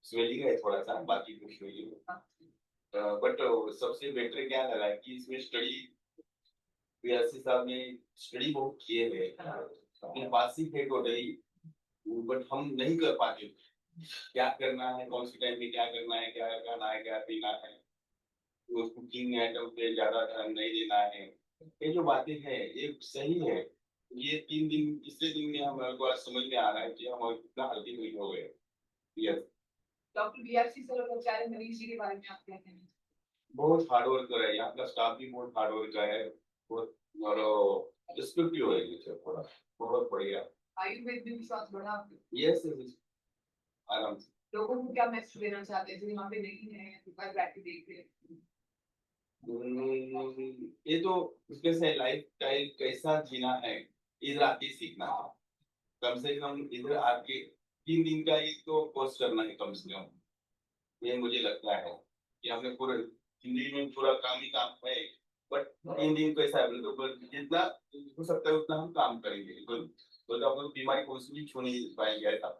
स्वेलिंग है थोड़ा सा, बाकी कुछ नहीं है। बट सबसे बेटर क्या लगा कि इसमें स्टडी बीआरसी साहब ने स्टडी बहुत किए है, अपने पास ही थे टोटली, बट हम नहीं कर पाते क्या करना है, कौन सी टाइम में क्या करना है, क्या करना है, क्या पीना है, कुकिंग आइटम पे ज्यादा ध्यान नहीं देना है। ये जो बातें हैं ये सही है। ये 3 दिन, तीसरे दिन में हमारे को आज समझ में आ रहा है कि हम कितना हल्दी नहीं हो गए। यस डॉक्टर बीआरसी सर और बेचारे मरीज जी के बारे में आप क्या कहते हैं? बहुत हार्ड वर्कर है, यहाँ का स्टाफ भी बहुत हार्ड वर्कर है, बहुत और रिस्पेक्टिव है ये सब थोड़ा, बहुत बढ़िया। आयुर्वेद में विश्वास बढ़ा आपको? यस आराम से। लोगों को क्या मैसेज देना चाहते हैं जो यहाँ पे नहीं है, दुकान बैठे देख रहे हैं? ये तो उसके से लाइफ स्टाइल कैसा जीना है इधर आके सीखना है, कम से कम इधर आके 3 दिन का ही तो कोर्स करना है कम से कम, ये मुझे लगता है कि हमने पूरे हिंदी में पूरा काम ही काम है, बट 3 दिन को ऐसा है तो जितना हो सकता है उतना हम काम करेंगे, तो जब हम बीमारी को भी छू नहीं पाएंगे ऐसा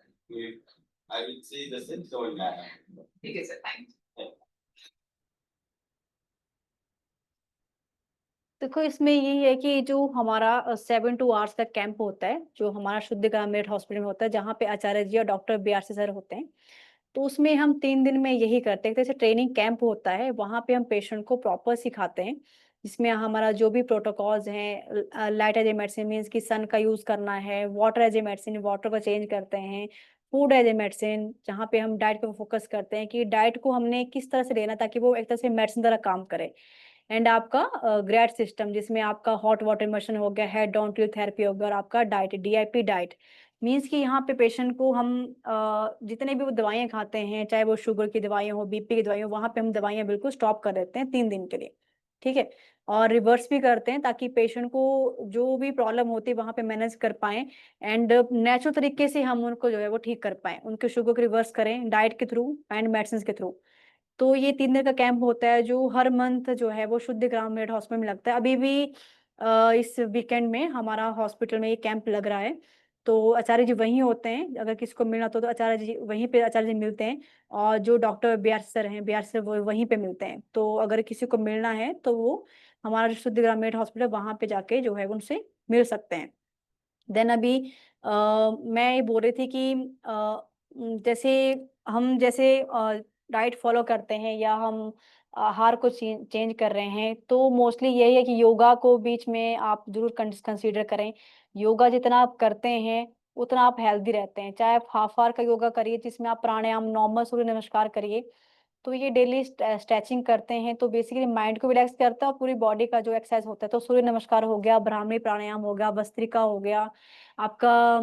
आई विल से जैसे समझ में आया। ठीक है सर, थैंक यू। देखो इसमें यही है कि जो हमारा 7 to 8 का कैंप होता है, जो हमारा शुद्धिकरण मेरठ हॉस्पिटल में होता है, जहाँ पे आचार्य जी और डॉक्टर बीआरसी सर होते हैं, तो उसमें हम 3 दिन में यही करते हैं। जैसे ट्रेनिंग कैंप होता है, वहाँ पे हम पेशेंट को प्रॉपर सिखाते हैं, जिसमें हमारा जो भी प्रोटोकॉल्स हैं, light as a medicine means कि सन का यूज करना है, water as a medicine water को चेंज करते हैं, फूड एज ए मेडिसिन जहाँ पे हम डाइट पे फोकस करते हैं कि डाइट को हमने किस तरह से लेना ताकि वो एक तरह से मेडिसिन तरह काम करे। एंड आपका ग्रेड सिस्टम जिसमें आपका हॉट वाटर इमर्शन हो गया, हेड डाउन ट्यूब थेरेपी हो गया, और आपका डाइट DIP डाइट मीन्स कि यहाँ पे पेशेंट को हम जितने भी वो दवाइयाँ खाते हैं, चाहे वो शुगर की दवाइयाँ हो, BP की दवाइयाँ हो, वहाँ पे हम दवाइयाँ बिल्कुल स्टॉप कर देते हैं 3 दिन के लिए, ठीक है। और रिवर्स भी करते हैं ताकि पेशेंट को जो भी प्रॉब्लम होती है वहाँ पे मैनेज कर पाएं, एंड नेचुरल तरीके से हम उनको जो है वो ठीक कर पाएं, उनके शुगर को रिवर्स करें डाइट के थ्रू एंड मेडिसिन के थ्रू। तो ये 3 दिन का कैंप होता है जो हर मंथ जो है वो शुद्धिकरण मेरठ हॉस्पिटल में लगता है। अभी भी इस वीकेंड में हमारा हॉस्पिटल में ये कैंप लग रहा है, तो आचार्य जी वहीं होते हैं, अगर किसी को मिलना तो आचार्य जी वहीं पे आचार्य जी मिलते हैं, और जो डॉक्टर बीआरसी सर हैं बीआरसी सर वो वहीं पे मिलते हैं। तो अगर किसी को मिलना है तो वो हमारा जो शुद्धिकरण मेरठ हॉस्पिटल वहाँ पे जाके जो है उनसे मिल सकते हैं। देन अभी मैं ये बोल रही थी कि जैसे हम जैसे डाइट फॉलो करते हैं या हम आहार को चेंज कर रहे हैं, तो मोस्टली यही है कि योगा को बीच में आप जरूर कंसीडर करें। योगा जितना आप करते हैं उतना आप हेल्दी रहते हैं, चाहे आप हाफ आवर का योगा करिए जिसमें आप प्राणायाम नॉर्मल सूर्य नमस्कार करिए, तो ये डेली स्ट्रेचिंग करते हैं तो बेसिकली माइंड को रिलैक्स करता है और पूरी बॉडी का जो एक्सरसाइज होता है, तो सूर्य नमस्कार हो गया, ब्राह्मणी प्राणायाम हो गया, भस्त्रिका हो गया, आपका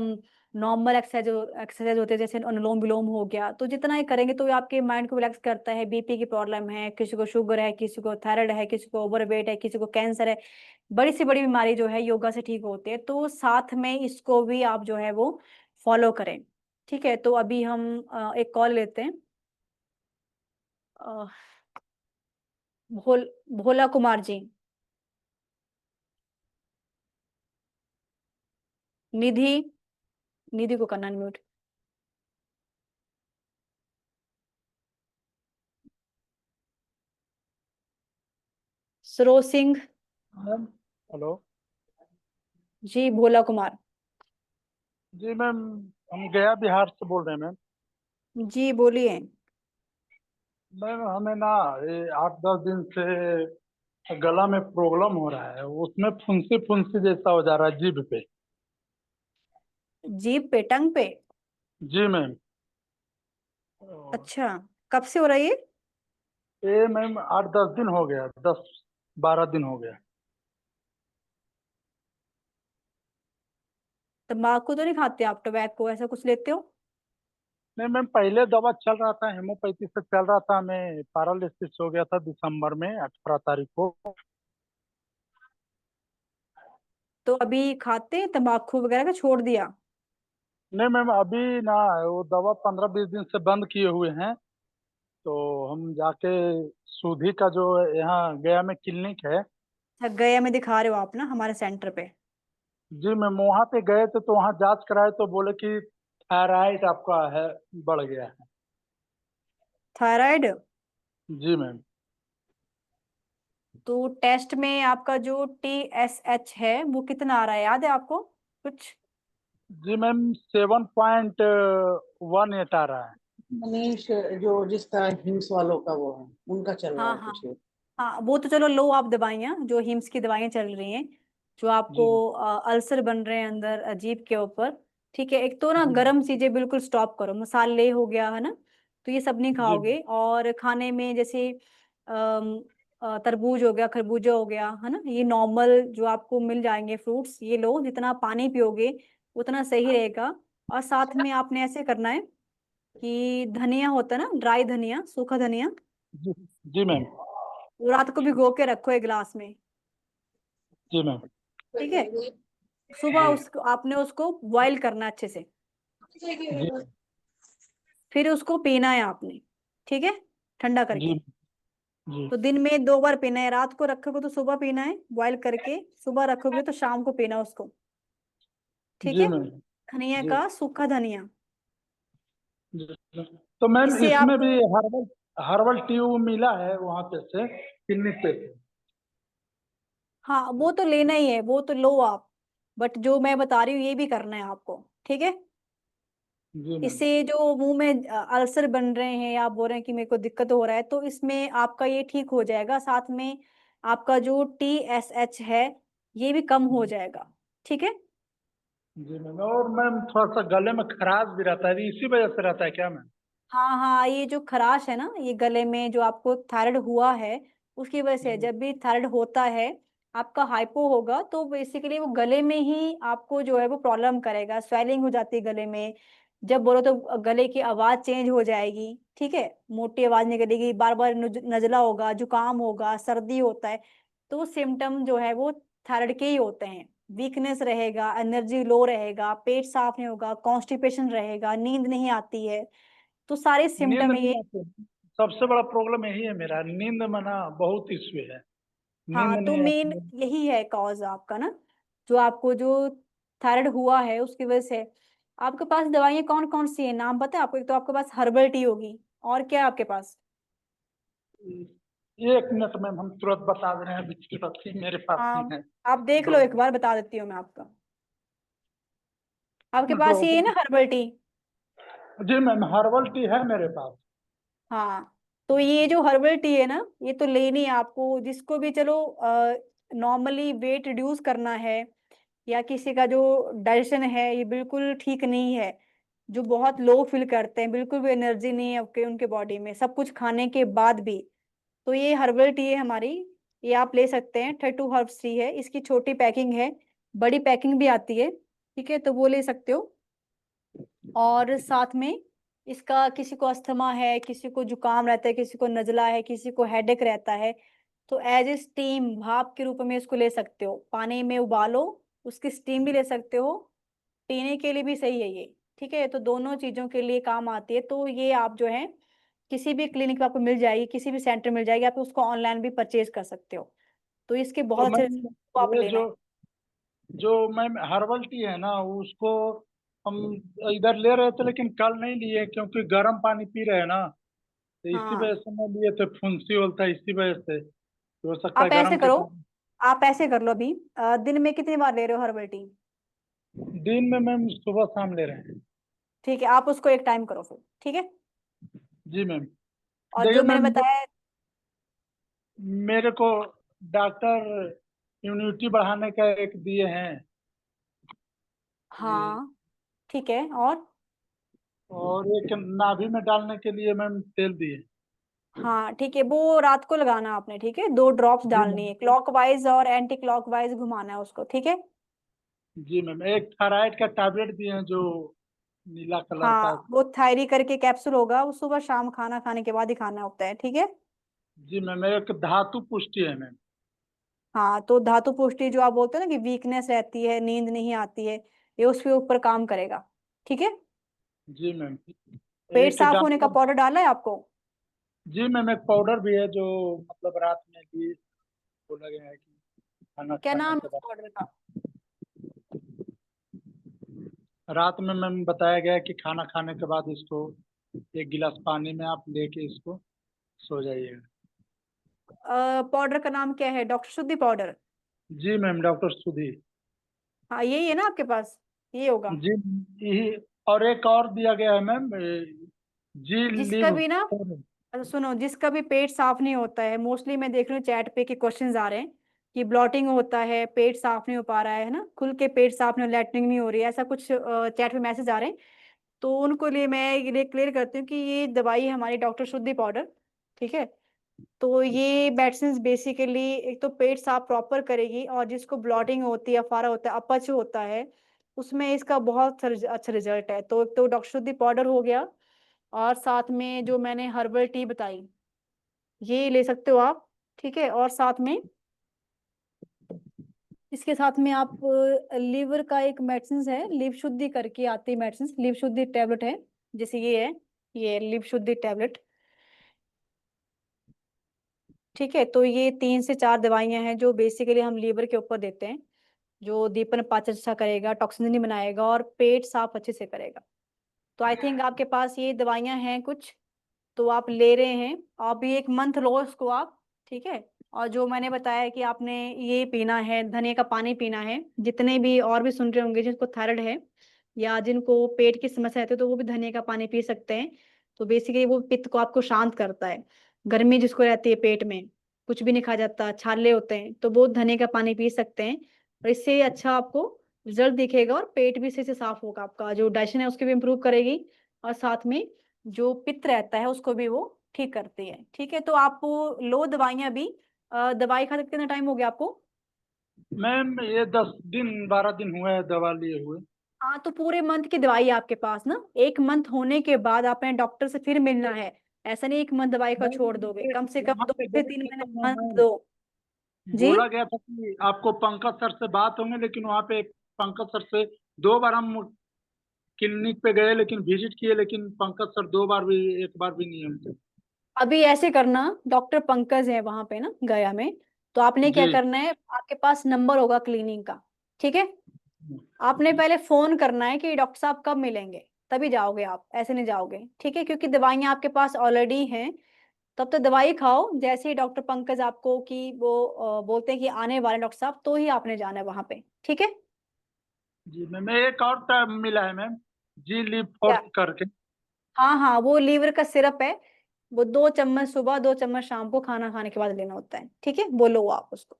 नॉर्मल एक्सरसाइज होते हैं जैसे अनुलोम विलोम हो गया, तो जितना ये करेंगे तो ये आपके माइंड को रिलैक्स करता है। BP की प्रॉब्लम है, किसी को शुगर है, किसी को थायराइड है, किसी को ओवरवेट है, किसी को कैंसर है, बड़ी से बड़ी बीमारी जो है योगा से ठीक होती है, तो साथ में इसको भी आप जो है वो फॉलो करें, ठीक है। तो अभी हम एक कॉल लेते हैं। अ, भोला कुमार जी। निधि, निधि को करना mute. Saroj Singh ma'am hello. जी। भोला कुमार जी मैम, हम गया बिहार से बोल रहे हैं मैम। जी बोलिए। मैम हमें ना ये 8-10 दिन से गला में प्रॉब्लम हो रहा है, उसमें फुंसी फुंसी जैसा हो जा रहा है जीभ पे। जीभ पे, टंग पे? जी मैम। अच्छा, कब से हो रही है? ये मैम 8-10 दिन हो गया, 10-12 दिन हो गया। तम्बाकू तो नहीं खाते आप? टोबैको ऐसा कुछ लेते हो? नहीं मैम, पहले दवा चल रहा था, हेमोपैथी से चल रहा था। मैं पैरालिसिस हो गया था दिसंबर में 18 तारीख को। तो अभी खाते हैं तम्बाकू वगैरह का, छोड़ दिया? नहीं मैम, अभी ना वो दवा 15-20 दिन से बंद किए हुए हैं। तो हम जाके सूधी का जो यहाँ गया में क्लिनिक है। अच्छा, गया में दिखा रहे हो आप ना हमारे सेंटर पे? जी मैम, वहाँ पे गए थे तो वहाँ जांच कराए तो बोले कि थायराइड आपका है, बढ़ गया है। थायराइड? जी मैम। तो टेस्ट में आपका जो TSH है वो कितना आ रहा है, याद है आपको कुछ? जी मैम, 7.18 आ रहा है। मनीष जो जिसका हिम्स वालों का वो है, उनका चल रहा हाँ है हाँ कुछ। हाँ, वो तो चलो लो आप दवाइयाँ जो हिम्स की दवाइयाँ चल रही हैं, जो जी आपको अल्सर बन रहे हैं अंदर जीभ के ऊपर, ठीक है, एक तो ना जी गरम चीजें बिल्कुल स्टॉप करो, मसाले हो गया है ना, तो ये सब नहीं जी खाओगे। और खाने में जैसे तरबूज हो गया, खरबूजा हो गया, है ना, ये नॉर्मल जो आपको मिल जाएंगे फ्रूट्स, ये लो। जितना पानी पियोगे उतना सही रहेगा। और साथ में आपने ऐसे करना है कि धनिया होता है ना, ड्राई धनिया, सूखा धनिया, जी जी मैम। वो रात को भिगो के रखो एक गिलास में। जी मैम। ठीक है, सुबह जी उसको आपने उसको बॉईल करना अच्छे से, जी फिर उसको पीना है आपने। ठीक है, ठंडा जी करके। जी तो दिन में 2 बार पीना है, रात को रखोगे तो सुबह पीना है बॉईल करके, सुबह रखोगे तो शाम को पीना उसको। ठीक जी है, मैम। धनिया जी का, सूखा धनिया। जी। तो मैम इससे इसमें आप, भी हर्बल हर्बल ट्यूब मिला है वहाँ पे से, क्लिनिक पे से? हाँ वो तो लेना ही है, वो तो लो आप। बट जो मैं बता रही हूँ ये भी करना है आपको। ठीक है, जी मैम। इससे जो मुंह में अल्सर बन रहे हैं, आप बोल रहे हैं कि मेरे को दिक्कत हो रहा है, तो इसमें आपका ये ठीक हो जाएगा। साथ में आपका जो TSH है ये भी कम हो जाएगा। ठीक है। जी मैम। और मैम थोड़ा सा गले में खराश भी रहता है, इसी वजह से रहता है क्या मैम? हाँ हाँ, ये जो खराश है ना, ये गले में जो आपको थायराइड हुआ है उसकी वजह से है। जी जब भी थायराइड होता है, आपका हाइपो होगा, तो बेसिकली वो गले में ही आपको जो है वो प्रॉब्लम करेगा, स्वेलिंग हो जाती है गले में। जब बोलो तो गले की आवाज चेंज हो जाएगी। ठीक है, मोटी आवाज निकलेगी, बार बार नजला होगा, जुकाम होगा, सर्दी होता है। तो सिम्टम जो है वो थायराइड के ही होते हैं। वीकनेस रहेगा, एनर्जी लो रहेगा, पेट साफ नहीं होगा, कॉन्स्टिपेशन रहेगा, नींद नहीं आती है। तो सारे नींद सिम्टम है ये। नहीं आती। सबसे बड़ा प्रॉब्लम यही है मेरा, नींद में ना बहुत इश्यू है। नींद हाँ, तो नहीं मेन आती है। यही है कॉज आपका ना, जो आपको जो थायराइड हुआ है उसकी वजह से। आपके पास दवाइयाँ कौन कौन सी है, नाम पता है आपको? एक तो आपके पास हर्बल टी होगी, और क्या है आपके पास? 1 मिनट मैम, हम तुरंत बता दे रहे हैं, अभी तुरंत ही मेरे पास ही है। आप देख लो, दो एक बार बता देती हूँ मैं आपका। आपके पास दो ये है ना हर्बल टी? जी मैम, हर्बल टी है मेरे पास। हाँ, तो ये जो हर्बल टी है ना, ये तो लेनी है आपको। जिसको भी चलो नॉर्मली वेट रिड्यूस करना है, या किसी का जो डाइजेशन है ये बिल्कुल ठीक नहीं है, जो बहुत लो फील करते हैं, बिल्कुल भी एनर्जी नहीं है आपके उनके बॉडी में, सब कुछ खाने के बाद भी, तो ये हर्बल टी है हमारी। ये आप ले सकते हैं, 32 हर्ब्स टी है, इसकी छोटी पैकिंग है, बड़ी पैकिंग भी आती है। ठीक है, तो वो ले सकते हो। और साथ में इसका, किसी को अस्थमा है, किसी को जुकाम रहता है, किसी को नजला है, किसी को हेडेक रहता है, तो एज ए स्टीम, भाप के रूप में इसको ले सकते हो। पानी में उबालो, उसकी स्टीम भी ले सकते हो, पीने के लिए भी सही है ये। ठीक है, तो दोनों चीजों के लिए काम आती है। तो ये आप जो है किसी भी क्लिनिक पे आपको मिल जाएगी, किसी भी सेंटर मिल जाएगी, आप उसको ऑनलाइन भी परचेज कर सकते हो। तो इसके तो बहुत अच्छे मैम तो आप ये लेना जो है। जो मैम हर्बल टी है ना, उसको हम इधर ले रहे थे लेकिन कल नहीं लिए, क्योंकि गर्म पानी पी रहे हैं ना, तो इसी हाँ, वजह से मैं लिए थे, फुंसी होता है इसी वजह से। तो हो सकता है आप ऐसे गर्म के करो, कारण। आप ऐसे कर लो अभी, दिन में कितनी बार ले रहे हो हर्बल टी? दिन में मैम सुबह शाम ले रहे हैं। ठीक है, आप उसको एक टाइम करो फिर। ठीक है, जी मैम। और देखिए जो मैंने मैम, बताया, मेरे को डॉक्टर इम्यूनिटी बढ़ाने का एक दिए हैं ये, हाँ ठीक है, और एक नाभि में डालने के लिए मैम तेल दिए। हाँ ठीक है, वो रात को लगाना आपने। ठीक है, 2 ड्रॉप्स जी डालनी मैम। है, क्लॉकवाइज और एंटी क्लॉकवाइज घुमाना है उसको। ठीक है, जी मैम, एक थायराइड का टैबलेट दिए हैं जो नीला कलर का। हाँ वो थायरी करके कैप्सूल होगा, वो सुबह शाम खाना खाने के बाद ही खाना होता है। ठीक है, जी मैम, एक धातु पुष्टि है मैम। हाँ तो धातु पुष्टि जो आप बोलते हैं ना कि वीकनेस रहती है, नींद नहीं आती है, ये उसके ऊपर काम करेगा। ठीक है, जी मैम। पेट एक साफ होने का डॉक्टर, पाउडर डाला है आपको? जी मैम, एक पाउडर भी है जो मतलब रात में भी बोला गया है कि खाना क्या खाने नाम के है उस बाद, पाउडर का? रात में मैम बताया गया है कि खाना खाने के बाद इसको 1 गिलास पानी में आप लेके इसको सो जाइएगा। पाउडर का नाम क्या है? डॉक्टर शुद्धि पाउडर? जी मैम, डॉक्टर सुधी। हाँ यही है ना आपके पास, ये होगा। जी यही। और एक और दिया गया है मैम, जी जिसका लिव। भी ना, सुनो, जिसका भी पेट साफ नहीं होता है, मोस्टली मैं देख रही हूँ चैट पे के क्वेश्चंस आ रहे हैं, कि ब्लॉटिंग होता है, पेट साफ नहीं हो पा रहा है ना, खुल के पेट साफ नहीं, लैट्रिन नहीं हो रही है, ऐसा कुछ चैट पे मैसेज आ रहे हैं, तो उनको लिए मैं ये क्लियर करती हूँ कि ये दवाई है हमारी डॉक्टर शुद्धि पाउडर, ठीक है। तो ये मेडिसिन बेसिकली एक तो पेट साफ प्रॉपर करेगी, और जिसको ब्लॉटिंग होती है, अफारा होता है, अपच होता है, उसमें इसका बहुत अच्छा रिजल्ट है। तो एक तो डॉक्टर शुद्धि पाउडर हो गया, और साथ में जो मैंने हर्बल टी बताई, ये ले सकते हो आप, ठीक है। और साथ में इसके साथ में आप लीवर का एक मेडिसिन है, लिव शुद्धि करके आती है मेडिसिन, लिव शुद्धि टैबलेट है, जैसे ये है, ये लिव शुद्धि टैबलेट, ठीक है। तो ये 3 से 4 दवाइयां हैं जो बेसिकली हम लीवर के ऊपर देते हैं, जो दीपन पाचन अच्छा करेगा, टॉक्सिन नहीं बनाएगा, और पेट साफ अच्छे से करेगा। तो आई थिंक आपके पास ये दवाइयां हैं कुछ, तो आप ले रहे हैं, आप ये 1 मंथ लो इसको आप, ठीक है। और जो मैंने बताया कि आपने ये पीना है, धनिया का पानी पीना है, जितने भी और भी सुन रहे होंगे जिनको थायराइड है या जिनको पेट की समस्या रहती है, तो वो भी धनिया का पानी पी सकते हैं। तो बेसिकली वो पित्त को आपको शांत करता है, गर्मी जिसको रहती है पेट में, कुछ भी नहीं खा जाता, छाले होते हैं, तो वो धनिया का पानी पी सकते हैं, और इससे अच्छा आपको रिजल्ट दिखेगा, और पेट भी सही से साफ होगा, आपका जो डाइजेशन है उसकी भी इम्प्रूव करेगी, और साथ में जो पित्त रहता है उसको भी वो ठीक करती है, ठीक है। तो आप लो दवाइयां भी, दवाई खाते कितना टाइम हो गया आपको? मैम ये 10 दिन 12 दिन हुए हैं दवा लिए हुए। हाँ, तो पूरे मंथ की दवाई है आपके पास ना, 1 मंथ होने के बाद आपने डॉक्टर से फिर मिलना है, ऐसा नहीं 1 मंथ दवाई का छोड़ दोगे, कम से कम वहाँ पे 2 से 3 महीने गए मंथ थे, दो। जी, बोला गया था कि आपको पंकज सर से बात होंगे, लेकिन वहाँ पे पंकज सर से 2 बार हम क्लिनिक पे गए, लेकिन विजिट किए, लेकिन पंकज सर 2 बार भी, 1 बार भी नहीं हमसे। अभी ऐसे करना, डॉक्टर पंकज है वहां पे ना गया में, तो आपने क्या जी। करना है, आपके पास नंबर होगा क्लिनिक का, ठीक है। आपने पहले फोन करना है कि डॉक्टर साहब कब मिलेंगे, तभी जाओगे आप, ऐसे नहीं जाओगे, ठीक है, क्योंकि दवाइयां आपके पास ऑलरेडी हैं। तब तो दवाई खाओ, जैसे ही डॉक्टर पंकज आपको कि वो बोलते हैं कि आने वाले डॉक्टर साहब, तो ही आपने जाना है वहां पे, ठीक है। जी मैम, एक और टैब मिला है मैम, जी लिव क्या? फोर्स करके। हाँ हाँ, वो लीवर का सिरप है, वो 2 चम्मच सुबह, 2 चम्मच शाम को खाना खाने के बाद लेना होता है, ठीक है, बोलो वो आप उसको।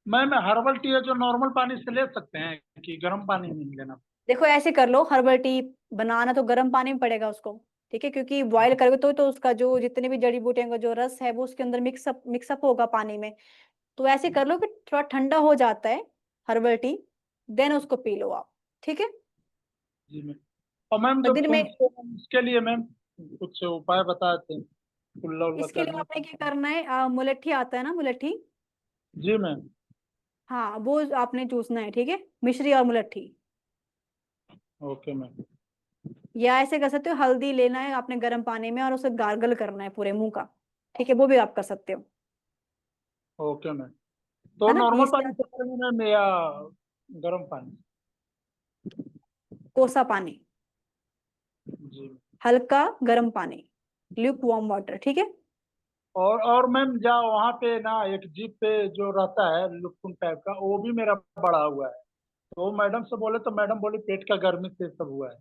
मैम हर्बल टी है जो नॉर्मल पानी से ले सकते हैं कि गर्म पानी में लेना? देखो ऐसे कर लो, हर्बल टी बनाना तो गर्म पानी में पड़ेगा उसको, ठीक है, क्योंकि बॉईल करोगे तो उसका जो जितने भी जड़ी बूटियों का जो रस है वो उसके अंदर मिक्सअप होगा पानी में। तो ऐसे कर लो कि थोड़ा ठंडा हो जाता है हर्बल टी, देन उसको पी लो आप, ठीक है। जी मैम। और मैम और जो दिन में, फुंसी है, इसके लिए मैम कुछ उपाय बताए थे, कुल्ला उल्ला इसके लिए करने आपने का? क्या करना है, मुलट्ठी आता है ना, मुलट्ठी, जी मैम। हाँ वो आपने चूसना है, ठीक है, मिश्री और मुलट्ठी। Okay ma'am. या ऐसे कर सकते हो, हल्दी लेना है आपने गर्म पानी में, और उसे गार्गल करना है पूरे मुंह का, ठीक है, वो भी आप कर सकते हो, ओके मैम। तो है ना, नॉर्मल इससे पानी से करेंगे मैम या गर्म पानी? कोसा पानी, जी। हल्का गर्म पानी, ल्यूक वार्म वाटर, ठीक है। और मैम जहाँ वहाँ पे ना एक जीप पे जो रहता है लुपुन टाइप का, वो भी मेरा बड़ा हुआ है, तो मैडम से बोले तो मैडम बोली पेट का गर्मी से सब हुआ है।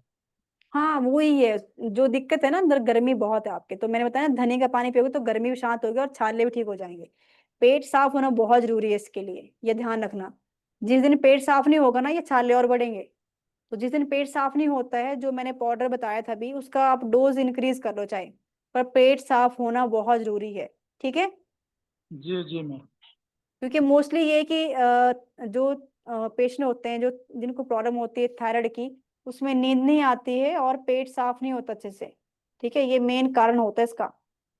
हाँ वही है, जो दिक्कत है ना, अंदर गर्मी बहुत है आपके, तो मैंने बताया ना, धनी का पानी पियोगे तो गर्मी भी शांत होगी, और छाले भी ठीक हो जाएंगे। पेट साफ होना बहुत जरूरी है इसके लिए, ये ध्यान रखना। जिस दिन पेट साफ नहीं होगा ना, ये छाले और बढ़ेंगे। तो जिस दिन पेट साफ नहीं होता है, जो मैंने पाउडर बताया था अभी, उसका आप डोज इंक्रीज कर लो चाहे, पर पेट साफ होना बहुत जरूरी है, ठीक है। जी जी मैम। क्योंकि मोस्टली ये है कि जो पेशेंट होते हैं, जो जिनको प्रॉब्लम होती है थायराइड की, उसमें नींद नहीं आती है और पेट साफ नहीं होता अच्छे से, ठीक है, ये मेन कारण होता है इसका,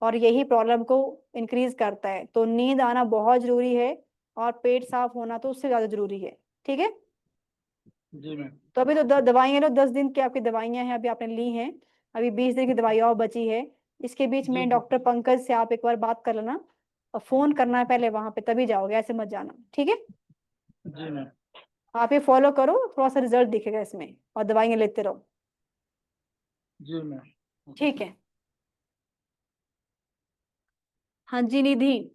और यही प्रॉब्लम को इंक्रीज करता है। तो नींद आना बहुत जरूरी है, और पेट साफ होना तो उससे ज्यादा जरूरी है, ठीक है। जी मैम। तो अभी तो दवाइयाँ लो, 10 दिन की आपकी दवाइयाँ हैं, अभी आपने ली हैं, अभी 20 दिन की दवाई और बची है। इसके बीच जी में जी। डॉक्टर पंकज से आप एक बार बात कर लेना, और फोन करना है पहले वहां पे, तभी जाओगे, ऐसे मत जाना, ठीक है। जी मैम। आप ये फॉलो करो, थोड़ा सा रिजल्ट दिखेगा इसमें, और दवाइयाँ लेते रहो, जी मैम। ठीक है। हाँ जी, निधि,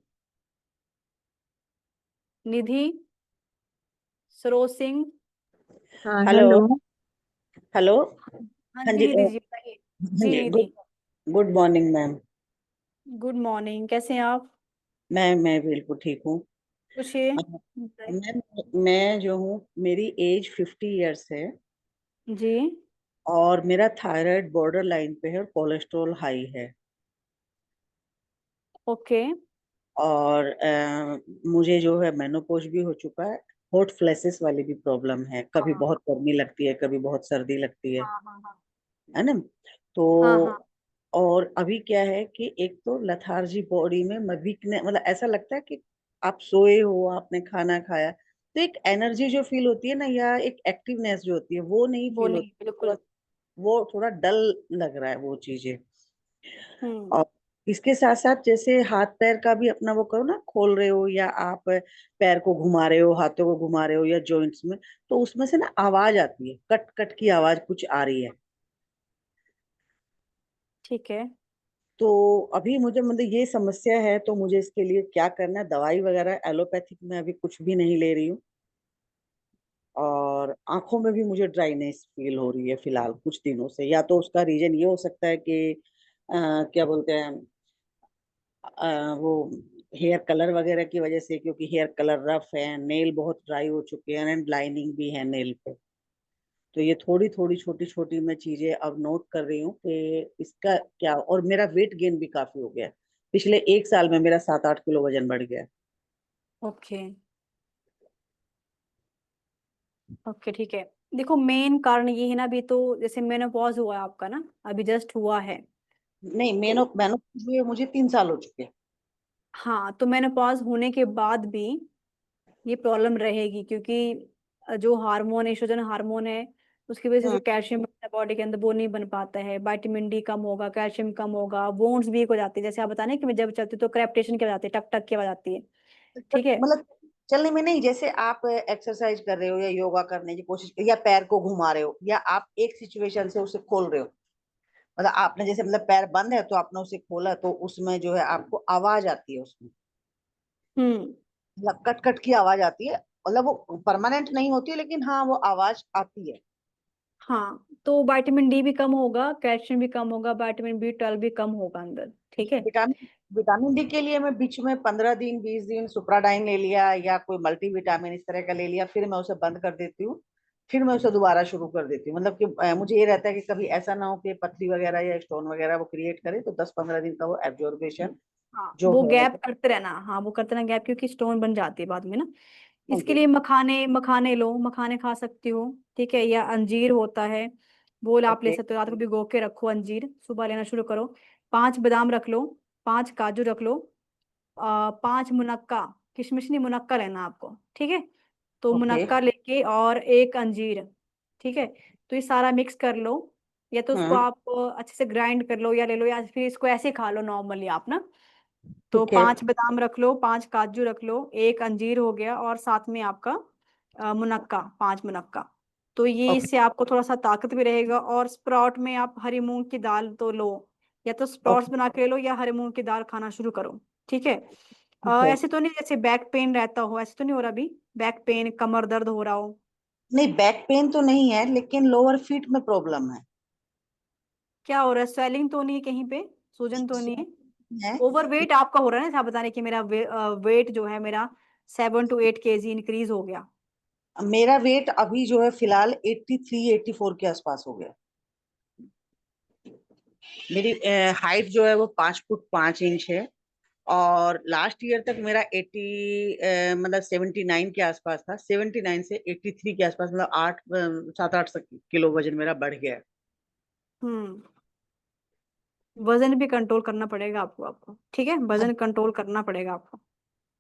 निधि सरोज सिंह। हाँ हेलो। हेलो। हेलो। हाँ हाँ जी जी निधि जी, बताइए। हाँ जी जी। Nidhi, good morning ma'am. Good morning, कैसे हैं आप? मैं बिल्कुल ठीक हूँ। पूछिए। मैं जो हूँ, मेरी एज 50 ईयर्स है जी। और मेरा थायराइड बॉर्डर लाइन पे है और कोलेस्ट्रॉल हाई है। ओके। और मुझे जो है मेनोपॉज भी हो चुका है। हॉट फ्लैशेस वाली भी प्रॉब्लम है, कभी हाँ बहुत गर्मी लगती है, कभी बहुत सर्दी लगती हाँ हाँ हाँ है ना। तो हाँ हाँ। और अभी क्या है कि एक तो लथार्जी बॉडी में, वीकनेस, मतलब ऐसा लगता है कि आप सोए हो, आपने खाना खाया तो एक एनर्जी जो फील होती है ना, या एक एक्टिवनेस जो होती है वो नहीं वो फील नहीं, होती। बिल्कुल। वो थोड़ा डल लग रहा है वो चीजें। हम्म। और इसके साथ साथ जैसे हाथ पैर का भी अपना वो करो ना, खोल रहे हो या आप पैर को घुमा रहे हो, हाथों को घुमा रहे हो या जॉइंट्स में, तो उसमें से ना आवाज आती है, कट कट की आवाज कुछ आ रही है। ठीक है। तो अभी मुझे मतलब ये समस्या है, तो मुझे इसके लिए क्या करना है? दवाई वगैरह एलोपैथिक में अभी कुछ भी नहीं ले रही हूँ। और आंखों में भी मुझे ड्राइनेस फील हो रही है फिलहाल कुछ दिनों से। या तो उसका रीजन ये हो सकता है कि क्या बोलते हैं, वो हेयर कलर वगैरह की वजह से, क्योंकि हेयर कलर रफ है, नेल बहुत ड्राई हो चुके हैं एंड लाइनिंग भी है नेल पे। तो ये थोड़ी थोड़ी छोटी छोटी मैं चीजें अब नोट कर रही हूँ कि इसका क्या। और मेरा वेट गेन भी काफी हो गया है। पिछले 1 साल में मेरा 7-8 किलो वजन बढ़ गया है। ओके। ओके ठीक है। देखो मेन कारण ये है ना, अभी तो जैसे मेनोपॉज हुआ है आपका ना, अभी जस्ट हुआ है। नहीं, तो मैंने हुए मुझे 3 साल हो चुके हैं। हाँ, तो मेनोपॉज होने के बाद भी ये प्रॉब्लम रहेगी, क्योंकि जो हार्मोन, एस्ट्रोजन हार्मोन है, उसकी वजह से जो हम्म। कैल्शियम बॉडी के अंदर वो नहीं बन पाता है, विटामिन डी कम होगा, कैल्शियम कम होगा, बोन्स वीक हो जाती है। जैसे आप बताने कि मैं जब चलती हूँ तो क्रैप्टेशन की आवाज आती है, टक टक की आवाज आती है। ठीक है। मतलब चलने में नहीं, जैसे आप एक्सरसाइज कर रहे हो या योगा करने की कोशिश, या पैर को घुमा रहे हो, या आप एक सिचुएशन से उसे खोल रहे हो, मतलब आपने जैसे, मतलब पैर बंद है तो आपने उसे खोला, तो उसमें जो है आपको आवाज आती है उसमें, हम्म। मतलब कट कट की आवाज आती है। मतलब वो परमानेंट नहीं होती है, लेकिन हाँ वो आवाज आती है। हाँ, तो विटामिन डी भी कम होगा, कैल्शियम भी कम होगा, विटामिन बी 12 भी कम होगा अंदर। ठीक है। विटामिन विटामिन डी के लिए मैं बीच में 15 दिन 20 दिन सुप्राडाइन ले लिया, या कोई मल्टीविटामिन इस तरह का ले लिया, फिर मैं उसे बंद कर देती हूँ। फिर मैं उसे दोबारा शुरू कर देती हूँ। मतलब कि मुझे ये रहता है कि कभी ऐसा ना हो कि पथरी वगैरह या स्टोन वगैरह वो क्रिएट करे, तो 10-15 दिन का वो एब्जॉर्बेशन हाँ, जो वो है वो। गैप करते रहना, हाँ वो करते रहना गैप, क्योंकि स्टोन बन जाती है बाद में ना। हाँ इसके जी। लिए मखाने मखाने लो, मखाने खा सकती हो। ठीक है, या अंजीर होता है, वो आप ले ओके। सकते हो। रात को भिगो के रखो अंजीर, सुबह लेना शुरू करो। 5 बादाम रख लो, 5 काजू रख लो, 5 मुनक्का, किशमिश नहीं मुनक्का लेना आपको। ठीक है। तो ओके। मुनक्का लेके और एक अंजीर। ठीक है। तो ये सारा मिक्स कर लो, या तो उसको हाँ। आप अच्छे से ग्राइंड कर लो, या ले लो, या फिर इसको ऐसे खा लो नॉर्मली आप ना। तो ठीक है। 5 बादाम रख लो, 5 काजू रख लो, एक अंजीर हो गया, और साथ में आपका मुनक्का, 5 मुनक्का। तो ये ओके। इससे आपको थोड़ा सा ताकत भी रहेगा। और स्प्राउट में आप हरी मूंग की दाल तो लो, या तो स्प्राउट्स ओके। बना के लो, या हरी मूंग की दाल खाना शुरू करो। ठीक है। ठीक है। ऐसे तो नहीं जैसे बैक पेन रहता हो, ऐसे तो नहीं हो रहा अभी? बैक पेन, कमर दर्द हो रहा हो? नहीं, बैक पेन तो नहीं है, लेकिन लोअर फीट में प्रॉब्लम है। क्या हो रहा है? स्वेलिंग तो नहीं है कहीं पे? सूजन तो नहीं है? है। ओवर वेट आपका हो रहा है ना, आप बताने कि मेरा वेट जो है मेरा 7 to 8 kg इंक्रीज हो गया। मेरा वेट अभी जो है फिलहाल 83-84 के आसपास हो गया। मेरी हाइट जो है वो 5 फुट 5 इंच है। और लास्ट ईयर तक मेरा मतलब 79 के आसपास था। 79 से 83 के आसपास, मतलब 7-8 किलो वजन मेरा बढ़ गया है। हम्म। वजन भी कंट्रोल करना पड़ेगा आपको। ठीक है, हाँ। वजन कंट्रोल करना पड़ेगा आपको।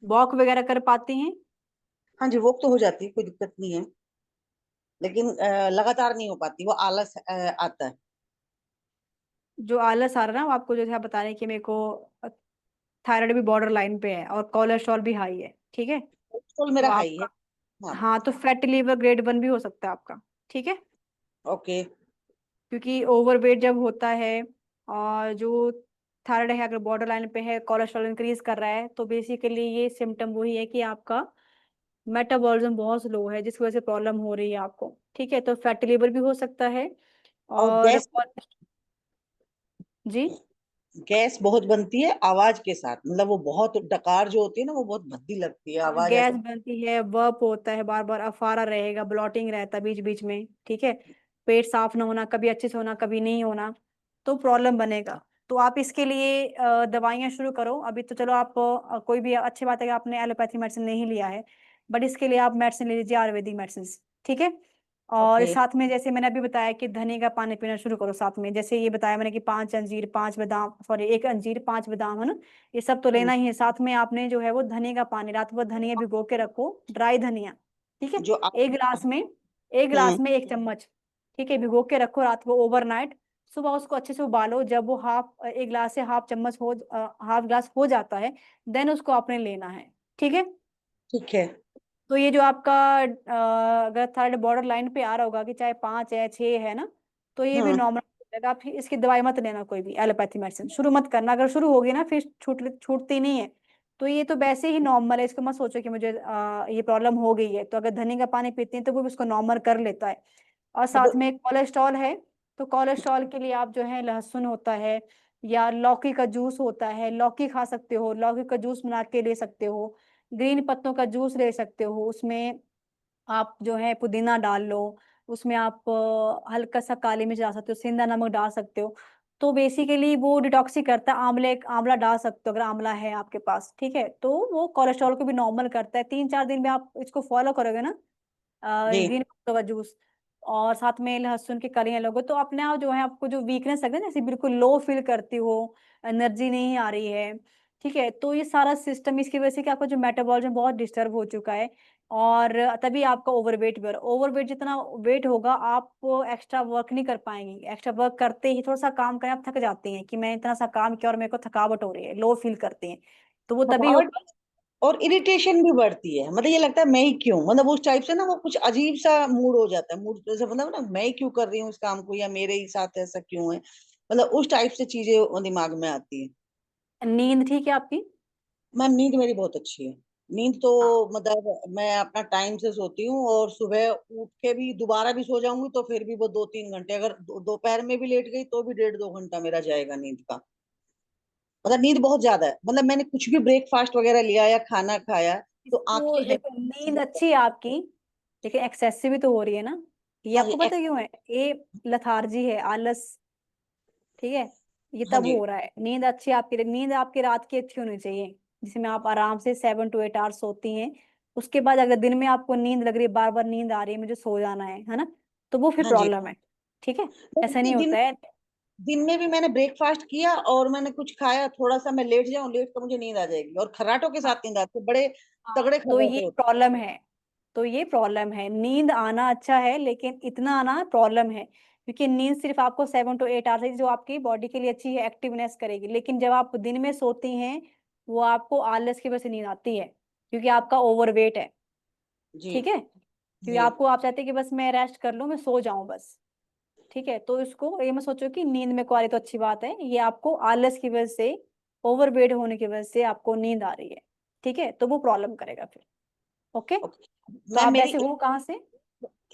वॉक वगैरह कर पाती हैं? हाँ जी, वॉक तो हो जाती है, कोई दिक्कत नहीं है, लेकिन लगातार नहीं हो पाती, वो आलस आता है। जो आलस आ रहा है ना, वो आपको जैसे आप बता रहे हैं कि मेरे को थायराइड भी बॉर्डर लाइन पे है और कोलेस्ट्रॉल भी हाई है। ठीक है। कोलेस्ट्रॉल तो मेरा हाई है। आपका, हाँ। हाँ, तो फैटी लीवर ग्रेड 1 भी हो सकता है आपका। ठीक है। ओके। क्योंकि ओवरवेट जब होता है, और जो थायराइड है अगर बॉर्डर लाइन पे है, कोलेस्ट्रॉल इंक्रीज कर रहा है, तो बेसिकली ये सिम्टम वही है कि आपका मेटाबॉलिज्म बहुत स्लो है, जिसकी वजह से प्रॉब्लम हो रही है आपको। ठीक है, तो फैटी लिवर भी हो सकता है। और और गैस जी। गैस बहुत बनती है आवाज के साथ, मतलब वो बहुत डकार जो होती है ना वो बहुत भद्दी लगती है, हाँ, आवाज गैस ऐसा। बनती है, वर्प होता है, बार बार अफारा रहेगा, ब्लॉटिंग रहता है बीच बीच में, ठीक है। पेट साफ ना होना, कभी अच्छे से होना कभी नहीं होना, तो प्रॉब्लम बनेगा। तो आप इसके लिए दवाइयाँ शुरू करो अभी। तो चलो आप कोई भी अच्छी बात है कि आपने एलोपैथी मेडिसिन नहीं लिया है, बट इसके लिए आप मेडिसिन ले लीजिए, आयुर्वेदिक मेडिसिन, ठीक है। और ओके। साथ में जैसे मैंने अभी बताया कि धनी का पानी पीना शुरू करो साथ में, जैसे ये बताया मैंने कि 5 अंजीर 5 बादाम, सॉरी 1 अंजीर 5 बादाम, है ना, ये सब तो लेना ही है। साथ में आपने जो है वो धनिया का पानी, रात भर धनिया भिगो के रखो, ड्राई धनिया, ठीक है। जो आप एक गिलास में एक गिलास में 1 चम्मच, ठीक है, भिगो के रखो रात को ओवरनाइट। सुबह उसको अच्छे से उबालो, जब वो एक गिलास से हाफ चम्मच हो, हाफ गिलास हो जाता है, देन उसको आपने लेना है, ठीक है। ठीक है। तो ये जो आपका अगर थर्ड बॉर्डर लाइन पे आ रहा होगा कि चाहे 5 है 6 है ना, तो ये भी हाँ। नॉर्मल रहेगा। आप फिर इसकी दवाई मत लेना, कोई भी एलोपैथी मेडिसिन शुरू मत करना, अगर शुरू होगी ना फिर छूटती नहीं है। तो ये तो वैसे ही नॉर्मल है, इसको मत सोचो कि मुझे ये प्रॉब्लम हो गई है। तो अगर धनी का पानी पीते हैं तो वो भी उसको नॉर्मल कर लेता है। और साथ मतलब में कोलेस्ट्रॉल है, तो कोलेस्ट्रॉल के लिए आप जो है लहसुन होता है या लौकी का जूस होता है, लौकी खा सकते हो, लौकी का जूस बना के ले सकते हो। ग्रीन पत्तों का जूस ले सकते हो, उसमें आप जो है पुदीना डाल लो, उसमें आप हल्का सा काली मिर्च डाल सकते हो, सेंधा नमक डाल सकते हो। तो बेसिकली वो डिटॉक्सिक करता है। आंवला डाल सकते हो अगर आंवला है आपके पास, ठीक है। तो वो कोलेस्ट्रॉल को भी नॉर्मल करता है। 3 4 दिन में आप इसको फॉलो करोगे ना, जी। ग्रीन पत्तों का जूस और साथ में लहसुन की कलियां लोगे, तो अपने आप जो है आपको जो वीकनेस लगे ना, जैसे बिल्कुल लो फील करती हो, एनर्जी नहीं आ रही है, ठीक है, तो ये सारा सिस्टम इसकी वजह से कि आपका जो मेटाबॉलिज्म बहुत डिस्टर्ब हो चुका है। और तभी आपका ओवरवेट भी हो रहा है। ओवरवेट जितना वेट होगा आप एक्स्ट्रा वर्क नहीं कर पाएंगे, एक्स्ट्रा वर्क करते ही थोड़ा सा काम करें आप थक जाती हैं कि मैं इतना सा काम किया और मेरे को थकावट हो रही है, लो फील करती हैं, तो वो तभी थकावट होगा। और इरिटेशन भी बढ़ती है, मतलब ये लगता है मैं ही क्यों, मतलब उस टाइप से ना वो कुछ अजीब सा मूड हो जाता है, मूड जैसे मतलब ना मैं ही क्यों कर रही हूँ इस काम को, या मेरे ही साथ ऐसा क्यों है, मतलब उस टाइप से चीजें वो दिमाग में आती है। नींद ठीक है आपकी? मैम नींद मेरी बहुत अच्छी है। नींद तो हाँ, मतलब मैं अपना टाइम से सोती हूँ, और सुबह उठ के भी दोबारा भी सो जाऊंगी तो फिर भी वो 2 3 घंटे, अगर दोपहर में भी लेट गई तो भी 1.5 2 घंटा मेरा जाएगा नींद का। मतलब नींद बहुत ज्यादा है, मतलब मैंने कुछ भी ब्रेकफास्ट वगैरह लिया या खाना खाया तो इसको आंखें देखो, नींद अच्छी है आपकी, लेकिन एक्सेसिव भी तो हो रही है ना। ये हाँ जी आपको पता है क्यों है? ये लथार्जी है, आलस, ठीक है। ये हाँ तब जी हो रहा है। नींद अच्छी आपकी, नींद आपकी रात की अच्छी होनी चाहिए, जिसमें आप आराम से 7 to 8 आवर्स सोती हैं। उसके बाद अगर दिन में आपको नींद लग रही है, बार बार नींद आ रही है, मुझे सो जाना है ना, तो वो फिर हाँ जी। प्रॉब्लम है, ठीक है। तो ऐसा नहीं दिन होता है। दिन में भी मैंने ब्रेकफास्ट किया और मैंने कुछ खाया, थोड़ा सा मैं लेट जाऊं, लेट तो मुझे नींद आ जाएगी, और खर्राटों के हाँ, साथ नींद आती है, बड़े हाँ, तगड़े तो खर्राटे ये होते प्रॉब्लम है। तो ये प्रॉब्लम है, नींद आना अच्छा है लेकिन इतना आना प्रॉब्लम है। क्योंकि नींद सिर्फ आपको 7 to 8 आवर्स है, जो आपकी बॉडी के लिए अच्छी है, एक्टिवनेस करेगी। लेकिन जब आप दिन में सोती हैं, वो आपको आलस की वजह से नींद आती है, क्योंकि आपका ओवरवेट है, हैं। जी। ठीक है। क्योंकि जी। आपको, आप चाहते हैं कि बस मैं रेस्ट कर लूं, मैं सो जाऊं बस, ठीक है। तो इसको ये मत सोचो कि नींद में को आ रही तो अच्छी बात है, ये आपको आलस की वजह से, ओवरवेट होने की वजह से आपको नींद आ रही है, ठीक है, तो वो प्रॉब्लम करेगा फिर। ओके। ओके। तो मैम आप मेरी वैसे हो कहाँ से?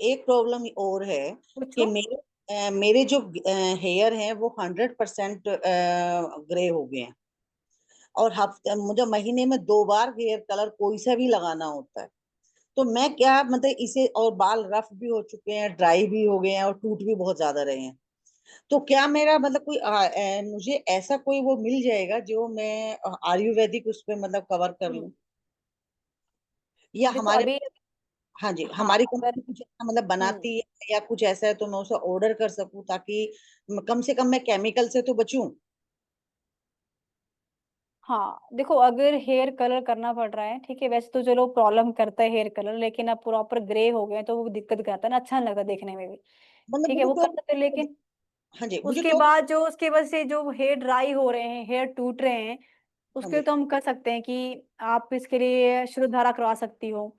एक प्रॉब्लम और है कि पूछो। मेरे जो हेयर हैं वो 100% ग्रे हो गए हैं, और हफ्ते मुझे महीने में 2 बार हेयर कलर कोई सा भी लगाना होता है। तो मैं क्या मतलब इसे, और बाल रफ भी हो चुके हैं, ड्राई भी हो गए हैं, और टूट भी बहुत ज्यादा रहे हैं। तो क्या मेरा मतलब कोई मुझे ऐसा कोई वो मिल जाएगा जो मैं आयुर्वेदिक उस पे मतलब कवर कर लूं, या देखो हमारे, अभी, हाँ जी, हाँ हमारी अगर, कंपनी कुछ ऐसा मतलब हम्म, बनाती है या कुछ ऐसा है तो मैं उसे ऑर्डर कर सकूं, ताकि कम से कम मैं केमिकल से तो बचूं। हाँ देखो, अगर हेयर कलर करना पड़ रहा है, ठीक है, वैसे तो चलो प्रॉब्लम करता है हेयर कलर, लेकिन अब प्रॉपर ग्रे हो गए हैं, तो वो दिक्कत करता है ना, अच्छा नहीं लगता देखने में भी, मतलब ठीक है, मुझे वो तो, कर सकते हैं। लेकिन हाँ जी मुझे उसके तो, बाद जो, उसके वजह से जो हेयर ड्राई हो रहे हैं, हेयर टूट रहे हैं, हाँ उसके लिए जी तो हम कर सकते हैं कि आप इसके लिए शिरोधारा करवा सकती हो।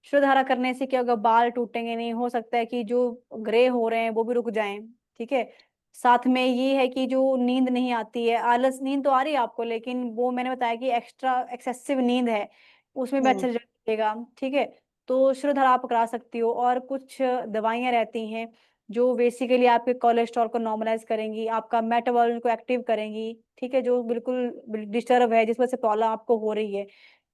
शिरोधारा करने से क्या होगा, बाल टूटेंगे नहीं, हो सकता है कि जो ग्रे हो रहे हैं वो भी रुक जाएं, ठीक है। साथ में ये है कि जो नींद नहीं आती है, आलस, नींद तो आ रही है आपको, लेकिन वो मैंने बताया कि एक्स्ट्रा एक्सेसिव नींद है, उसमें भी हम्म अच्छा रिजल्ट मिलेगा, ठीक है। तो शिरोधारा आप करा सकती हो। और कुछ दवाइयाँ रहती हैं जो बेसिकली आपके कोलेस्ट्रॉल को नॉर्मलाइज करेंगी, आपका मेटाबॉलिज्म को एक्टिव करेंगी, ठीक है, जो बिल्कुल डिस्टर्ब है, जिस वजह से प्रॉब्लम आपको हो रही है।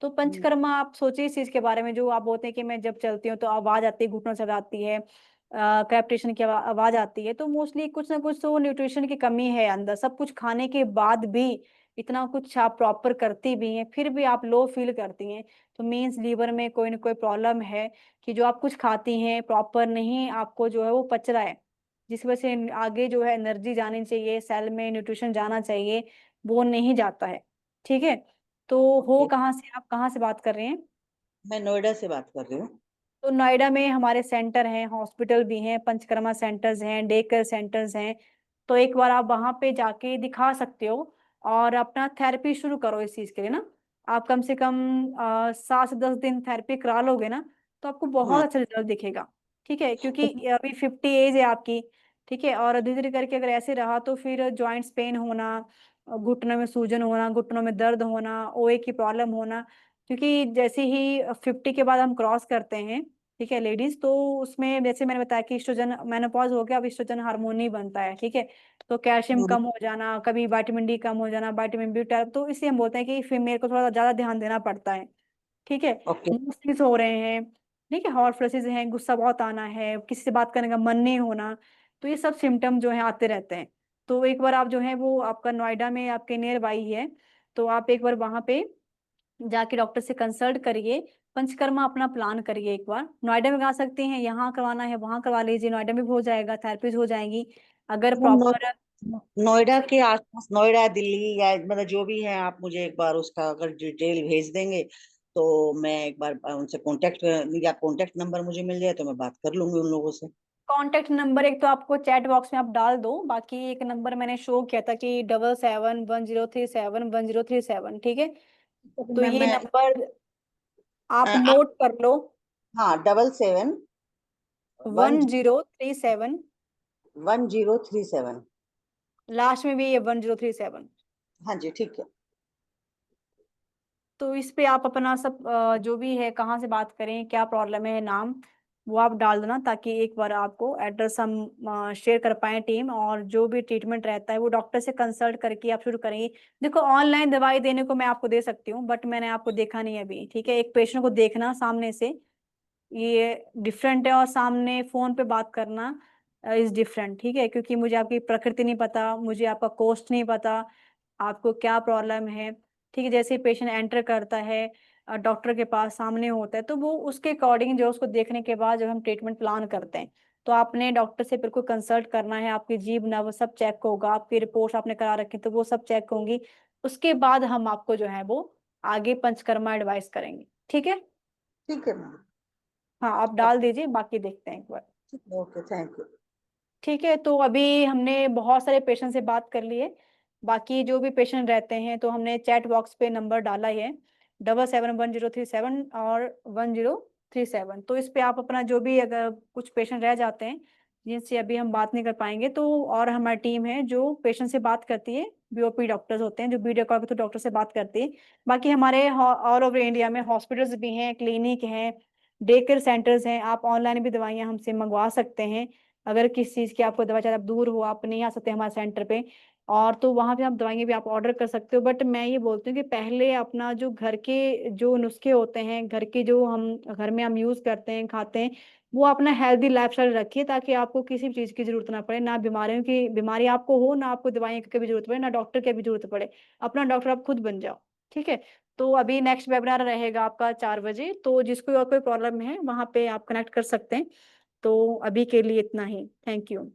तो पंचकर्मा आप सोचिए इस चीज के बारे में, जो आप बोलते हैं कि मैं जब चलती हूँ तो आवाज आती है, घुटनों से आती है, क्रेपिटेशन की आवाज आती है, तो मोस्टली कुछ ना कुछ तो न्यूट्रिशन की कमी है अंदर। सब कुछ खाने के बाद भी इतना कुछ आप प्रॉपर करती भी हैं, फिर भी आप लो फील करती हैं, तो मीन्स लीवर में कोई ना कोई प्रॉब्लम है, कि जो आप कुछ खाती हैं प्रॉपर नहीं आपको जो है वो पच रहा है, जिस वजह से आगे जो है एनर्जी जानी चाहिए, सेल में न्यूट्रिशन जाना चाहिए, वो नहीं जाता है। ठीक है, तो हो ओके, कहाँ से, आप कहाँ से बात कर रहे हैं? मैं नोएडा से बात कर रही हूँ। तो नोएडा में हमारे सेंटर हैं, हॉस्पिटल भी हैं, पंचकर्मा सेंटर्स हैं, डे केयर सेंटर्स हैं, तो एक बार आप वहां पे जाके दिखा सकते हो और अपना थेरेपी शुरू करो इस चीज के लिए ना। आप कम से कम 7 से 10 दिन थेरेपी करा लोगे ना, तो आपको बहुत हाँ, अच्छा रिजल्ट दिखेगा। ठीक है, क्योंकि तो अभी 50 एज है आपकी, ठीक है, और धीरे धीरे करके अगर ऐसे रहा तो फिर जॉइंट्स पेन होना, घुटनों में सूजन होना, घुटनों में दर्द होना, ओए की प्रॉब्लम होना, क्योंकि जैसे ही 50 के बाद हम क्रॉस करते हैं, ठीक है लेडीज, तो उसमें जैसे मैंने बताया कि ईस्ट्रोजन मेनोपॉज हो गया, अब ईस्ट्रोजन हार्मोन नहीं बनता है, ठीक है, तो कैल्शियम हम्म, कम हो जाना, कभी विटामिन डी कम हो जाना, विटामिन बी 12, तो इसलिए हम बोलते हैं कि फीमेल को थोड़ा ज्यादा ध्यान देना पड़ता है। ठीक है, ओके, मूड हो रहे हैं, ठीक है, हॉट फ्लैशेस हैं, गुस्सा बहुत आना है, किसी से बात करने का मन नहीं होना, तो ये सब सिम्टम जो है आते रहते हैं। तो एक बार आप जो है वो आपका नोएडा में आपके नियर बाई है, तो आप एक बार वहां पे जाके डॉक्टर से कंसल्ट करिए, पंचकर्मा अपना प्लान करिए। एक बार नोएडा में आ सकते हैं, यहाँ करवाना है वहां करवा लीजिए, नोएडा में भी हो जाएगा, थेरेपीज हो जाएंगी अगर मैम प्रॉपर। नोएडा के आसपास, नोएडा, दिल्ली या मतलब जो भी है, आप मुझे एक बार उसका अगर डिटेल भेज देंगे तो मैं एक बार उनसे कांटेक्ट, या कांटेक्ट नंबर मुझे मिल जाए तो मैं बात कर लूंगी उन लोगों से। कॉन्टेक्ट नंबर एक तो आपको चैट बॉक्स में आप डाल दो, बाकी एक नंबर मैंने शो किया था कि 7710371037, ठीक है, तो तो मैम ये मैं नंबर आप आप, नोट कर लो। हाँ, 77 वन 1037, 1037। लास्ट में भी ये 1037। हाँ जी, ठीक है। तो इस पे आप अपना सब जो भी है, कहाँ से बात करें, क्या प्रॉब्लम है, नाम वो आप डाल देना, ताकि एक बार आपको एड्रेस हम शेयर कर पाएं टीम, और जो भी ट्रीटमेंट रहता है वो डॉक्टर से कंसल्ट करके आप शुरू करेंगे। देखो ऑनलाइन दवाई देने को मैं आपको दे सकती हूँ, बट मैंने आपको देखा नहीं अभी, ठीक है, एक पेशेंट को देखना सामने से ये डिफरेंट है, और सामने फोन पे बात करना इज डिफरेंट, ठीक है, क्योंकि मुझे आपकी प्रकृति नहीं पता, मुझे आपका कोस्ट नहीं पता, आपको क्या प्रॉब्लम है, ठीक है, जैसे पेशेंट एंटर करता है डॉक्टर के पास सामने होता है, तो वो उसके अकॉर्डिंग जो उसको देखने के बाद जब हम ट्रीटमेंट प्लान करते हैं, तो आपने डॉक्टर से बिल्कुल कंसल्ट करना है, आपकी जीभ नर्व सब चेक होगा, आपकी रिपोर्ट आपने करा रखी तो वो सब चेक होंगी, उसके बाद हम आपको जो है वो आगे पंचकर्मा एडवाइस करेंगे। ठीक है, ठीक है मैम। हाँ आप डाल दीजिए, बाकी देखते हैं एक बार। Okay, thank you. ठीक है, तो अभी हमने बहुत सारे पेशेंट से बात कर ली है, बाकी जो भी पेशेंट रहते हैं तो हमने चैट बॉक्स पे नंबर डाला ही है, 771037 और 1037, तो इस पे आप अपना जो भी, अगर कुछ पेशेंट रह जाते हैं जिनसे अभी हम बात नहीं कर पाएंगे, तो और हमारी टीम है जो पेशेंट से बात करती है, बीओपी डॉक्टर्स होते हैं जो वीडियो कॉल के थ्रू डॉक्टर से बात करती है। बाकी हमारे ऑल ओवर इंडिया में हॉस्पिटल्स भी हैं, क्लिनिक हैं, डे केयर सेंटर्स हैं, आप ऑनलाइन भी दवाइयाँ हमसे मंगवा सकते हैं। अगर किस चीज़ की आपको दवा चाहिए, आप दूर हो, आप नहीं आ सकते हमारे सेंटर पे, और तो वहाँ पे आप दवाइयाँ भी आप ऑर्डर कर सकते हो, बट मैं ये बोलती हूँ कि पहले अपना जो घर के जो नुस्खे होते हैं, घर के जो हम घर में हम यूज़ करते हैं, खाते हैं, वो अपना हेल्दी लाइफस्टाइल रखिए, ताकि आपको किसी भी चीज़ की जरूरत ना पड़े, ना बीमारी आपको हो, ना आपको दवाइयों की भी जरूरत पड़े, ना डॉक्टर की भी जरूरत पड़े, अपना डॉक्टर आप खुद बन जाओ। ठीक है, तो अभी नेक्स्ट वेबिनार रहेगा आपका 4 बजे, तो जिसको और कोई प्रॉब्लम है वहाँ पे आप कनेक्ट कर सकते हैं। तो अभी के लिए इतना ही, थैंक यू।